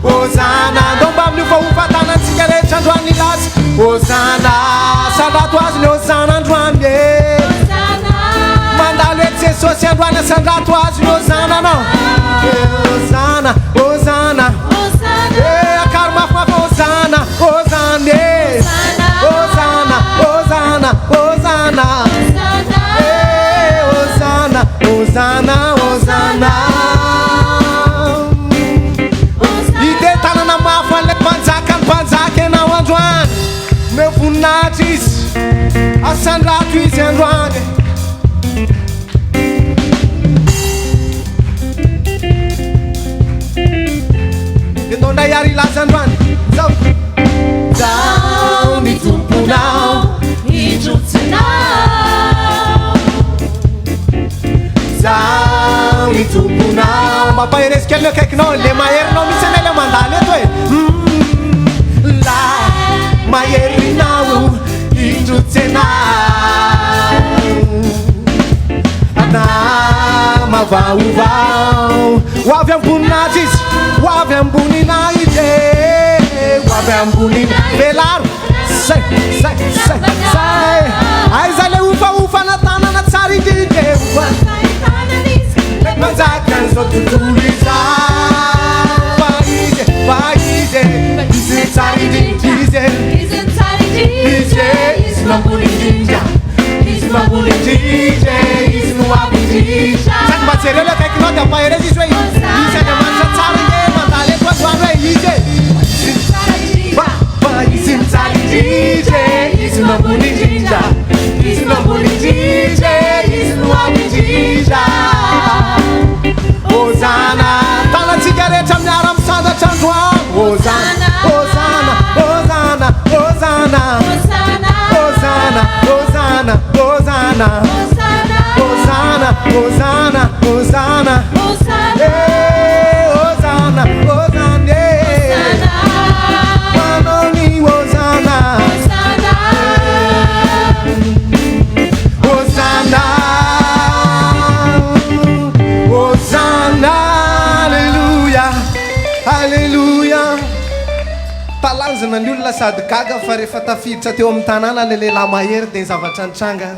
Speaker 3: Hosanna ndomba amin'ny fahofatanantsika rehetra androany lasy Hosanna sandrato azy ny Hosanna androany mandalo eto Jesosy androany sandrato azy ny Hosanna anao Hosanna Hosanna akary mafimafy Hosanna Hosanna Hosanna Hosanna Hosanna Hosanna Hosanna Hosanna ide tanana mafy an'le mpanjaka ny mpanjaka ianao androany meo voninahitra izy asandrato izy androany ndondray ary ilaza androany zao
Speaker 4: Zao ny tomponao hidrotsinao
Speaker 3: Zao ny tomponao mampaheresy kely akaikinao le maherinao misy anay le mandalo eto hoe la maherinao hidrotsinao Adama vaovao hoavy amboninazy izy hoavy ambonina izy hoavy ambonina velaro say aiza le ofaofa na tanana tsara indrindra manjaka n'izao tontolo izao fa izy ny tsara indrindra izy no ambony indrindra izy no ambony indrindra izy no avy indrindra sady mba jereo le akaikinao dia mpaherezy izy hoe izy Andriamanitra tsara ie mandala eto androany hoe izy izy ny tsara indrindra izy no ambony indrindra izy no ambony indrindra izy no avy indrindra Hosanna tanantsika rehetra miara misandatra androany Hosanna Hosanna Hosanna Hosanna Hosanna Hosanna Hosanna Hosanna Hosanna Hosanna Hosanna Hosanna Manoni Hosanna Hosanna Hosanna Alleluia Alleluia talanjana ny olona sady gaga fa rehefa tafiditra teo amin'ny tanàna le lehilahy mahery dia ny zavatra nitranga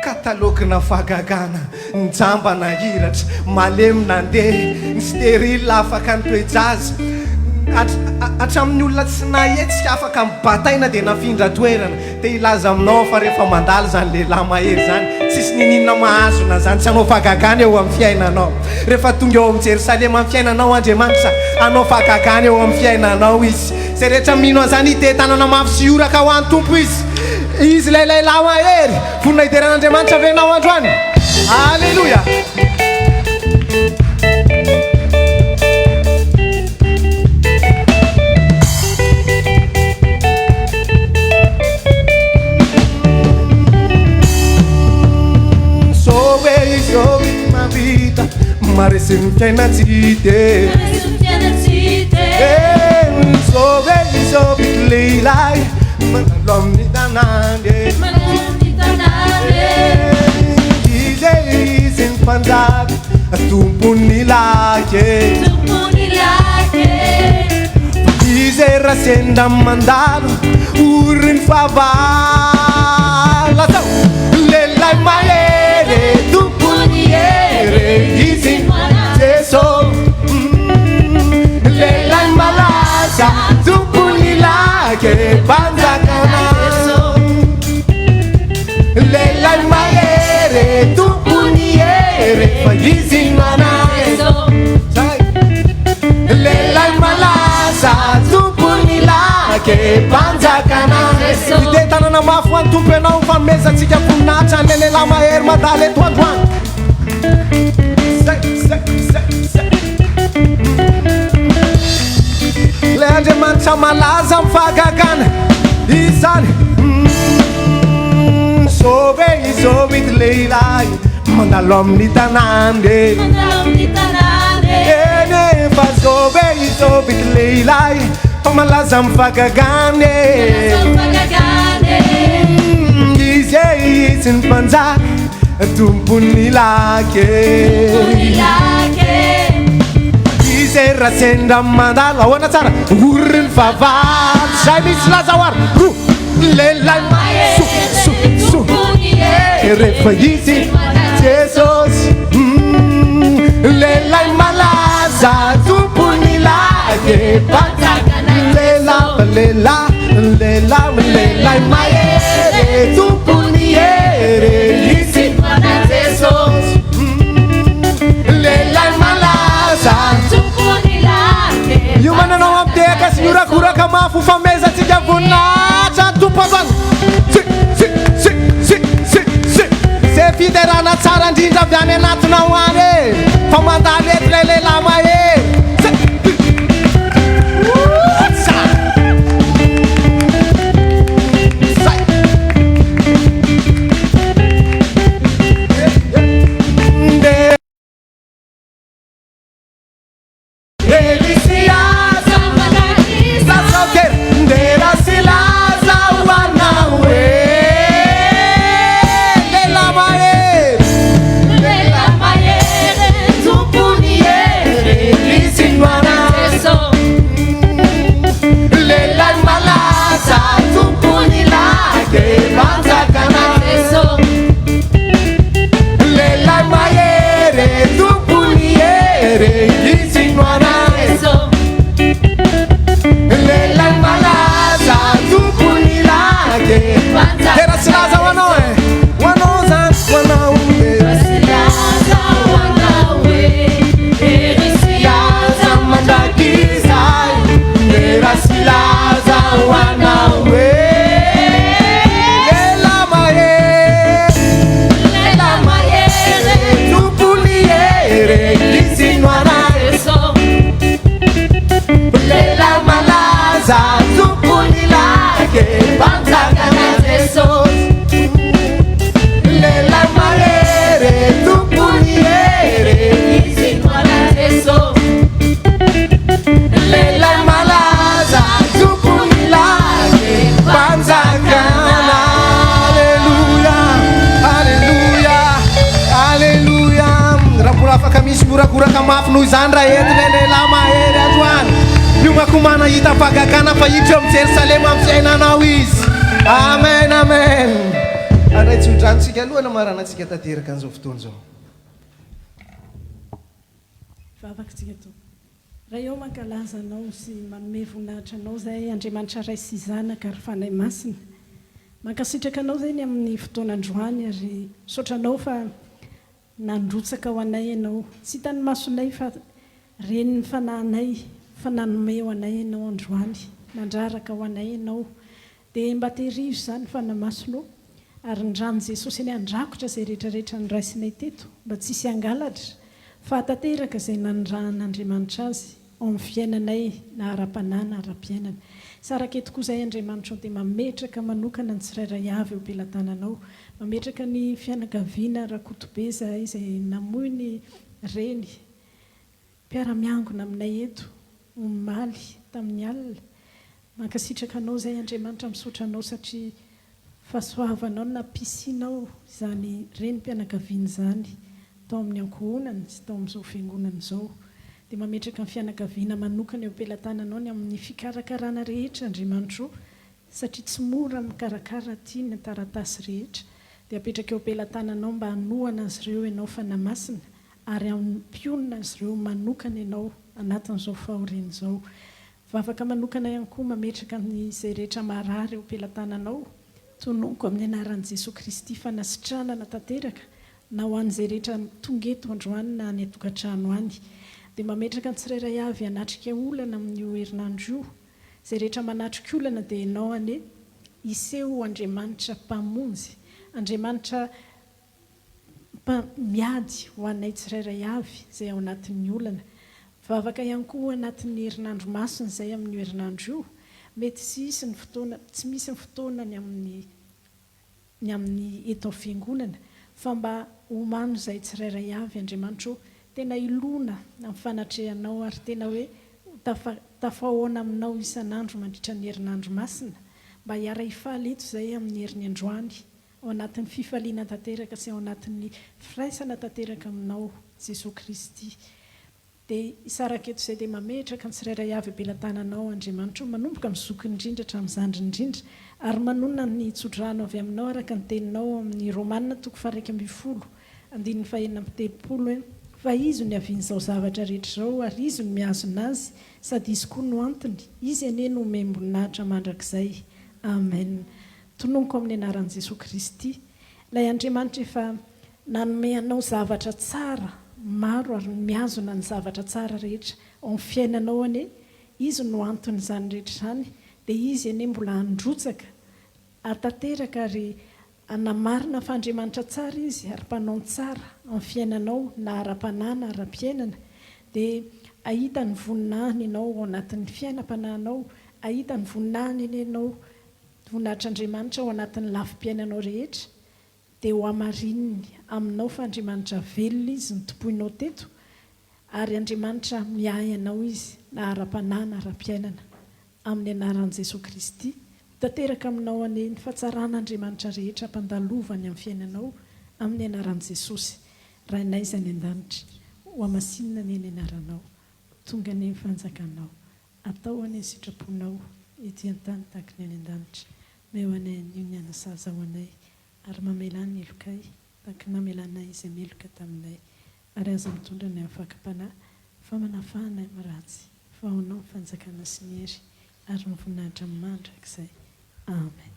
Speaker 3: ka talokina fagagana njamba nahiratra malemy nandeha ny stérile afaka ny toejazy hatramin'ny olona tsy nahetsika afaka mibataina dia nafindra toerana dia ilaza aminao fa rehefa mandalo zany lehilahy mahery zany tsisy nininona mahazona zany tsy anao fagagana eo amin'ny fiainanao rehefa tonga eo amin'ny Jerosalema amin'ny fiainanao Andriamanitra anao fagagana eo amin'ny fiainanao izy zay rehetra mino an'izany ite tanana mafy sy oraka ho an'ny tompo izy lehilahy mahery vonona hideran'Andriamanitra venao androany Alleluia Maresi mi fiaina tsite Sobe leilai Manalom ni tanande Ize panjak Tumpuni lake Ize rasenda mandalo Urin favala Lelai maere Tumpuni ere Ize Jeso Lelai malasa Tumpuni lake Panjakana Lelai maere Tumpuni ere Ize androany tompo ianao famezatsika voninahitra le lehilahy mahery mandala eto androany le andriamanitra malaza mifahagagana izany zove izove ity lehilahy mandalo amin'ny tanànde enefa zove izove ity lehilahy fa malaza mifahagagana izy izy ny mpanjaka tompony lake izy rasendra mandalo ahoana tsara oriny vavahady zay misy lazahoary ro lehilahy rehefa izy jesosy lehilahy malaza tompony lake lehilahy mahere tompony here izy jesosy lehilahy malaza io mananao amteka sy miorakoraka mafo famezatsika voninahitra tompo azany zay fiderana tsara indrindra avy any anatinao any fa mandaly ety lay lehilahy mahery miorakoraka mafy noho izany raha ety le lehilahy mahery androany niomako manahita fahagagana fa hiditra eo amin'ny Jerosalema amin'ny fiainanao izy amen amen araitsy hodranitsika alohana maranantsika tanteraka an'izao fotoana izao
Speaker 1: vavakantsika to raha eo mankalaza anao sy manome voninahitra anao zay Andriamanitra ray sy zanaka ary fanahy masina mankasitraka anao zay ny amin'ny fotoana androany ary sotranao fa nandrotsaka ho anay ianao tsy hitany masonay fa reny ny fanahinay fa nanome ho anay ianao androany nandraraka ho anay ianao dia mba tehirivo izany fa namasonao ary ndrano Jesosy ny andrakotra izay rehetrarehetra nyraisinay teto mba tsisy angalatra fa hatateraka izay nandrahan'Andriamanitra azy ao amin'ny fiainanay na ara-panana ara-piainana saraka eto koa izay Andriamanitra dia mametraka manokana ny tsirairay avy eo am-pelantananao mametraka ny fianakaviana rakotobe zahay izay namoy ny reny mpiara-miangona aminay eto omaly tamin'ny alina mankasitraka anao izay Andriamanitra misaotra anao satria fahasoavanao no nampisinao izany reny mpianakaviana izany tao amin'ny ankohonana sy tao amin'izao fiangonana izao dia mametraka ny fianakaviana manokana eo am-pelantananao ny amin'ny fikarakarana rehetra Andriamanitra satria tsy mora mikarakara tia ny taratasy rehetra dia apetraka eo am-pelantananao mba hanohana azy ireo ianao fanamasina ary ampionana azy ireo manokana ianao anatin'izao fahoriana izao vavaka manokana ihany koa mametraka n'izay rehetra marary eo am-pelantananao tononoko amin'ny anaran'i Jesosy Kristy fanasitranana tanteraka na ho an'izay rehetra tonga eto androany na ny atokantrano any dia mametraka ny tsirairay avy hanatrika olana amin'io herinandro io izay rehetra manatrika olana dia ianao anie iseho andriamanitra mpamonjy, andriamanitra miady ho anay tsirairay avy izay ao anatin'ny olana. Vavaka ihany koa anatin'ny herinandro masina izay amin'ny herinandro io, mety tsy misy ny fotoana ny amin'ny eto fiangonana, fa mba homano izay tsirairay avy andriamanitra tena ilona amin'ny fanatrehanao ary tena hoe tafahoana aminao isan'andro mandritra ny herinandro masina, mba hiara hifaly eto izay amin'ny herin'ny androany ao anatin'ny fifaliana tanteraka sy ao anatin'ny firaisana tanteraka aminao Jesosy Kristy. Dia isaraka eto izay dia mametraka ny tsirairay avy belantananao andriamanitra, manomboka mizoky indrindra hatramin'izandry indrindra, ary manonona ny tsodrano avy aminao araka ny teninao amin'ny Romanina 8:5 fa izy no avian'izao zavatra rehetra izao ary izy no miazona azy, sady izy koa no antony, izy anie no omem-boninahitra mandrakizay. Amen. Tononoko amin'ny anaran'i Jesosy Kristy, ilay andriamanitra efa nanome anao zavatra tsara maro ary miazona ny zavatra tsara rehetra ao amin'ny fiainanao anie, izy no antony izany rehetra izany, dia izy anie mbola handrotsaka atanteraka ary anamarina fa andriamanitra tsara izy ary mpanao tsara amin'ny fiainanao na ara-panana ara-piainana, dia ahita ny voninahiny ianao ao anatin'ny fiainam-panahinao, ahita ny voninahiny eny ianao, voninahitr'andriamanitra ao anatin'ny lafim-piainanao rehetra, dia ho amarininy aminao fa andriamanitra velona izy ny tompoinao teto, ary andriamanitra miahy anao izy na ara-panana ara-piainana amin'ny anaran'i Jesosy Kristy. Tanteraka aminao anie ny fahatsaràn'andriamanitra rehetra ampandalovany amin'ny fiainanao amin'ny anaran'i Jesosy. Raha inay izany an-danitra, ho amasinina ny anaranao, tonga ny fanjakanao, atao any sitraponao ety an-tany tahaka ny any an-danitra, meo anay anio ny anasaza ho anay, ary mamelany ny elokay tahaka namelanay izay meloka taminay, ary aza mitondra ny afaka-panahy fa manafahanay maratsy, fa honao ny fanjakana sy ny hery ary mivoninahitra mandrakizay. Amen.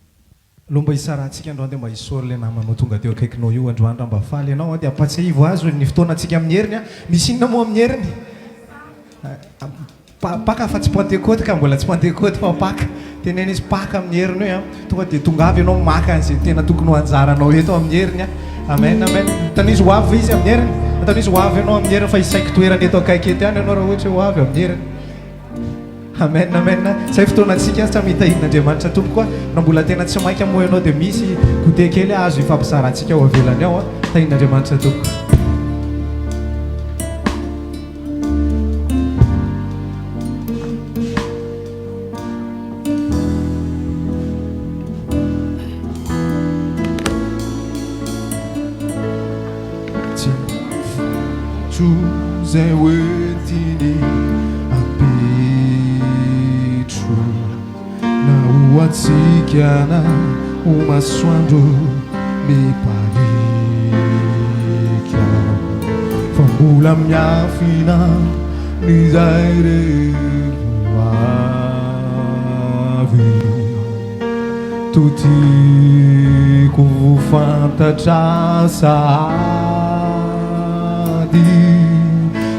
Speaker 3: Lomba isarantsika andro dia mba hisory le namanao tonga teo akaikinao io androandro mba faly ianao dia ampatsiaivo azy ny fotoanantsika amin'ny heriny. Misy inona moa amin'ny heriny? Paka fa tsy pentecote ka mbola tsy pentecote fa paka. Tenena izy paka amin'ny heriny io tonga dia tonga avy ianao maka an'izay tena tokony ho anjaranao eto amin'ny heriny. Amen, amen. Atao izy ho avy izy amin'ny heriny. Atao izy ho avy ianao amin'ny heriny fa isaiko toerana eto akaiky eto ihany ianao raha ohatra ho avy amin'ny heriny. Amen, amen. Zay fotoanantsika tsy mitahidin'Andriamanitra tompoko koa, na mbola tena tsy mainka moa ianao dia misy goûter kely azo ifampizarantsika ao avelany ao tahidin'Andriamanitra tompoko.
Speaker 7: Zay hoentiny ampitro na hoatsikana ho masoandro miparika, fa mbola miafina ny zay rehetra avy, totiako ho fantatra sady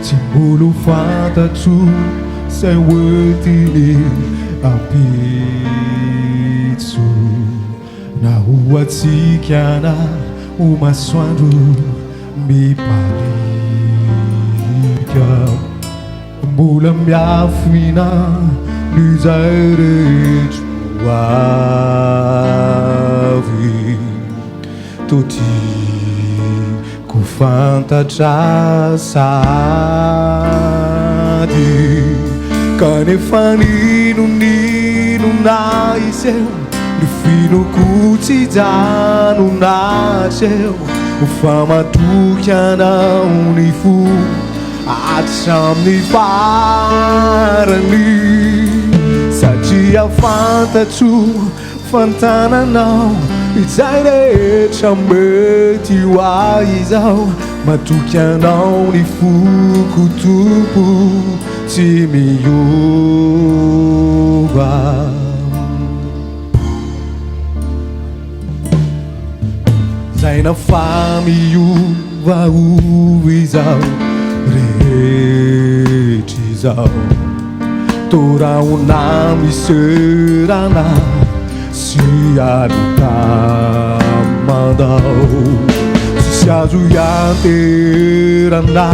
Speaker 7: tsy mbola fantatro zay hoentiny ampitso na hoatsikana ho masoandro miparika, mbola miafina ny zay rehetra avy, totiako fantatra sady kanefa ninonina iseo ny finoko tsy janonateo fa matoky anao ny fo hatramin'ny farany, satria fantatro fantananao izay rehetra mety ho aizao, matoky anao ny foko tompo tsy miova. Zay nafa miovaova izao rehetra izao, torahona miserana sy alotamandao tsisy azo ianterana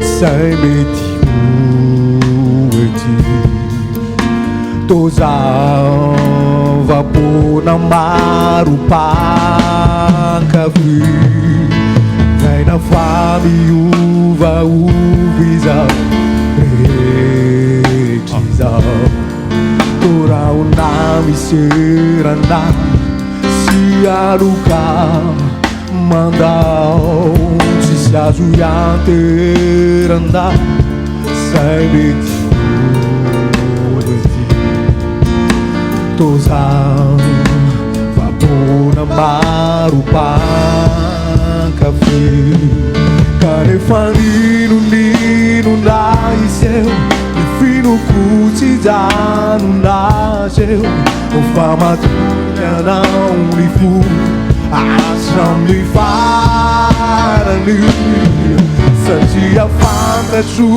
Speaker 7: say mety oety tozavapona maro pankavy naina fa miovaova izao rehetra izao torahona miserana sy aloka mandao tsisy azo ianterana say mety oety tozavapona maro pankavy kanefa ninonina iseo ny finokotsy janonazeo fa matoky anao ny fo hatramin'ny farany satria fantatro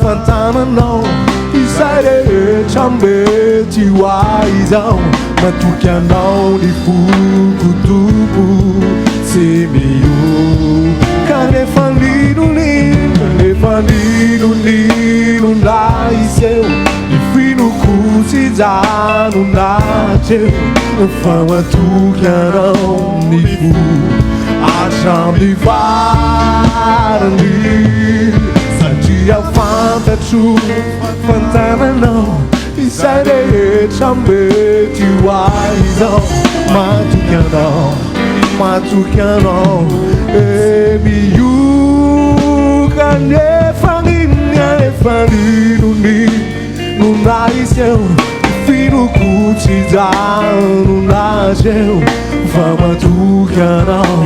Speaker 7: fantananao izay rehetra mety hoaizao matoky anao ny fokotopo tsy mio kanefa ninonina iseo ny finokotsy janonazeo fa matoky anao ny fo hatramin'ny farany satria fantatro fantananao izay rehetra mety hoaizao matoky anao mioka nefa ninonina iseo finokotsy janonazeo fa matoky anao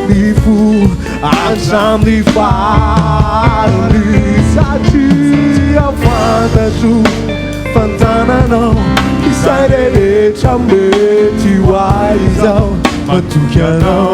Speaker 7: ny fo hatramin'ny farany satria fantatro fantananao izay rehetra mety hoaizao matoky anao